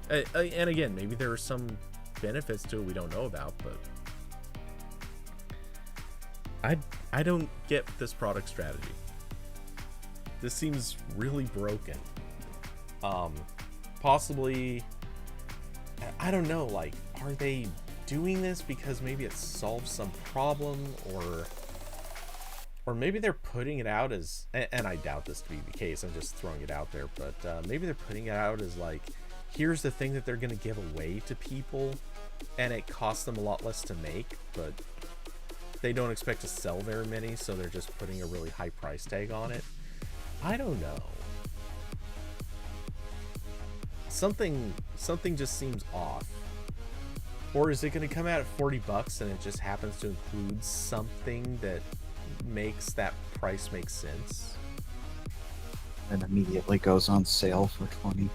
And again, maybe there are some benefits to it we don't know about, but I don't get this product strategy. This seems really broken. Possibly, I don't know, like, are they doing this because maybe it solves some problem, or maybe they're putting it out as, and I doubt this to be the case, I'm just throwing it out there, but maybe they're putting it out as like, here's the thing that they're going to give away to people, and it costs them a lot less to make, but they don't expect to sell very many, so they're just putting a really high price tag on it. I don't know. Something just seems off. Or is it going to come out at $40 and it just happens to include something that makes that price make sense? And immediately goes on sale for 20.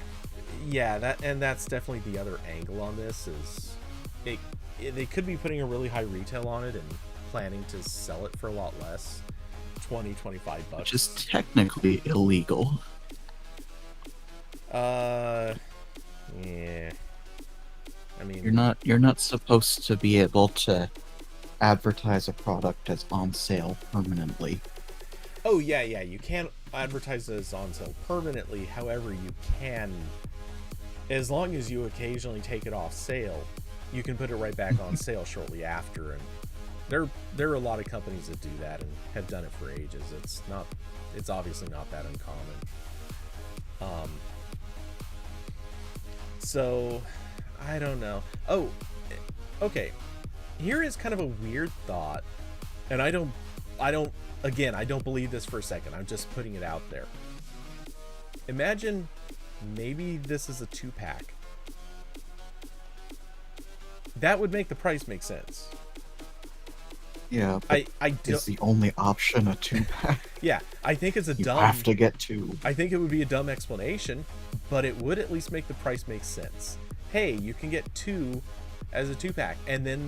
Yeah, that's definitely the other angle on this, is they could be putting a really high retail on it and planning to sell it for a lot less. $20-25, which is technically illegal. Yeah. I mean, You're not supposed to be able to advertise a product as on sale permanently. Oh yeah, you can't advertise it as on sale permanently. However, you can, as long as you occasionally take it off sale, you can put it right back on sale shortly after. And there are a lot of companies that do that and have done it for ages. It's obviously not that uncommon. So I don't know. Oh, okay. Here is kind of a weird thought, and I don't believe this for a second. I'm just putting it out there. Imagine maybe this is a 2-pack. That would make the price make sense. Yeah, but is the only option a 2-pack? Yeah, I think it's a dumb... You have to get 2. I think it would be a dumb explanation, but it would at least make the price make sense. Hey, you can get 2 as a 2-pack, and then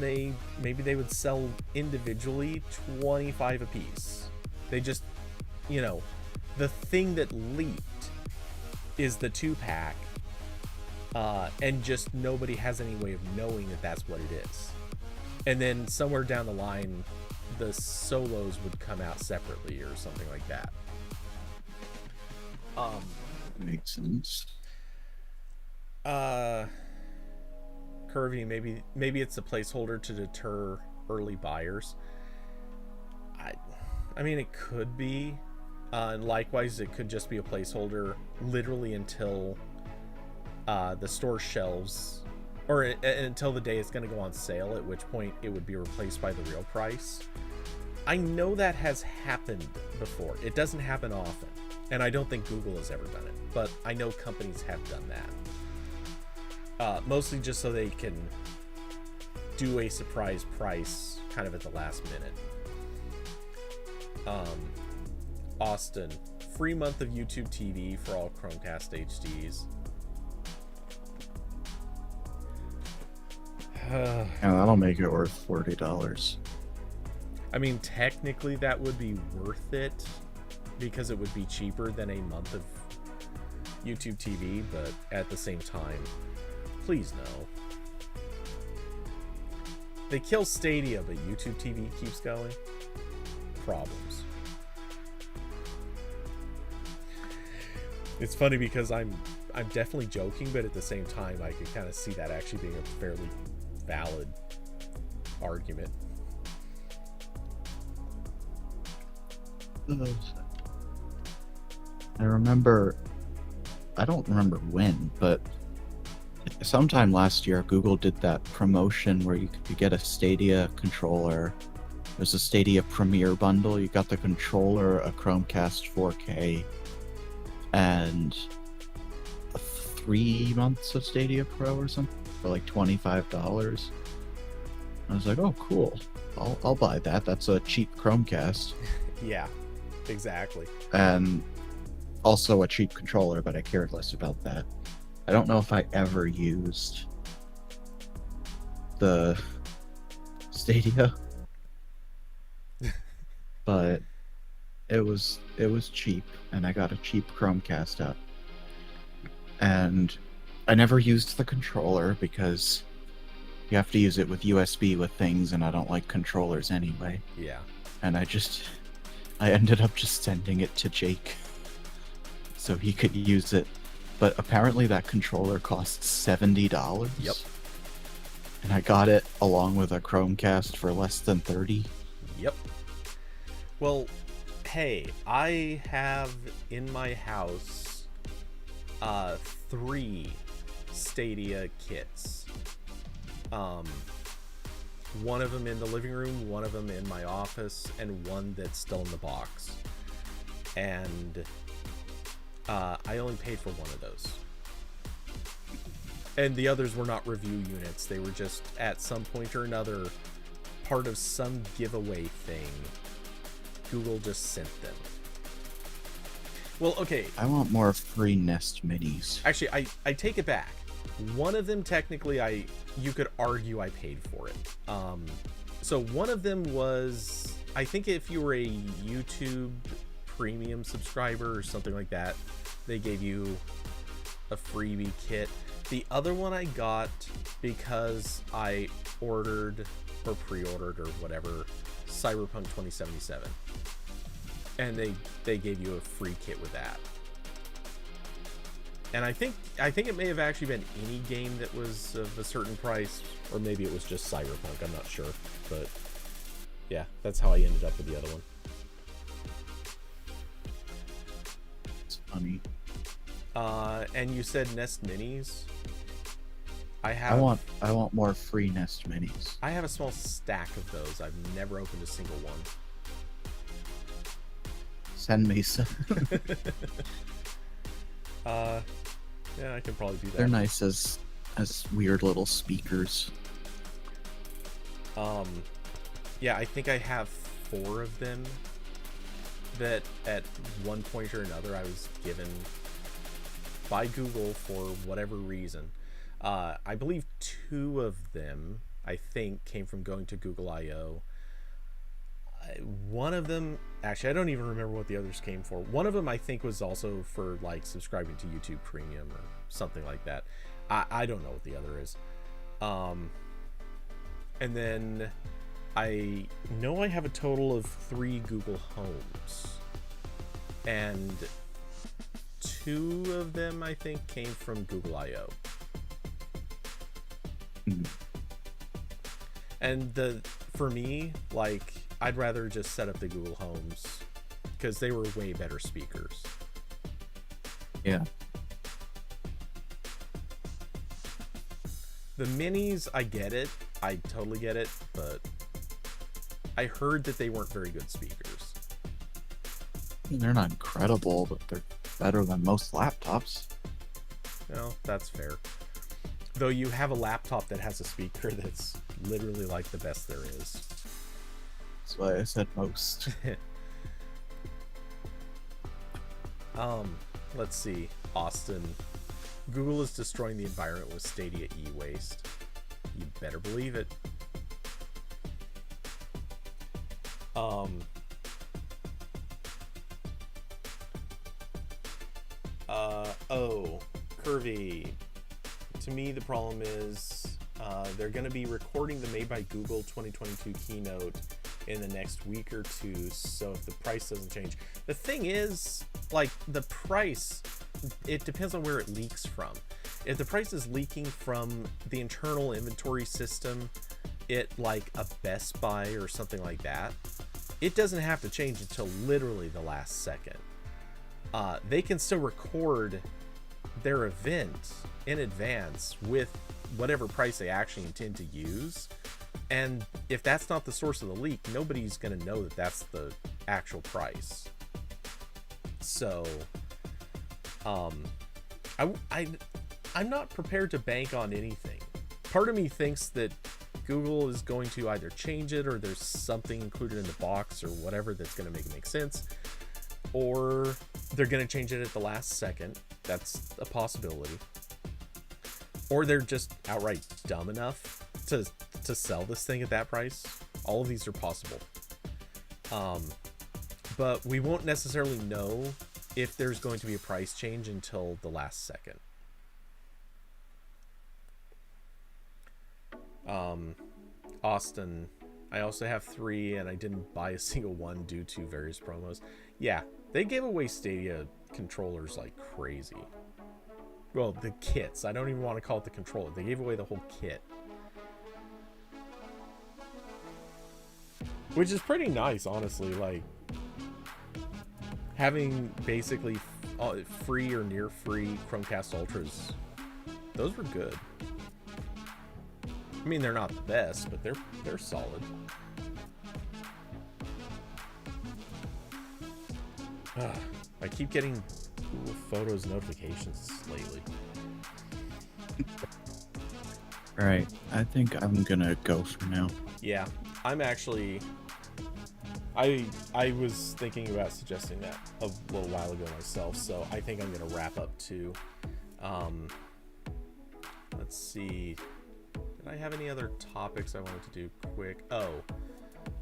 maybe they would sell individually 25 a piece. They just, you know, the thing that leaked is the 2-pack, and just nobody has any way of knowing that that's what it is. And then somewhere down the line, the solos would come out separately or something like that. Makes sense. Curvy, maybe it's a placeholder to deter early buyers. I mean, it could be. And likewise, it could just be a placeholder literally until the store shelves, or until the day it's going to go on sale, at which point it would be replaced by the real price. I know that has happened before. It doesn't happen often, and I don't think Google has ever done it, but I know companies have done that. Mostly just so they can do a surprise price kind of at the last minute. Austin, free month of YouTube TV for all Chromecast HDs. Yeah, that'll make it worth $40. I mean, technically that would be worth it because it would be cheaper than a month of YouTube TV, but at the same time, please no. They kill Stadia, but YouTube TV keeps going. Problems. It's funny because I'm definitely joking, but at the same time, I could kind of see that actually being a fairly valid argument. I don't remember when, but sometime last year, Google did that promotion where you could get a Stadia controller. There's a Stadia Premier bundle. You got the controller, a Chromecast 4K, and 3 months of Stadia Pro or something for like $25. I was like, oh, cool. I'll buy that. That's a cheap Chromecast. Yeah, exactly. And also a cheap controller, but I cared less about that. I don't know if I ever used the Stadia, but it was cheap, and I got a cheap Chromecast out. And I never used the controller because you have to use it with USB with things, and I don't like controllers anyway. Yeah. And I ended up just sending it to Jake so he could use it. But apparently that controller costs $70. Yep. And I got it along with a Chromecast for less than $30. Yep. Well, hey, I have in my house 3 Stadia kits. One of them in the living room, one of them in my office, and one that's still in the box. And I only paid for one of those. And the others were not review units. They were just, at some point or another, part of some giveaway thing. Google just sent them. Well, okay. I want more free Nest Minis. Actually, I take it back. One of them, technically, you could argue I paid for it. So one of them was, I think if you were a YouTube Premium subscriber or something like that, they gave you a freebie kit. The other one I got because I ordered or pre-ordered or whatever Cyberpunk 2077, and they gave you a free kit with that. And I think it may have actually been any game that was of a certain price, or maybe it was just Cyberpunk. I'm not sure, but yeah, that's how I ended up with the other one. It's funny. And you said Nest Minis. I want more free Nest Minis. I have a small stack of those. I've never opened a single one. Send me some. Yeah, I can probably do that. They're nice as weird little speakers. Yeah, I think I have 4 of them that at one point or another I was given by Google for whatever reason. I believe 2 of them, I think, came from going to Google I/O. One of them, actually, I don't even remember what the others came for. One of them, I think, was also for like subscribing to YouTube Premium or something like that. I don't know what the other is. And then I know I have a total of 3 Google Homes, and 2 of them, I think, came from Google I/O. And for me, like, I'd rather just set up the Google Homes because they were way better speakers. Yeah. The minis, I get it. I totally get it, but I heard that they weren't very good speakers. They're not incredible, but they're better than most laptops. Well, that's fair. Though you have a laptop that has a speaker that's literally like the best there is. That's why I said most. Let's see. Austin. Google is destroying the environment with Stadia e-waste. You better believe it. Curvy. To me, the problem is they're going to be recording the Made by Google 2022 keynote in the next week or 2, so if the price doesn't change. The thing is, like, the price, it depends on where it leaks from. If the price is leaking from the internal inventory system, like a Best Buy or something like that, it doesn't have to change until literally the last second. They can still record their event in advance with whatever price they actually intend to use. And if that's not the source of the leak, nobody's going to know that that's the actual price. So, I'm not prepared to bank on anything. Part of me thinks that Google is going to either change it, or there's something included in the box or whatever that's going to make it make sense, or they're going to change it at the last second. That's a possibility. Or they're just outright dumb enough to sell this thing at that price. All of these are possible. But we won't necessarily know if there's going to be a price change until the last second. Austin, I also have 3 and I didn't buy a single one due to various promos. Yeah, they gave away Stadia controllers like crazy. Well, the kits. I don't even want to call it the controller. They gave away the whole kit. Which is pretty nice, honestly. Like, having basically free or near free Chromecast Ultras, those were good. I mean, they're not the best, but they're solid. I keep getting Google Photos notifications lately. Alright, I think I'm gonna go for now. Yeah, I'm actually... I was thinking about suggesting that a little while ago myself, so I think I'm going to wrap up too. Let's see. Did I have any other topics I wanted to do quick? Oh,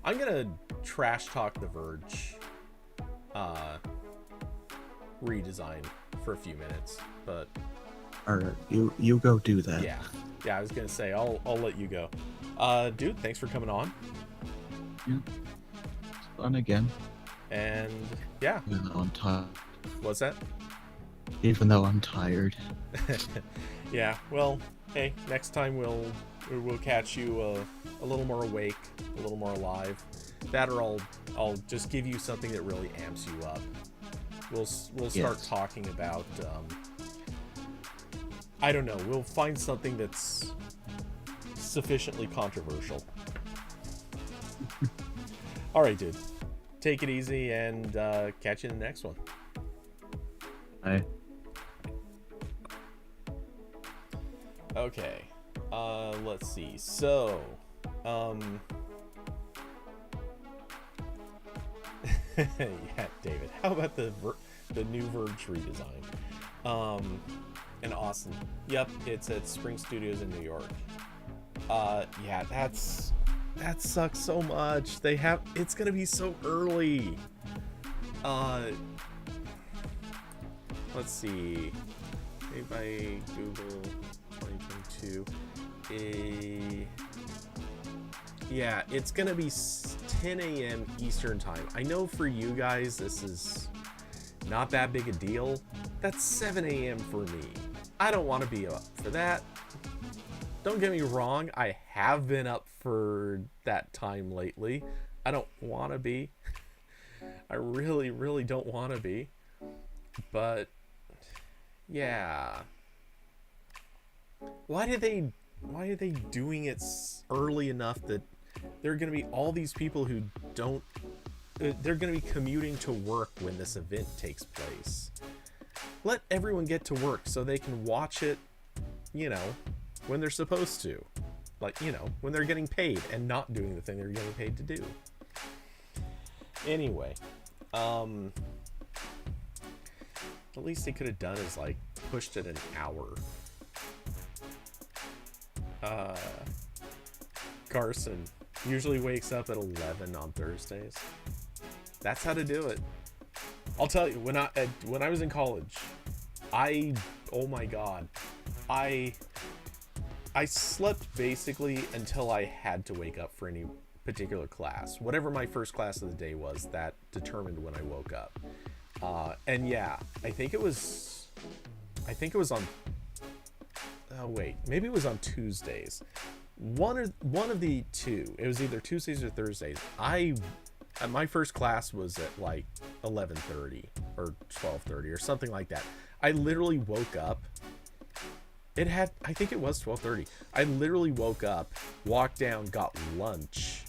I'm going to trash talk the Verge redesign for a few minutes, but... Alright, you go do that. Yeah, I was going to say, I'll let you go. Dude, thanks for coming on. Yeah. Fun again. And yeah. Even though I'm tired. What's that? Even though I'm tired. Yeah. Well, hey, next time we'll catch you a little more awake, a little more alive. That, or I'll just give you something that really amps you up. We'll start talking about I don't know. We'll find something that's sufficiently controversial. All right, dude. Take it easy and catch you in the next one. Bye. Okay. Let's see. So, yeah, David. How about the new Verge redesign? In Austin. Yep, it's at Spring Studios in New York. Yeah, that sucks so much. It's gonna be so early. Let's see. Made by Google 2022. Yeah, it's gonna be 10 a.m. Eastern time. I know for you guys this is not that big a deal. That's 7 a.m. for me. I don't want to be up for that. Don't get me wrong, I have been up for that time lately. I don't want to be. I really, really don't want to be. But, yeah. Why are they doing it early enough that there are going to be all these people who don't... they're going to be commuting to work when this event takes place. Let everyone get to work so they can watch it, you know, when they're supposed to. Like, you know, when they're getting paid and not doing the thing they're getting paid to do. Anyway, at least they could have done is, like, pushed it an hour. Carson usually wakes up at 11 on Thursdays. That's how to do it. I'll tell you, when I was in college, oh my god, I slept basically until I had to wake up for any particular class. Whatever my first class of the day was, that determined when I woke up. And yeah, I think it was on, oh wait, maybe it was on Tuesdays. One of the two. It was either Tuesdays or Thursdays. My first class was at like 11:30 or 12:30 or something like that. I literally woke up I think it was 12:30. I literally woke up, walked down, got lunch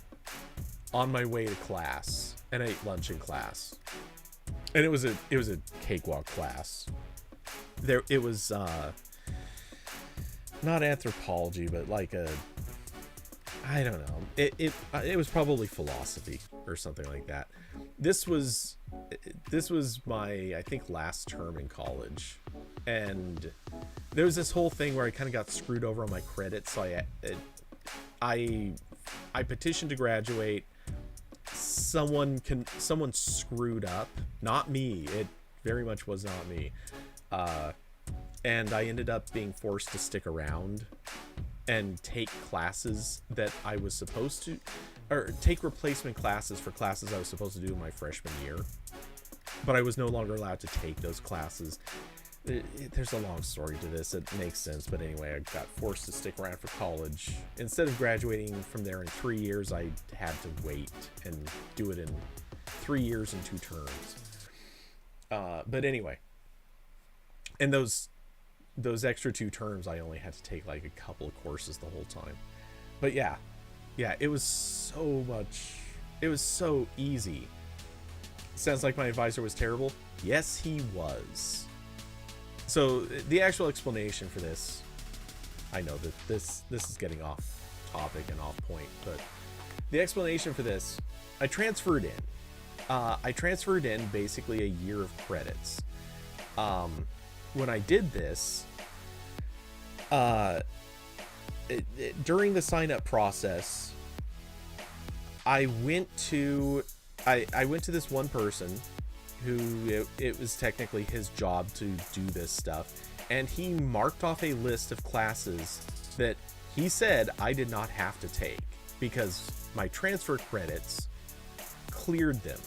on my way to class, and ate lunch in class. And it was a cakewalk class. It was not anthropology, but like I don't know. It was probably philosophy or something like that. This was my, I think, last term in college, and there was this whole thing where I kind of got screwed over on my credits. So I petitioned to graduate. Someone screwed up, not me. It very much was not me. And I ended up being forced to stick around and take classes that I was supposed to, or take replacement classes for classes I was supposed to do in my freshman year. But I was no longer allowed to take those classes. There's a long story to this. It makes sense. But anyway, I got forced to stick around for college. Instead of graduating from there in 3 years, I had to wait and do it in 3 years and 2 terms. But anyway, and those extra 2 terms, I only had to take like a couple of courses the whole time. But yeah, it was so easy. Sounds like my advisor was terrible. Yes, he was. So the actual explanation for this, I know that this is getting off topic and off point, but the explanation for this, I transferred in. I transferred in basically a year of credits. When I did this, during the sign-up process, I went to this one person who it was technically his job to do this stuff, and he marked off a list of classes that he said I did not have to take because my transfer credits cleared them.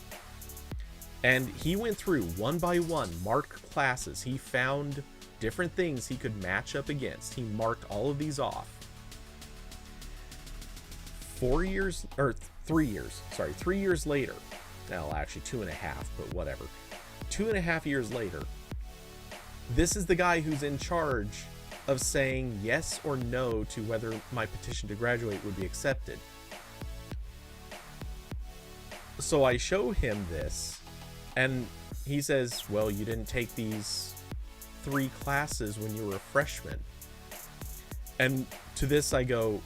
And he went through one by one, marked classes. He found different things he could match up against. He marked all of these off. 3 years later, well, actually 2.5, but whatever. 2.5 years later, this is the guy who's in charge of saying yes or no to whether my petition to graduate would be accepted. So I show him this, and he says, well, you didn't take these 3 classes when you were a freshman. And to this I go,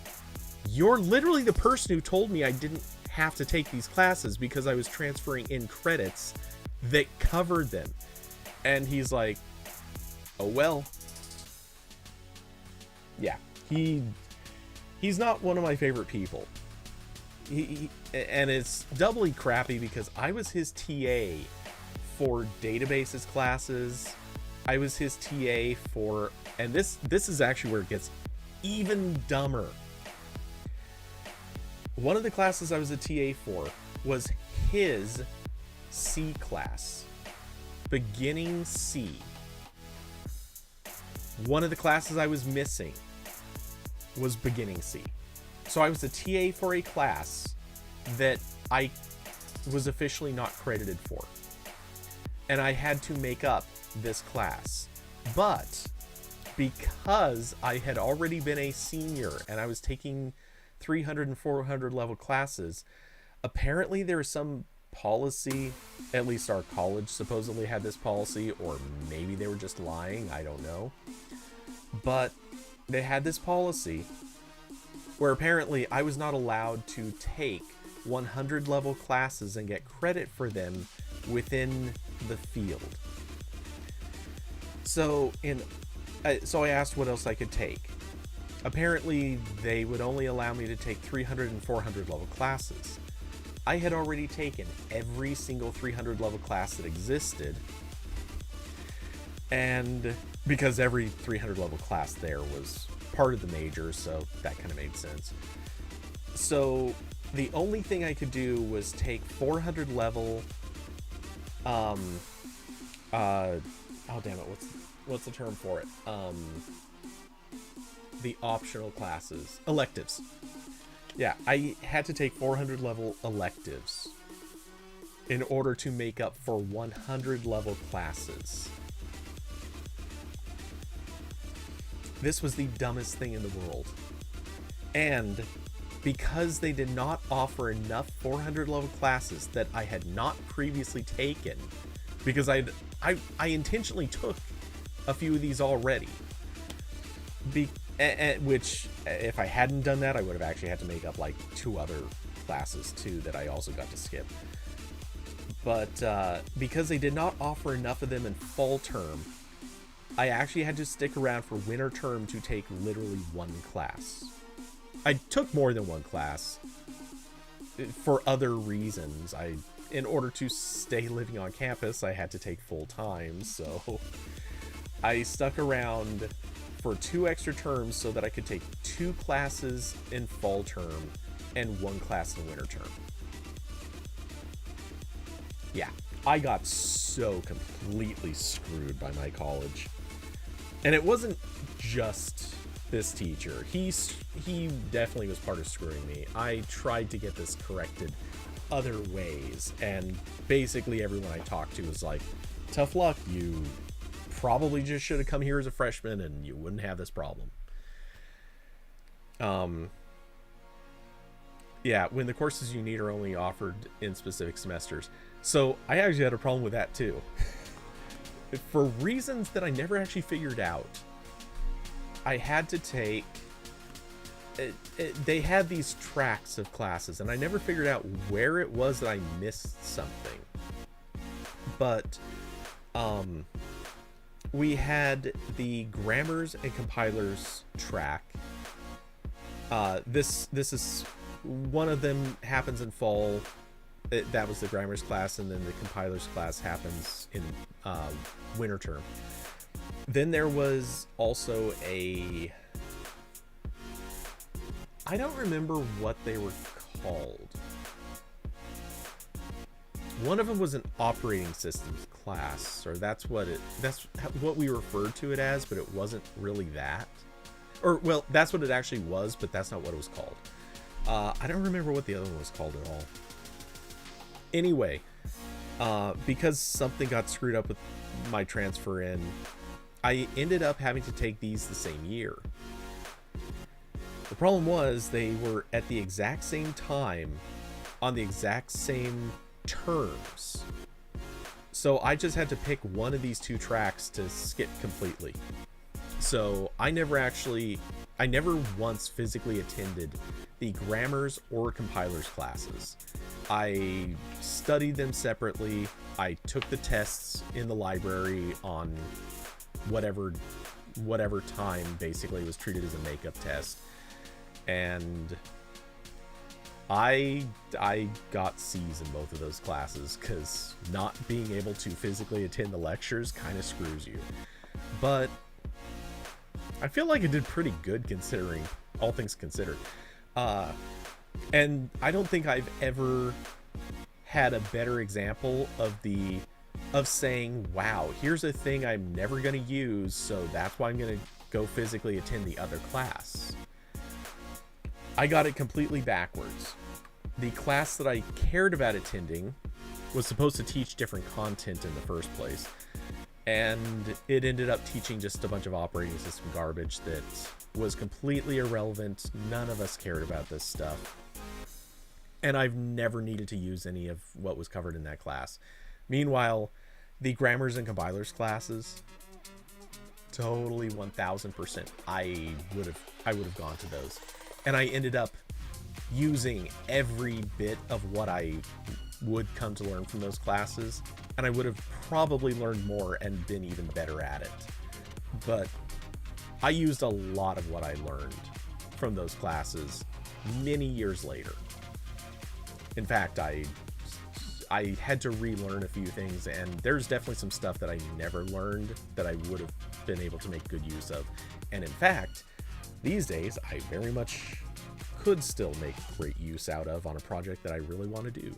you're literally the person who told me I didn't have to take these classes because I was transferring in credits that covered them. And he's like, oh well. Yeah, he's not one of my favorite people. And it's doubly crappy because I was his TA for databases classes. I was his TA for, and this is actually where it gets even dumber. One of the classes I was a TA for was his C class, beginning C. One of the classes I was missing was beginning C. So I was a TA for a class that I was officially not credited for. And I had to make up this class. But because I had already been a senior and I was taking 300 and 400 level classes, apparently there was some policy, at least our college supposedly had this policy, or maybe they were just lying, I don't know. But they had this policy where apparently I was not allowed to take 100 level classes and get credit for them within the field. So I asked what else I could take. Apparently they would only allow me to take 300 and 400 level classes. I had already taken every single 300 level class that existed, and because every 300 level class there was part of the major, so that kind of made sense. So the only thing I could do was take 400 level oh damn it, what's the term for it? The optional classes, electives. Yeah, I had to take 400 level electives in order to make up for 100 level classes. this was the dumbest thing in the world. And because they did not offer enough 400 level classes that I had not previously taken, because I intentionally took a few of these already, which if I hadn't done that, I would have actually had to make up like 2 other classes too that I also got to skip. But because they did not offer enough of them in fall term, I actually had to stick around for winter term to take literally 1 class. I took more than 1 class for other reasons. In order to stay living on campus, I had to take full time, so I stuck around for 2 extra terms so that I could take 2 classes in fall term and 1 class in winter term. Yeah, I got so completely screwed by my college. And it wasn't just this teacher. He definitely was part of screwing me. I tried to get this corrected other ways, and basically everyone I talked to was like, tough luck, you probably just should have come here as a freshman and you wouldn't have this problem. Yeah, when the courses you need are only offered in specific semesters. So I actually had a problem with that too. For reasons that I never actually figured out, I had to take... they had these tracks of classes, and I never figured out where it was that I missed something. But we had the grammars and compilers track. This is one of them happens in fall. That was the grammars class, and then the compilers class happens in winter term. Then there was also I don't remember what they were called. One of them was an operating systems class, or that's what we referred to it as, but it wasn't really that. Or, well, that's what it actually was, but that's not what it was called. I don't remember what the other one was called at all. Anyway, because something got screwed up with my transfer in, I ended up having to take these the same year. The problem was they were at the exact same time on the exact same terms. So I just had to pick one of these 2 tracks to skip completely. So I never once physically attended the grammars or compilers classes. I studied them separately. I took the tests in the library on whatever time basically was treated as a makeup test. And I got C's in both of those classes because not being able to physically attend the lectures kind of screws you. But I feel like I did pretty good considering all things considered. And I don't think I've ever had a better example of saying, wow, here's a thing I'm never going to use, so that's why I'm going to go physically attend the other class. I got it completely backwards. The class that I cared about attending was supposed to teach different content in the first place, and it ended up teaching just a bunch of operating system garbage that was completely irrelevant. None of us cared about this stuff, and I've never needed to use any of what was covered in that class. Meanwhile, the grammars and compilers classes, totally 1000%, I would have gone to those. And I ended up using every bit of what I would come to learn from those classes, and I would have probably learned more and been even better at it. But I used a lot of what I learned from those classes many years later. In fact, I had to relearn a few things, and there's definitely some stuff that I never learned that I would have been able to make good use of. And in fact, these days, I very much could still make great use out of on a project that I really want to do.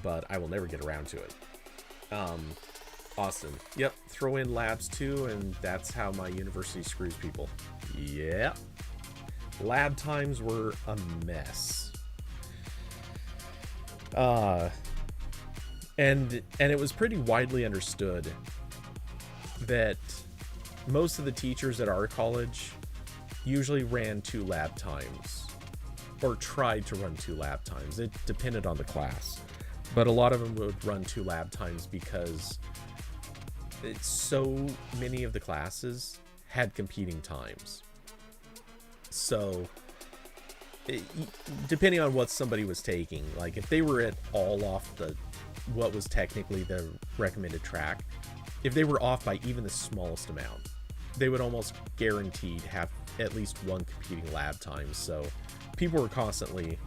But I will never get around to it. Austin. Yep, throw in labs too, and that's how my university screws people. Yeah. Lab times were a mess. And it was pretty widely understood that most of the teachers at our college usually ran 2 lab times, or tried to run 2 lab times. It depended on the class, but a lot of them would run 2 lab times because so many of the classes had competing times. So depending on what somebody was taking, like if they were at all off what was technically the recommended track, if they were off by even the smallest amount, they would almost guaranteed have at least 1 competing lab time. So people were constantly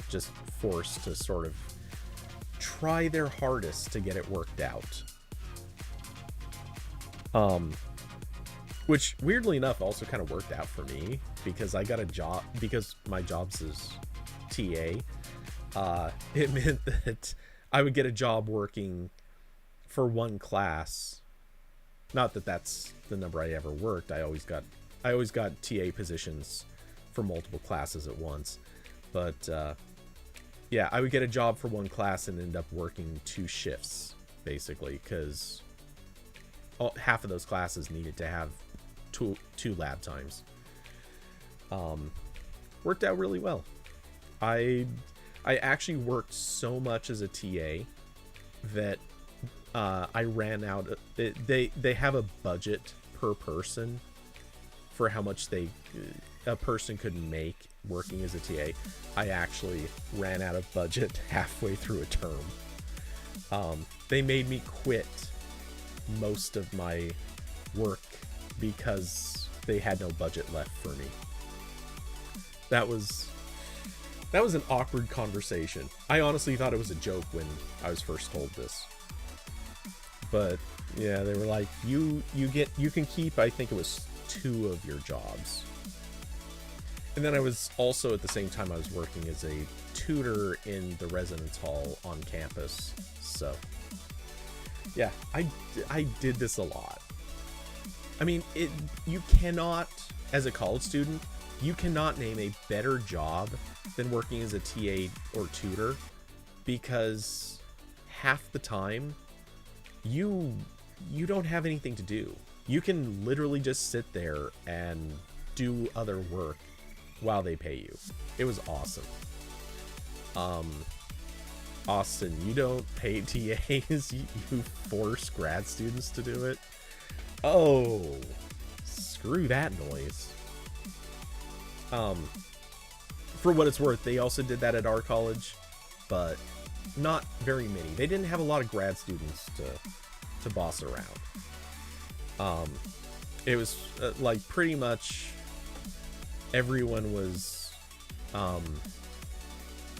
just forced to sort of try their hardest to get it worked out. Which weirdly enough also kind of worked out for me, because I got a job, because my job's as TA. It meant that I would get a job working for 1 class. Not that that's the number I ever worked. I always got TA positions for multiple classes at once. But yeah, I would get a job for 1 class and end up working 2 shifts basically, because half of those classes needed to have two lab times. Worked out really well. I actually worked so much as a TA that I ran out. They have a budget per person for how much a person could make working as a TA. I actually ran out of budget halfway through a term. They made me quit most of my work because they had no budget left for me. That was an awkward conversation. I honestly thought it was a joke when I was first told this. But yeah, they were like, you can keep, I think it was 2 of your jobs. And then I was also, at the same time, I was working as a tutor in the residence hall on campus. So yeah, I did this a lot. I mean, you cannot, as a college student, you cannot name a better job than working as a TA or tutor, because half the time you don't have anything to do. You can literally just sit there and do other work while they pay you. It was awesome. Austin, you don't pay TAs, you force grad students to do it. Oh, screw that noise. For what it's worth, they also did that at our college, but not very many. They didn't have a lot of grad students to boss around. It was like pretty much everyone was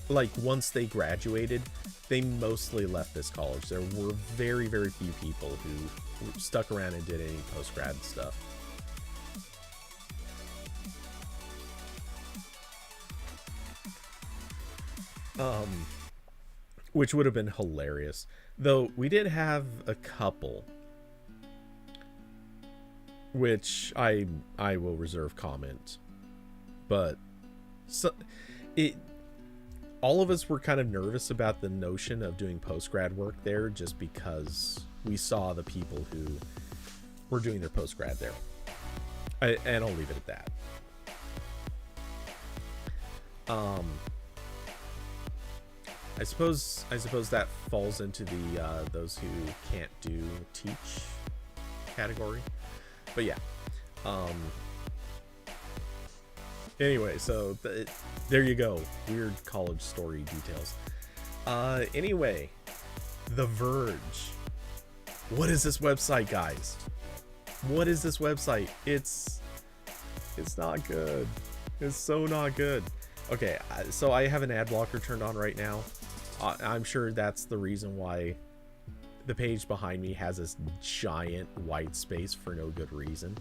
like, once they graduated, they mostly left this college. There were very, very few people who stuck around and did any post-grad stuff. Which would have been hilarious. Though we did have a couple, which I will reserve comment. But all of us were kind of nervous about the notion of doing post-grad work there, just because we saw the people who were doing their post-grad there. And I'll leave it at that. I suppose that falls into the those who can't teach category. But yeah. Anyway, so there you go. Weird college story details. Anyway, The Verge. What is this website, guys? What is this website? It's not good. It's so not good. Okay, so I have an ad blocker turned on right now. I'm sure that's the reason why the page behind me has this giant white space for no good reason.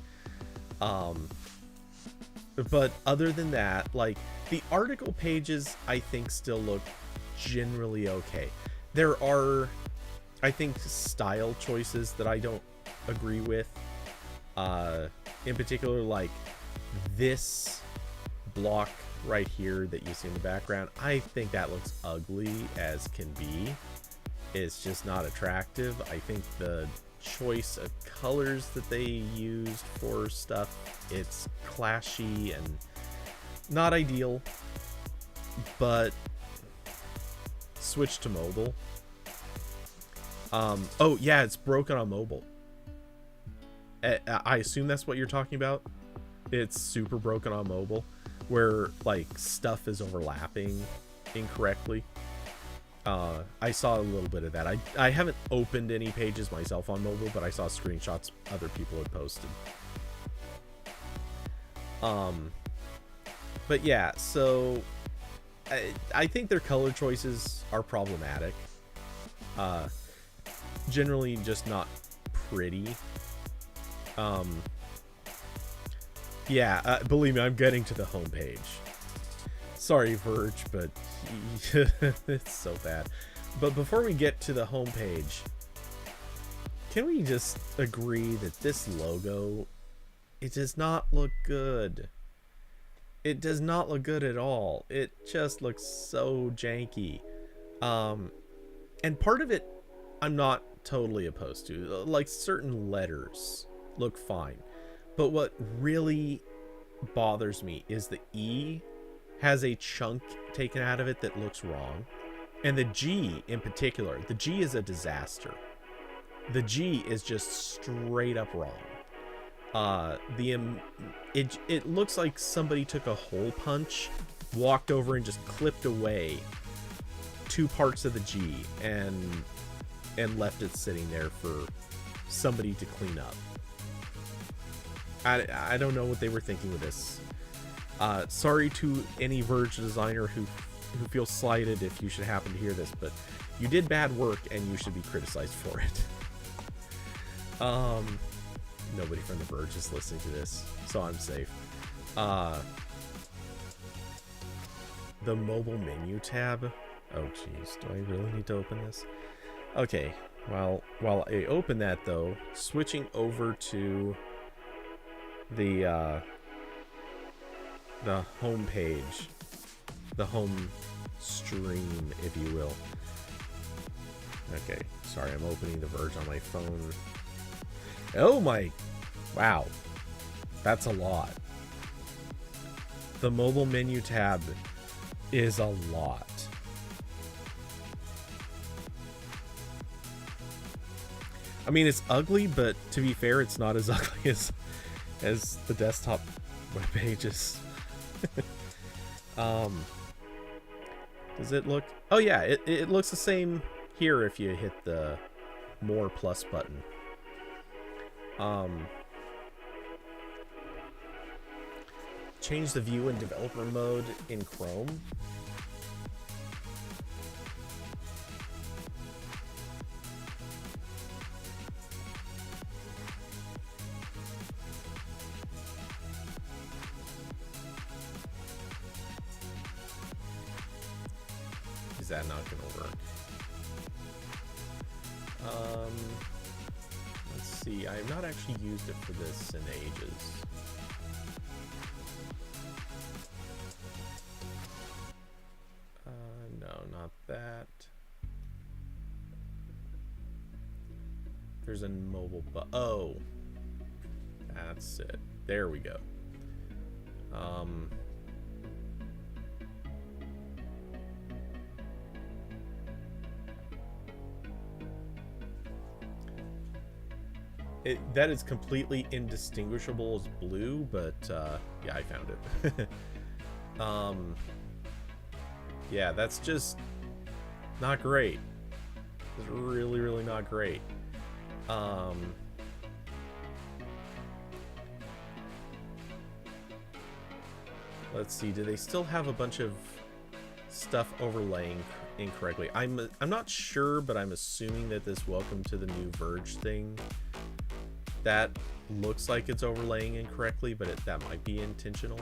But other than that, like, the article pages, I think, still look generally okay. There are, I think, style choices that I don't agree with. In particular, like this block right here that you see in the background, I think that looks ugly as can be. It's just not attractive. I think the choice of colors that they used for stuff. It's clashy and not ideal, but switch to mobile. Oh yeah, it's broken on mobile. I assume that's what you're talking about. It's super broken on mobile, where like stuff is overlapping incorrectly. I saw a little bit of that. I haven't opened any pages myself on mobile, but I saw screenshots other people had posted. But yeah, so I think their color choices are problematic. Generally just not pretty. Yeah, believe me, I'm getting to the homepage. Sorry, Verge, but it's so bad. But before we get to the homepage, can we just agree that this logo, it does not look good. It does not look good at all. It just looks so janky. And part of it, I'm not totally opposed to. Like, certain letters look fine. But what really bothers me is the E has a chunk taken out of it that looks wrong. And the G in particular, the G is a disaster. The G is just straight up wrong. It looks like somebody took a hole punch, walked over and just clipped away 2 parts of the G and left it sitting there for somebody to clean up. I don't know what they were thinking with this. Sorry to any Verge designer who feels slighted if you should happen to hear this, but you did bad work and you should be criticized for it. Nobody from the Verge is listening to this, so I'm safe. The mobile menu tab. Oh jeez, do I really need to open this? Okay, well, while I open that though, switching over to the home page, the home stream, if you will. Okay, sorry, I'm opening the Verge on my phone. Oh my, wow, that's a lot. The mobile menu tab is a lot. I mean, it's ugly, but to be fair, it's not as ugly as the desktop web pages. Does it look? Oh yeah, it looks the same here if you hit the more plus button. Change the view in developer mode in Chrome. Is that not gonna work? Let's see. I have not actually used it for this in ages. No, not that. There's a mobile oh, that's it. There we go. That is completely indistinguishable as blue, but yeah, I found it. Yeah, that's just not great. It's really, really not great. Let's see, do they still have a bunch of stuff overlaying incorrectly? I'm not sure, but I'm assuming that this welcome to the new Verge thing, that looks like it's overlaying incorrectly, but that might be intentional.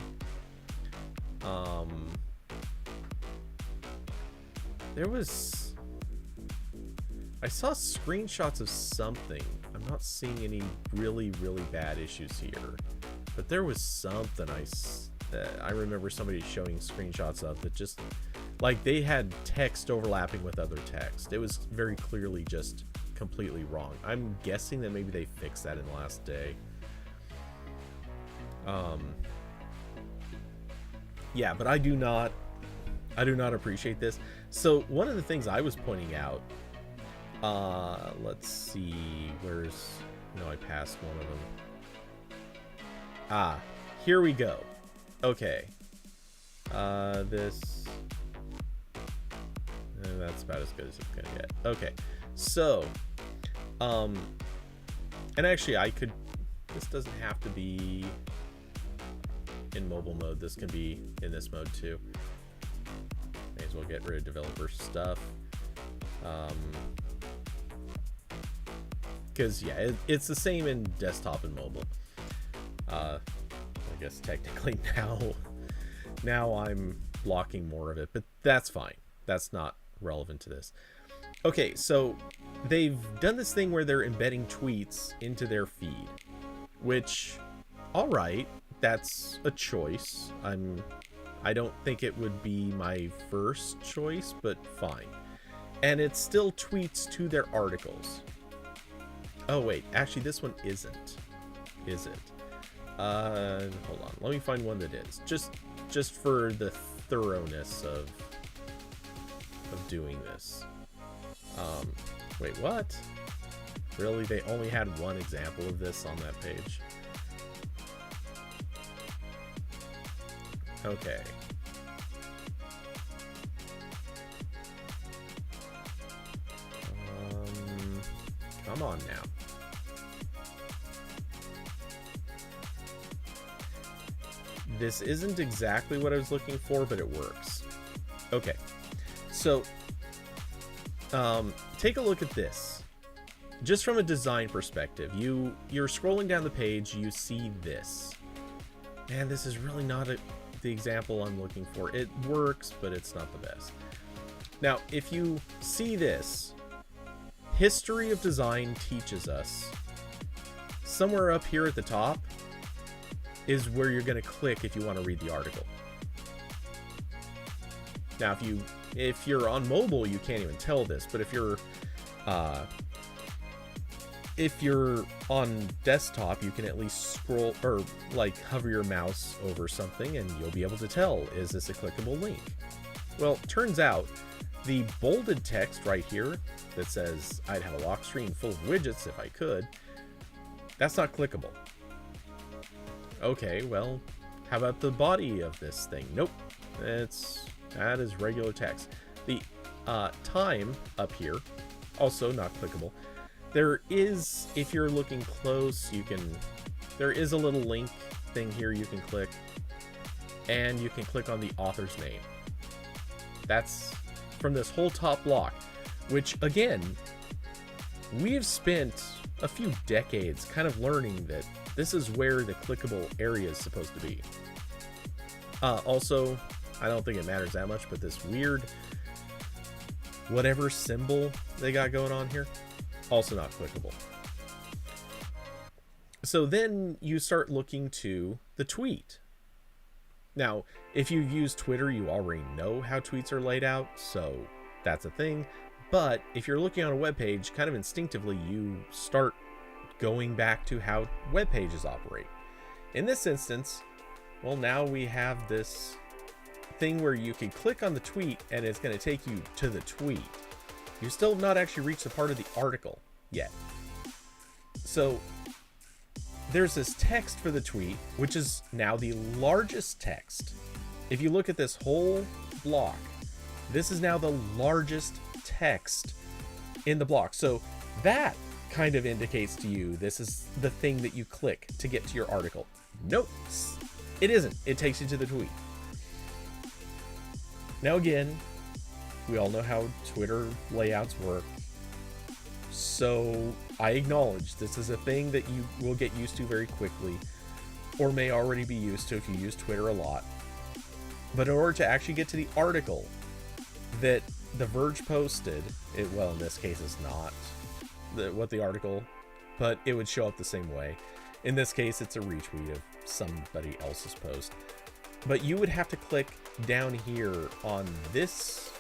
I saw screenshots of something. I'm not seeing any really, really bad issues here, but there was something I remember somebody showing screenshots of that just, like, they had text overlapping with other text. It was very clearly just completely wrong. I'm guessing that maybe they fixed that in the last day. Yeah, but I do not appreciate this. So one of the things I was pointing out, let's see, no, I passed one of them. Here we go. Okay. That's about as good as it's gonna get. Okay. So, and actually this doesn't have to be in mobile mode. This can be in this mode too. May as well get rid of developer stuff. Because yeah, it's the same in desktop and mobile. I guess technically now I'm blocking more of it, but that's fine. That's not relevant to this. Okay, so they've done this thing where they're embedding tweets into their feed, which, all right, that's a choice. I don't think it would be my first choice, but fine. And it still tweets to their articles. Oh wait, actually this one isn't. Is it? Hold on. Let me find one that is. Just for the thoroughness of doing this. Wait, what? Really? They only had one example of this on that page? Okay. Come on now. This isn't exactly what I was looking for, but it works. Okay. So, take a look at this. Just from a design perspective, you're scrolling down the page, you see this. Man, this is really not the example I'm looking for. It works, but it's not the best. Now, if you see this, history of design teaches us, somewhere up here at the top is where you're going to click if you want to read the article. Now, if you're on mobile, you can't even tell this, but if you're on desktop, you can at least scroll or like hover your mouse over something and you'll be able to tell, is this a clickable link? Well, turns out the bolded text right here that says, I'd have a lock screen full of widgets if I could, that's not clickable. Okay, well, how about the body of this thing? Nope, that is regular text. The time up here, also not clickable. There is, if you're looking close, there is a little link thing here you can click, and you can click on the author's name. That's from this whole top block, which again, we have spent a few decades kind of learning that this is where the clickable area is supposed to be. Also, I don't think it matters that much, but this weird whatever symbol they got going on here, also not clickable. So then you start looking to the tweet. Now, if you've used Twitter, you already know how tweets are laid out, so that's a thing. But if you're looking on a web page, kind of instinctively, you start going back to how web pages operate. In this instance, well, now we have this thing where you can click on the tweet and it's going to take you to the tweet. You still have not actually reached the part of the article yet. So there's this text for the tweet, which is now the largest text. If you look at this whole block, this is now the largest text in the block. So that kind of indicates to you this is the thing that you click to get to your article. Nope, it isn't. It takes you to the tweet. Now again, we all know how Twitter layouts work. So I acknowledge this is a thing that you will get used to very quickly, or may already be used to if you use Twitter a lot. But in order to actually get to the article that The Verge posted, well, in this case it's not what the article, but it would show up the same way. In this case, it's a retweet of somebody else's post. But you would have to click down here on this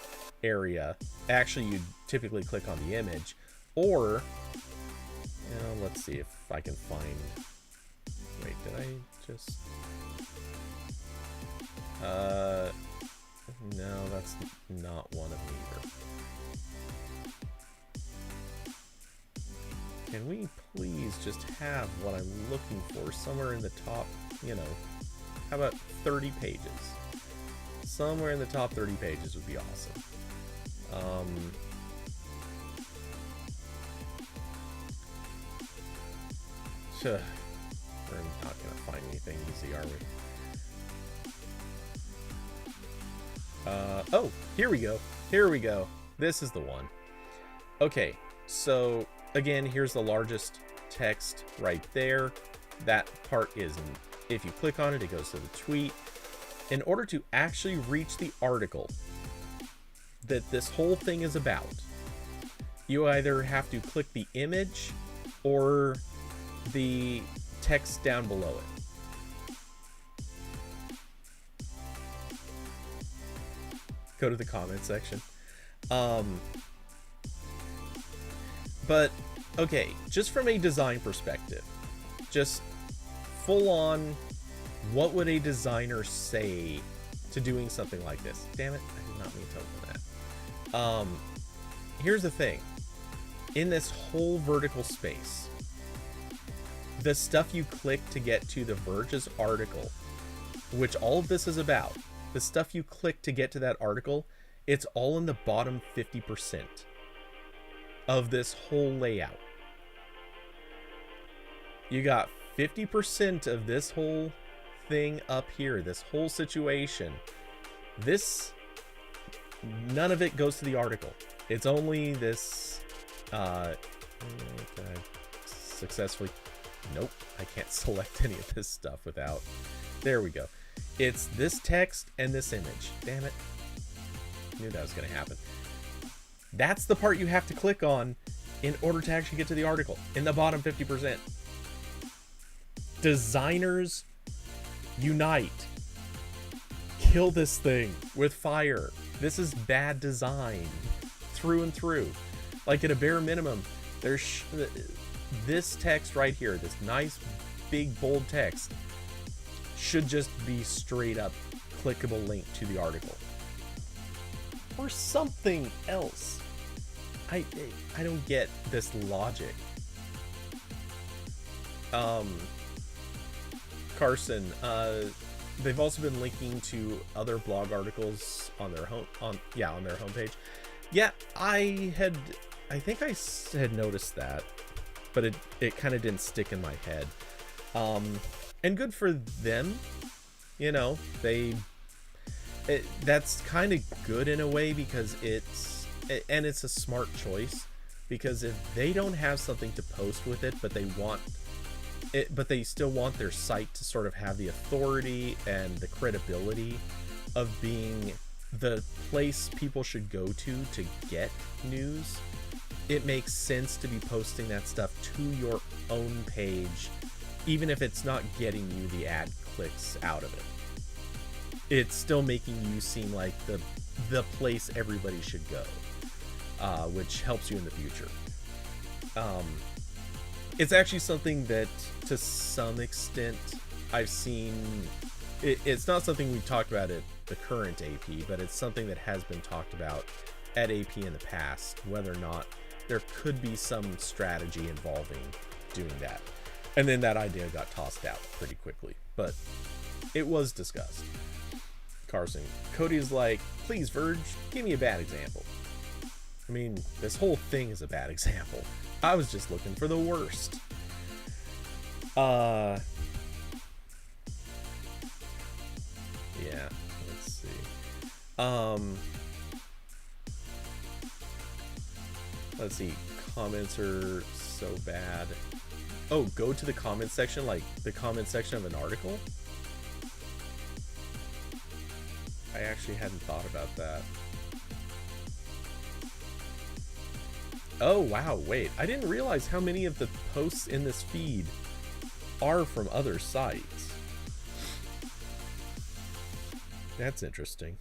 area. Actually, you'd typically click on the image Or, let's see if I can find... Wait, did I just... No, that's not one of them either. Can we please just have what I'm looking for somewhere in the top, how about 30 pages? Somewhere in the top 30 pages would be awesome. We're not going to find anything easy, are we? Oh, here we go. Here we go. This is the one. Okay, so again, here's the largest text right there. That part is, if you click on it, it goes to the tweet. In order to actually reach the article that this whole thing is about, you either have to click the image or the text down below it. Go to the comment section. But okay, just from a design perspective, just full on, what would a designer say to doing something like this? Damn it, I did not mean to open that. Here's the thing. In this whole vertical space, the stuff you click to get to the Verge's article, which all of this is about, the stuff you click to get to that article, it's all in the bottom 50% of this whole layout. You got 50% of this whole thing up here, this whole situation. None of it goes to the article. It's only this, successfully, nope, I can't select any of this stuff without, there we go. It's this text and this image. Damn it. Knew that was going to happen. That's the part you have to click on in order to actually get to the article, in the bottom 50%. Designers, unite. Kill this thing with fire. This is bad design through and through. Like, at a bare minimum, there's this text right here, this nice big bold text, should just be straight up clickable link to the article or something else. I don't get this logic. Carson, they've also been linking to other blog articles on their homepage. Yeah, I think I had noticed that, but it kind of didn't stick in my head. And good for them, that's kind of good in a way, because it's a smart choice, because if they don't have something to post with it, but they still want their site to sort of have the authority and the credibility of being the place people should go to get news, it makes sense to be posting that stuff to your own page, even if it's not getting you the ad clicks out of it. It's still making you seem like the place everybody should go, which helps you in the future. It's actually something that, to some extent, I've seen. It's not something we've talked about at the current AP, but it's something that has been talked about at AP in the past, whether or not there could be some strategy involving doing that. And then that idea got tossed out pretty quickly, but it was discussed. Carson, Cody's like, please, Verge, give me a bad example. I mean, this whole thing is a bad example. I was just looking for the worst. Yeah, let's see. Let's see. Comments are so bad. Oh, go to the comment section, like the comment section of an article? I actually hadn't thought about that. Oh, wow, wait. I didn't realize how many of the posts in this feed are from other sites. That's interesting.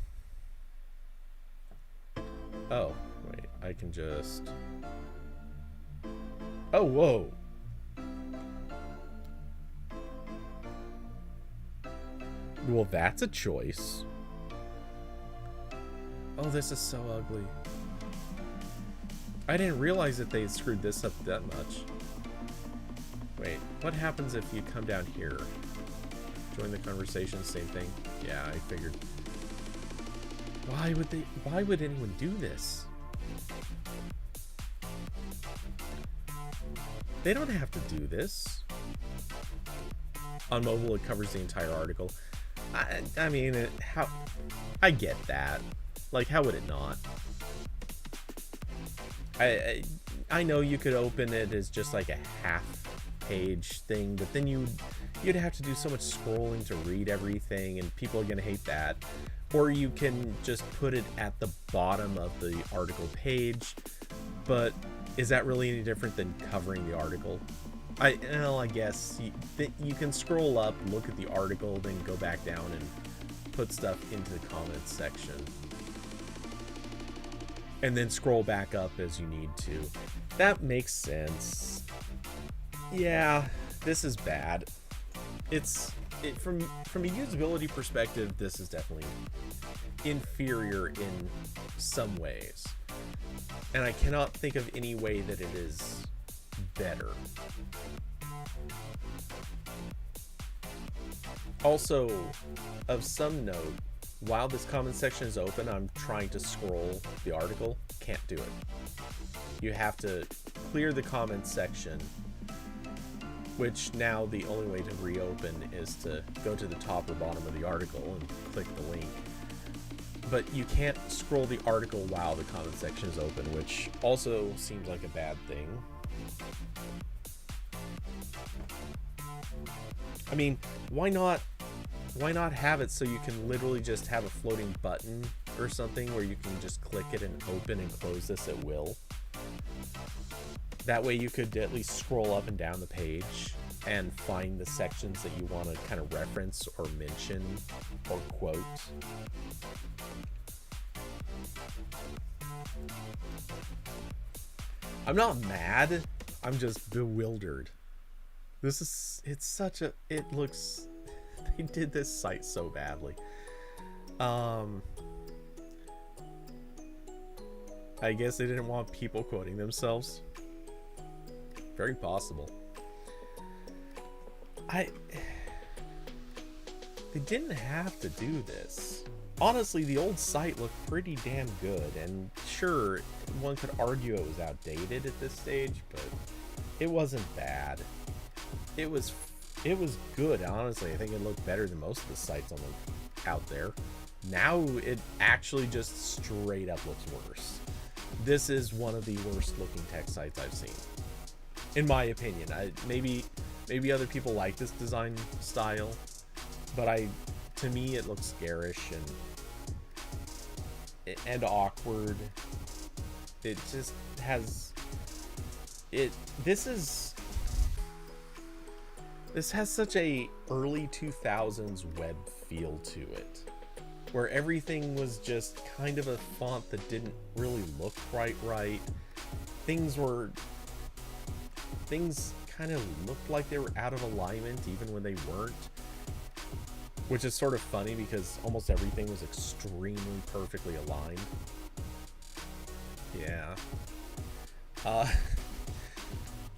Oh, wait, I can just... Oh, whoa. Well, that's a choice. Oh, this is so ugly. I didn't realize that they had screwed this up that much. Wait, what happens if you come down here? Join the conversation, same thing. Yeah, I figured. Why would anyone do this? They don't have to do this. On mobile, it covers the entire article. I mean, I get that. Like, how would it not? I know you could open it as just like a half-page thing, but then you'd have to do so much scrolling to read everything, and people are gonna hate that. Or you can just put it at the bottom of the article page, but is that really any different than covering the article? I guess you can scroll up, look at the article, then go back down and put stuff into the comments section. And then scroll back up as you need to. That makes sense. Yeah, this is bad. From a usability perspective, this is definitely inferior in some ways. And I cannot think of any way that it is better. Also, of some note, while this comment section is open, I'm trying to scroll the article. Can't do it. You have to clear the comment section, which now the only way to reopen is to go to the top or bottom of the article and click the link. But you can't scroll the article while the comment section is open, which also seems like a bad thing. I mean, why not have it so you can literally just have a floating button or something where you can just click it and open and close this at will? That way you could at least scroll up and down the page and find the sections that you want to kind of reference or mention or quote. I'm not mad, I'm just bewildered. They did this site so badly. I guess they didn't want people quoting themselves. Very possible. They didn't have to do this. Honestly, the old site looked pretty damn good, and sure, one could argue it was outdated at this stage, but it wasn't bad. It was good, honestly. I think it looked better than most of the sites out there. Now it actually just straight up looks worse. This is one of the worst looking tech sites I've seen, in my opinion. Maybe other people like this design style, but to me it looks garish and awkward. It just has this has such a early 2000s web feel to it, where everything was just kind of a font that didn't really look quite right. Things kind of looked like they were out of alignment even when they weren't, which is sort of funny because almost everything was extremely perfectly aligned. Yeah.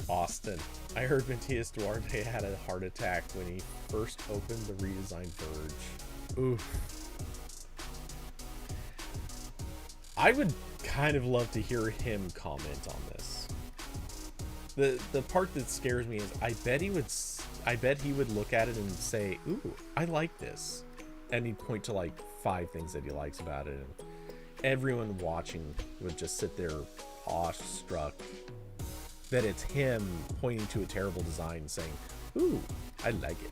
Austin. I heard Matias Duarte had a heart attack when he first opened the redesigned Verge. Oof. I would kind of love to hear him comment on this. The part that scares me is I bet he would look at it and say, "Ooh, I like this." And he'd point to like 5 things that he likes about it, and everyone watching would just sit there awestruck that it's him pointing to a terrible design and saying, "Ooh, I like it."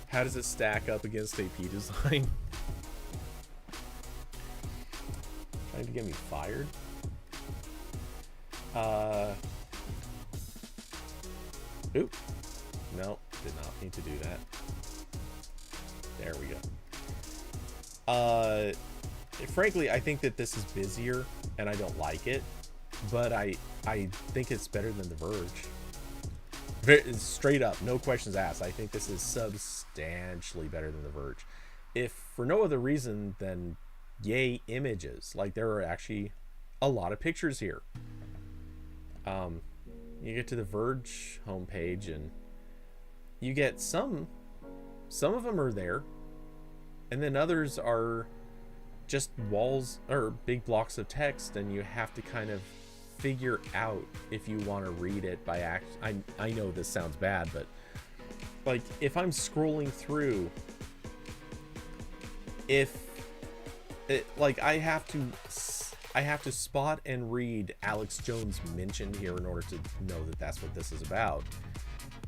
How does it stack up against AP design? Trying to get me fired? Oop. No, did not need to do that. There we go. frankly, I think that this is busier, and I don't like it. But I think it's better than The Verge. Straight up, no questions asked. I think this is substantially better than The Verge. If for no other reason than yay images. Like, there are actually a lot of pictures here. You get to the Verge homepage and you get some of them are there, and then others are just walls or big blocks of text, and you have to kind of figure out if you want to read it by I know this sounds bad, but like if I'm scrolling through, like I have to spot and read Alex Jones mentioned here in order to know that that's what this is about.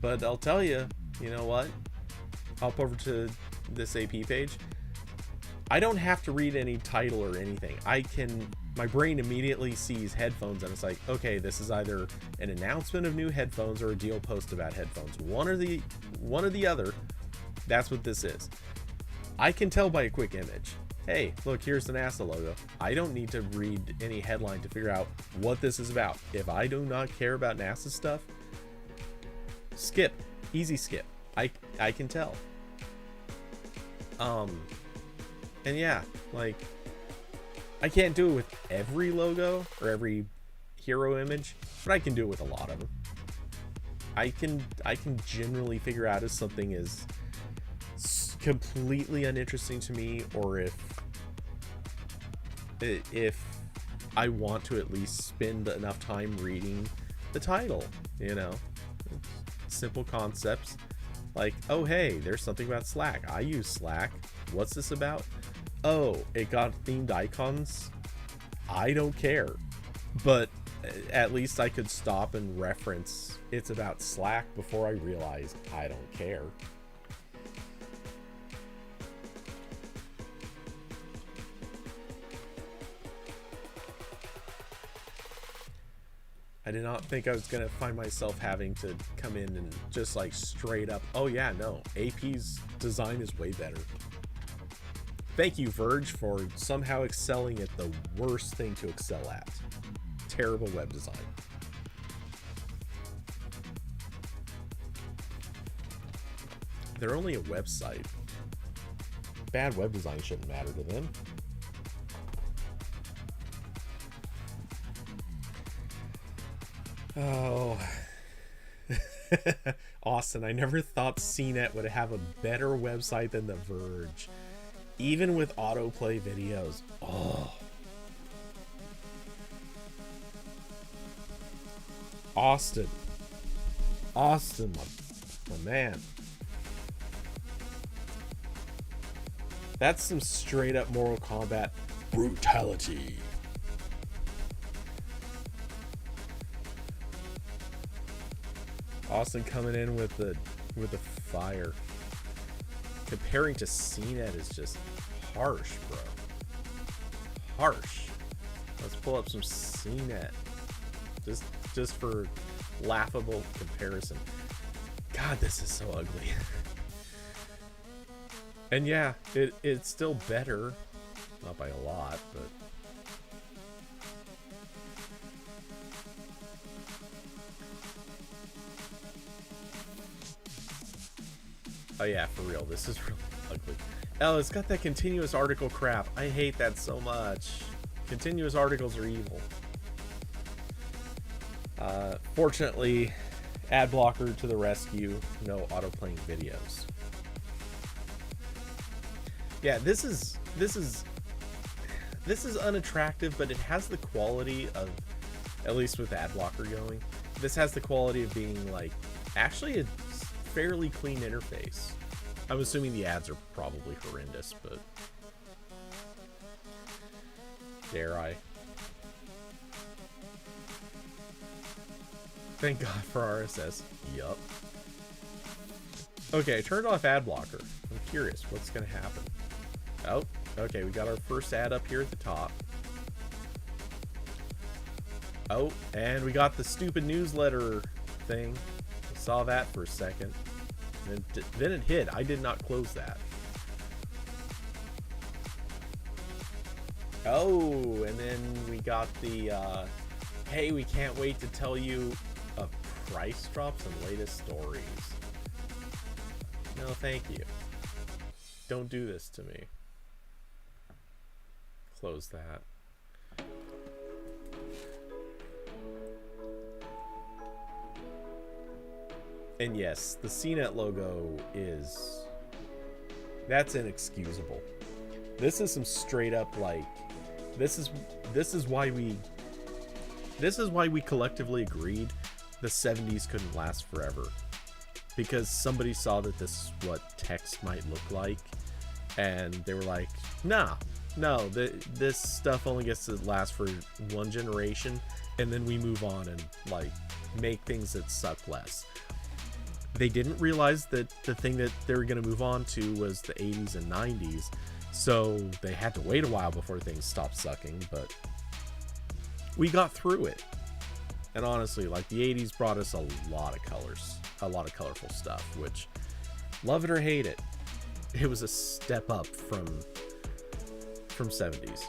But I'll tell you, you know what? Hop over to this AP page. I don't have to read any title or anything. My brain immediately sees headphones and it's like, okay, this is either an announcement of new headphones or a deal post about headphones. One or the other. That's what this is. I can tell by a quick image. Hey, look, here's the NASA logo. I don't need to read any headline to figure out what this is about. If I do not care about NASA stuff, skip. Easy skip. I can tell. And yeah, like, I can't do it with every logo or every hero image, but I can do it with a lot of them. I can generally figure out if something is completely uninteresting to me, or if I want to at least spend enough time reading the title, you know. Simple concepts like, oh hey, there's something about Slack. I use Slack. What's this about? Oh, it got themed icons. I don't care, but at least I could stop and reference it's about Slack before I realized I don't care. I did not think I was going to find myself having to come in and just like straight up, oh yeah, no, AP's design is way better. Thank you, Verge, for somehow excelling at the worst thing to excel at. Terrible web design. They're only a website. Bad web design shouldn't matter to them. Oh. Austin, I never thought CNET would have a better website than The Verge. Even with autoplay videos. Oh. Austin, my man. That's some straight up Mortal Kombat brutality. Austin coming in with the fire. Comparing to CNET is just harsh, bro. Harsh. Let's pull up some CNET. Just for laughable comparison. God, this is so ugly. And yeah, it's still better. Not by a lot, but... Oh yeah, for real, this is really ugly. Oh, it's got that continuous article crap. I hate that so much. Continuous articles are evil. Fortunately, ad blocker to the rescue. No auto-playing videos. Yeah, this is unattractive, but it has the quality of, at least with ad blocker going, this has the quality of being like actually a fairly clean interface. I'm assuming the ads are probably horrendous, but dare I? Thank God for RSS. Yup. Okay, I turned off ad blocker. I'm curious what's gonna happen. Oh, okay, we got our first ad up here at the top. Oh, and we got the stupid newsletter thing. I saw that for a second. And then it hid. I did not close that. Oh, and then we got the, hey, we can't wait to tell you of price drops and latest stories. No, thank you. Don't do this to me. Close that. And yes, the CNET logo is... that's inexcusable. This is some straight up, like... This is why we collectively agreed the 70s couldn't last forever. Because somebody saw that this is what text might look like, and they were like, nah, no, this stuff only gets to last for one generation, and then we move on and, like, make things that suck less. They didn't realize that the thing that they were going to move on to was the 80s and 90s, so they had to wait a while before things stopped sucking, but we got through it. And honestly, like, the 80s brought us a lot of colors, a lot of colorful stuff, which, love it or hate it, it was a step up from 70s.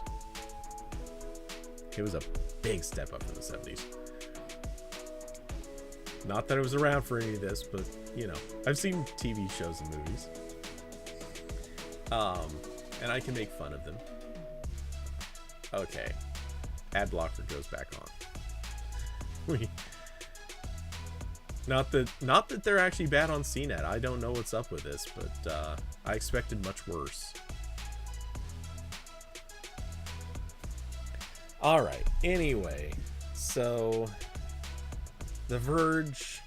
It was a big step up from the 70s. Not that I was around for any of this, but, you know, I've seen TV shows and movies. And I can make fun of them. Okay. Ad blocker goes back on. Not that they're actually bad on CNET. I don't know what's up with this, but I expected much worse. Alright, anyway, so The Verge,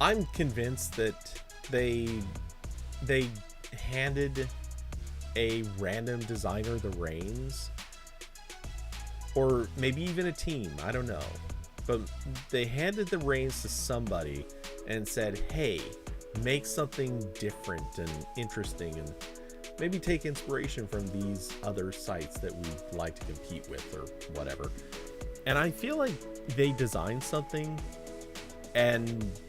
I'm convinced that they handed a random designer the reins, or maybe even a team, I don't know, but they handed the reins to somebody and said, hey, make something different and interesting, and maybe take inspiration from these other sites that we'd like to compete with or whatever. And I feel like they designed something, and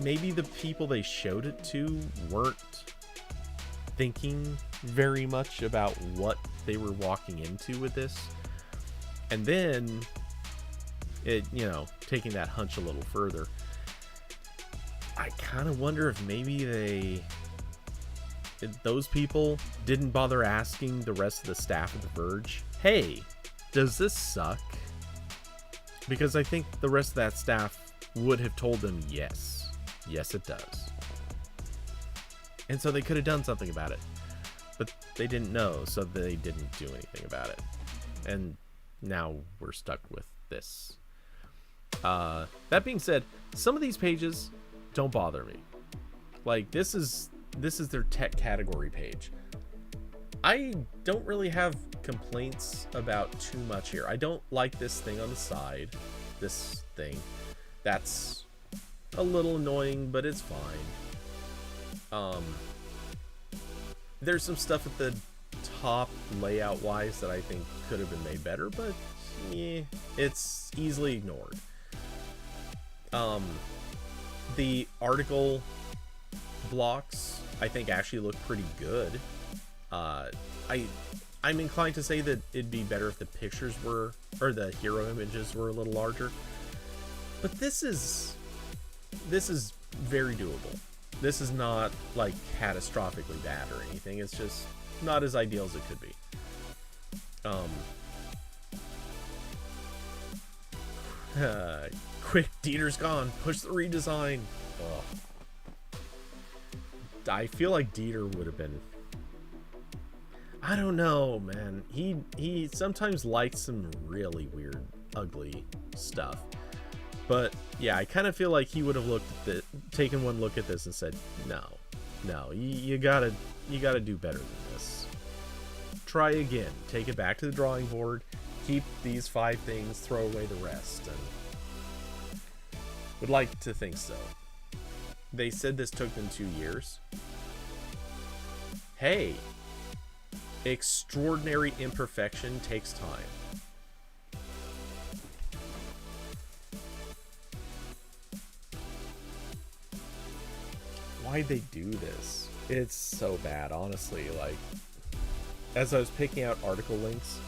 maybe the people they showed it to weren't thinking very much about what they were walking into with this. And then it, you know, taking that hunch a little further, I kind of wonder if maybe those people didn't bother asking the rest of the staff of The Verge, hey, does this suck? Because I think the rest of that staff would have told them, yes, it does. And so they could have done something about it, but they didn't know, so they didn't do anything about it. And now we're stuck with this. That being said, some of these pages don't bother me. Like, this is their tech category page. I don't really have complaints about too much here. I don't like this thing on the side. This thing. That's a little annoying, but it's fine. There's some stuff at the top layout wise that I think could have been made better, but it's easily ignored. The article blocks I think actually look pretty good. I'm inclined to say that it'd be better if the pictures were, or the hero images were, a little larger. But this is very doable. This is not like catastrophically bad or anything. It's just not as ideal as it could be. Quick, Dieter's gone. Push the redesign. Ugh. I feel like Dieter would have been. I don't know, man. He sometimes likes some really weird, ugly stuff. But yeah, I kind of feel like he would have taken one look at this and said, no, you gotta do better than this. Try again. Take it back to the drawing board. Keep these 5 things. Throw away the rest. And would like to think so. They said this took them 2 years. Hey, extraordinary imperfection takes time. Why'd they do this? It's so bad, honestly. Like, as I was picking out article links,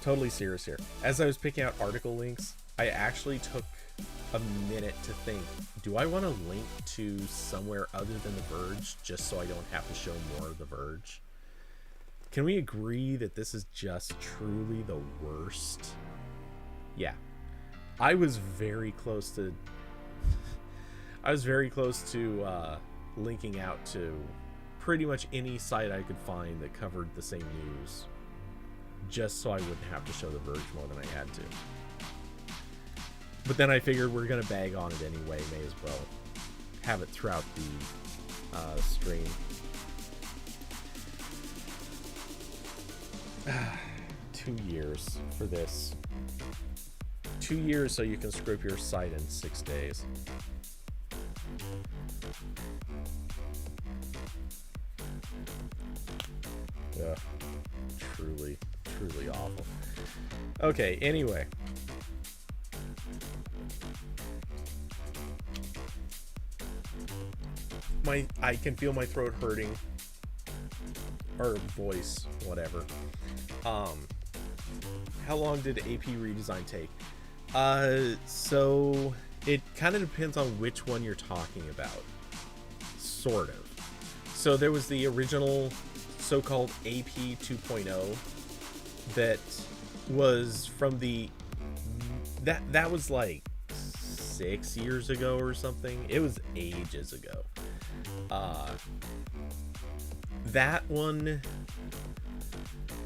totally serious here. As I was picking out article links, I actually took a minute to think, do I want to link to somewhere other than The Verge just so I don't have to show more of The Verge? Can we agree that this is just truly the worst? Yeah. I was very close to linking out to pretty much any site I could find that covered the same news, just so I wouldn't have to show The Verge more than I had to. But then I figured we're gonna bag on it anyway, may as well have it throughout the stream. 2 years for this. 2 years so you can script your site in 6 days. Ugh. Truly awful. Okay, anyway. I can feel my throat hurting. Or voice, whatever. How long did AP redesign take? So it kind of depends on which one you're talking about. Sort of. So there was the original so-called AP 2.0 that was from the that was like 6 years ago or something. It was ages ago. That one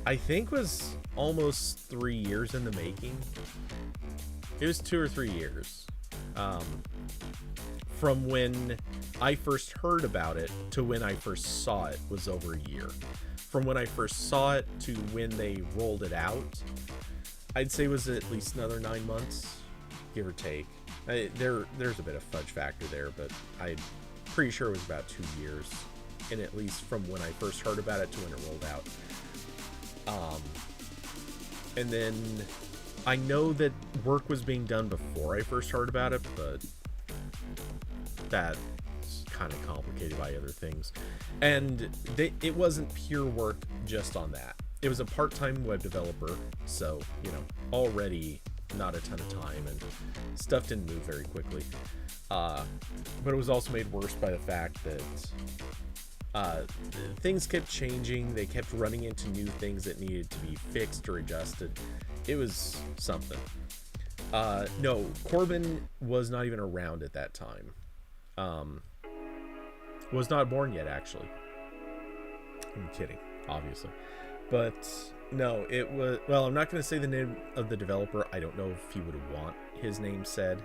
I think was almost 3 years in the making. It was 2 or 3 years. From when I first heard about it to when I first saw it was over a year. From when I first saw it to when they rolled it out, I'd say was at least another 9 months, give or take. There's a bit of fudge factor there, but I'm pretty sure it was about 2 years, and at least from when I first heard about it to when it rolled out. And then I know that work was being done before I first heard about it, but that's kind of complicated by other things. And it wasn't pure work just on that. It was a part-time web developer, so, already not a ton of time, and stuff didn't move very quickly. But it was also made worse by the fact that things kept changing. They kept running into new things that needed to be fixed or adjusted. It was something. No, Corbin was not even around at that time. Was not born yet, actually. I'm kidding, obviously. But no, it was, well, I'm not going to say the name of the developer. I don't know if he would want his name said.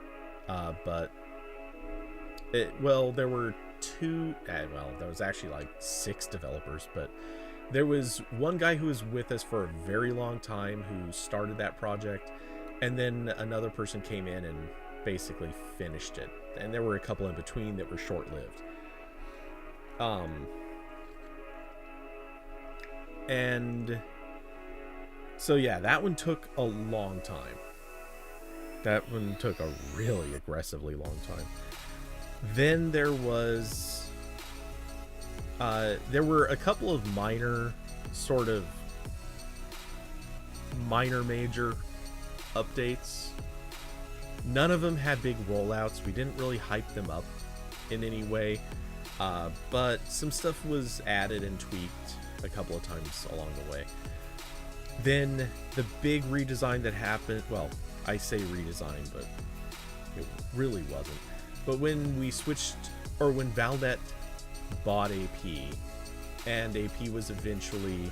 But there were there was actually like 6 developers, but there was one guy who was with us for a very long time who started that project, and then another person came in and basically finished it, and there were a couple in between that were short-lived. And so yeah, that one took a long time. That one took a really aggressively long time. Then there was there were a couple of major updates. None of them had big rollouts. We didn't really hype them up in any way, but some stuff was added and tweaked a couple of times along the way. Then the big redesign that happened, well, I say redesign, but it really wasn't. But when we switched, or when Valnet bought AP, and AP was eventually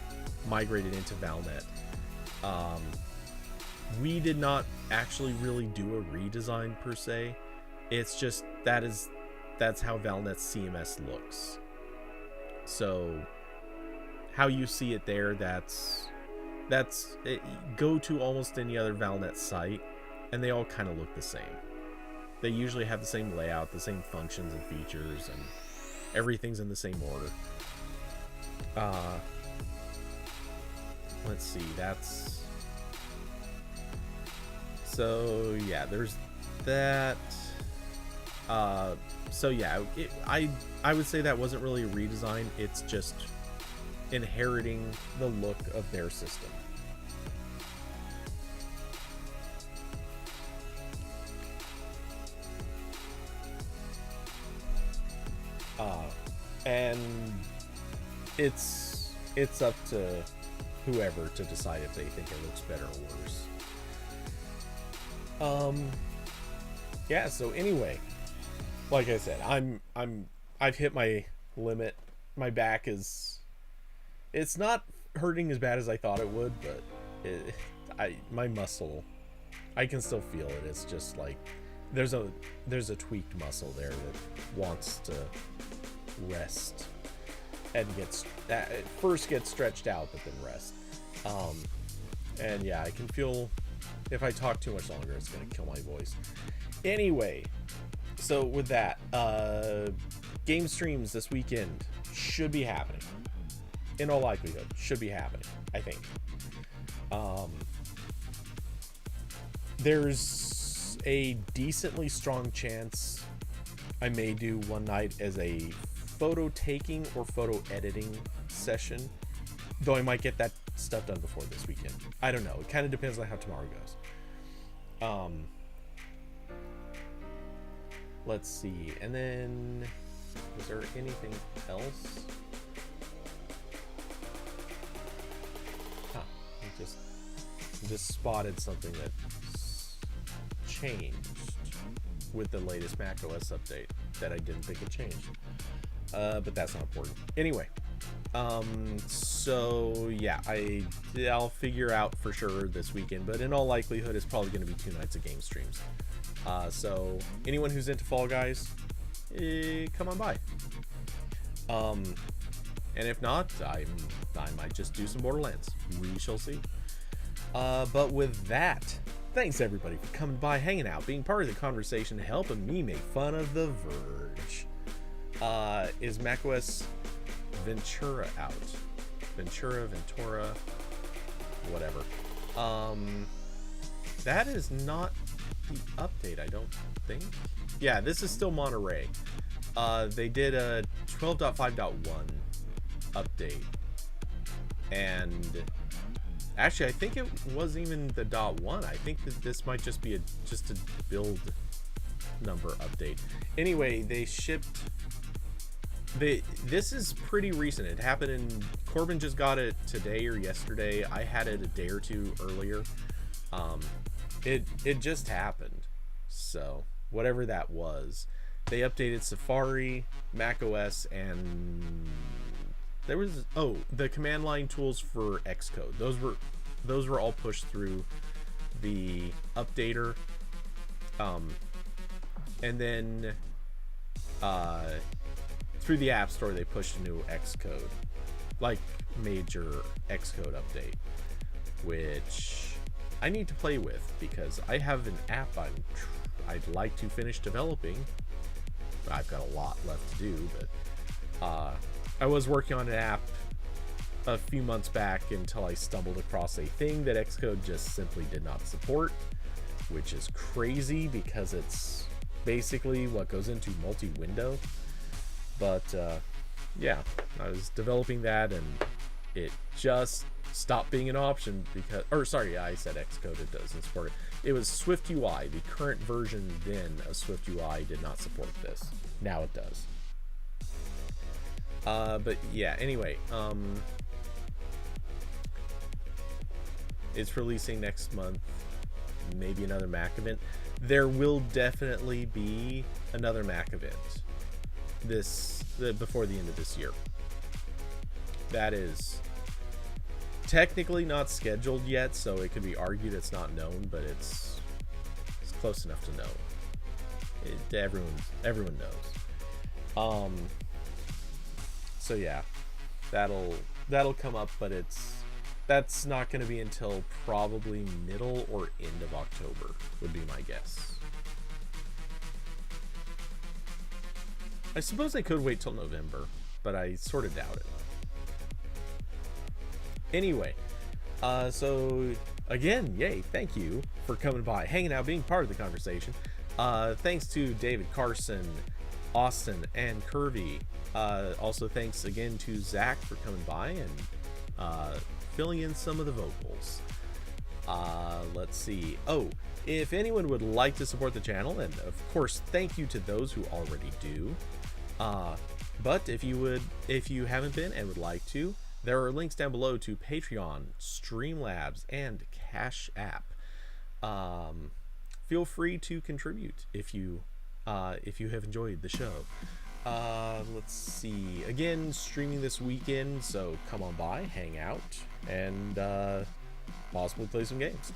migrated into Valnet, we did not actually really do a redesign per se. It's just that's how Valnet's CMS looks. So how you see it there, that's it. Go to almost any other Valnet site, and they all kind of look the same. They usually have the same layout, the same functions and features, and everything's in the same order. Let's see, so yeah, there's that. So yeah, I would say that wasn't really a redesign. It's just inheriting the look of their system. and it's up to whoever to decide if they think it looks better or worse. Yeah, so anyway, like I said, I've hit my limit. My back it's not hurting as bad as I thought it would, but my muscle, I can still feel it. It's just like there's a tweaked muscle there that wants to rest and first get stretched out, but then rest. And yeah, I can feel if I talk too much longer, it's gonna kill my voice. Anyway, so with that, game streams this weekend should be happening. In all likelihood, should be happening, I think. There's a decently strong chance I may do one night as a photo taking or photo editing session, though I might get that stuff done before this weekend. I don't know. It kind of depends on how tomorrow goes. Let's see. And then, is there anything else? Huh. I just spotted something that changed with the latest macOS update that I didn't think it changed. But that's not important. Anyway, so yeah, I'll figure out for sure this weekend, but in all likelihood, it's probably going to be 2 nights of game streams. So anyone who's into Fall Guys, come on by. And if not, I might just do some Borderlands. We shall see. But with that, thanks everybody for coming by, hanging out, being part of the conversation, helping me make fun of The Verge. Is macOS Ventura out? Ventura, whatever. That is not the update, I don't think. Yeah, this is still Monterey. They did a 12.5.1 update, and actually I think it wasn't even the .1. I think that this might just be just a build number update. Anyway, they shipped this is pretty recent. It happened in Corbin just got it today or yesterday. I had it a day or two earlier. It just happened. So whatever that was, they updated Safari, macOS, and there was the command line tools for Xcode. Those were all pushed through the updater. And then through the App Store, they pushed a new Xcode, like major Xcode update, which I need to play with because I have an app I'd like to finish developing. I've got a lot left to do, but I was working on an app a few months back until I stumbled across a thing that Xcode just simply did not support, which is crazy because it's basically what goes into multi-window. But yeah, I was developing that and it just stopped being an option because, or sorry, I said Xcode, it doesn't support it. It was SwiftUI. The current version then of SwiftUI did not support this. Now it does. But yeah, anyway, it's releasing next month. Maybe another Mac event. There will definitely be another Mac event before the end of this year. That is technically not scheduled yet, so it could be argued it's not known, but it's close enough to know. Everyone knows. So yeah, that'll come up, but that's not going to be until probably middle or end of October would be my guess. I suppose I could wait till November, but I sort of doubt it. Anyway, so again, yay, thank you for coming by, hanging out, being part of the conversation. Thanks to David, Carson, Austin, and Curvy. Also thanks again to Zach for coming by and filling in some of the vocals. Let's see. Oh, if anyone would like to support the channel, and of course thank you to those who already do, But if you haven't been and would like to, there are links down below to Patreon, Streamlabs, and Cash App. Feel free to contribute if you have enjoyed the show. Let's see. Again, streaming this weekend, so come on by, hang out, and possibly play some games.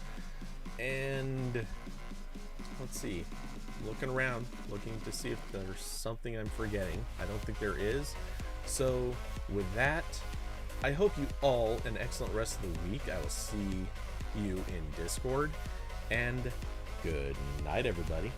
And let's see. Looking around, looking to see if there's something I'm forgetting. I don't think there is. So with that, I hope you all an excellent rest of the week. I will see you in Discord. And good night, everybody.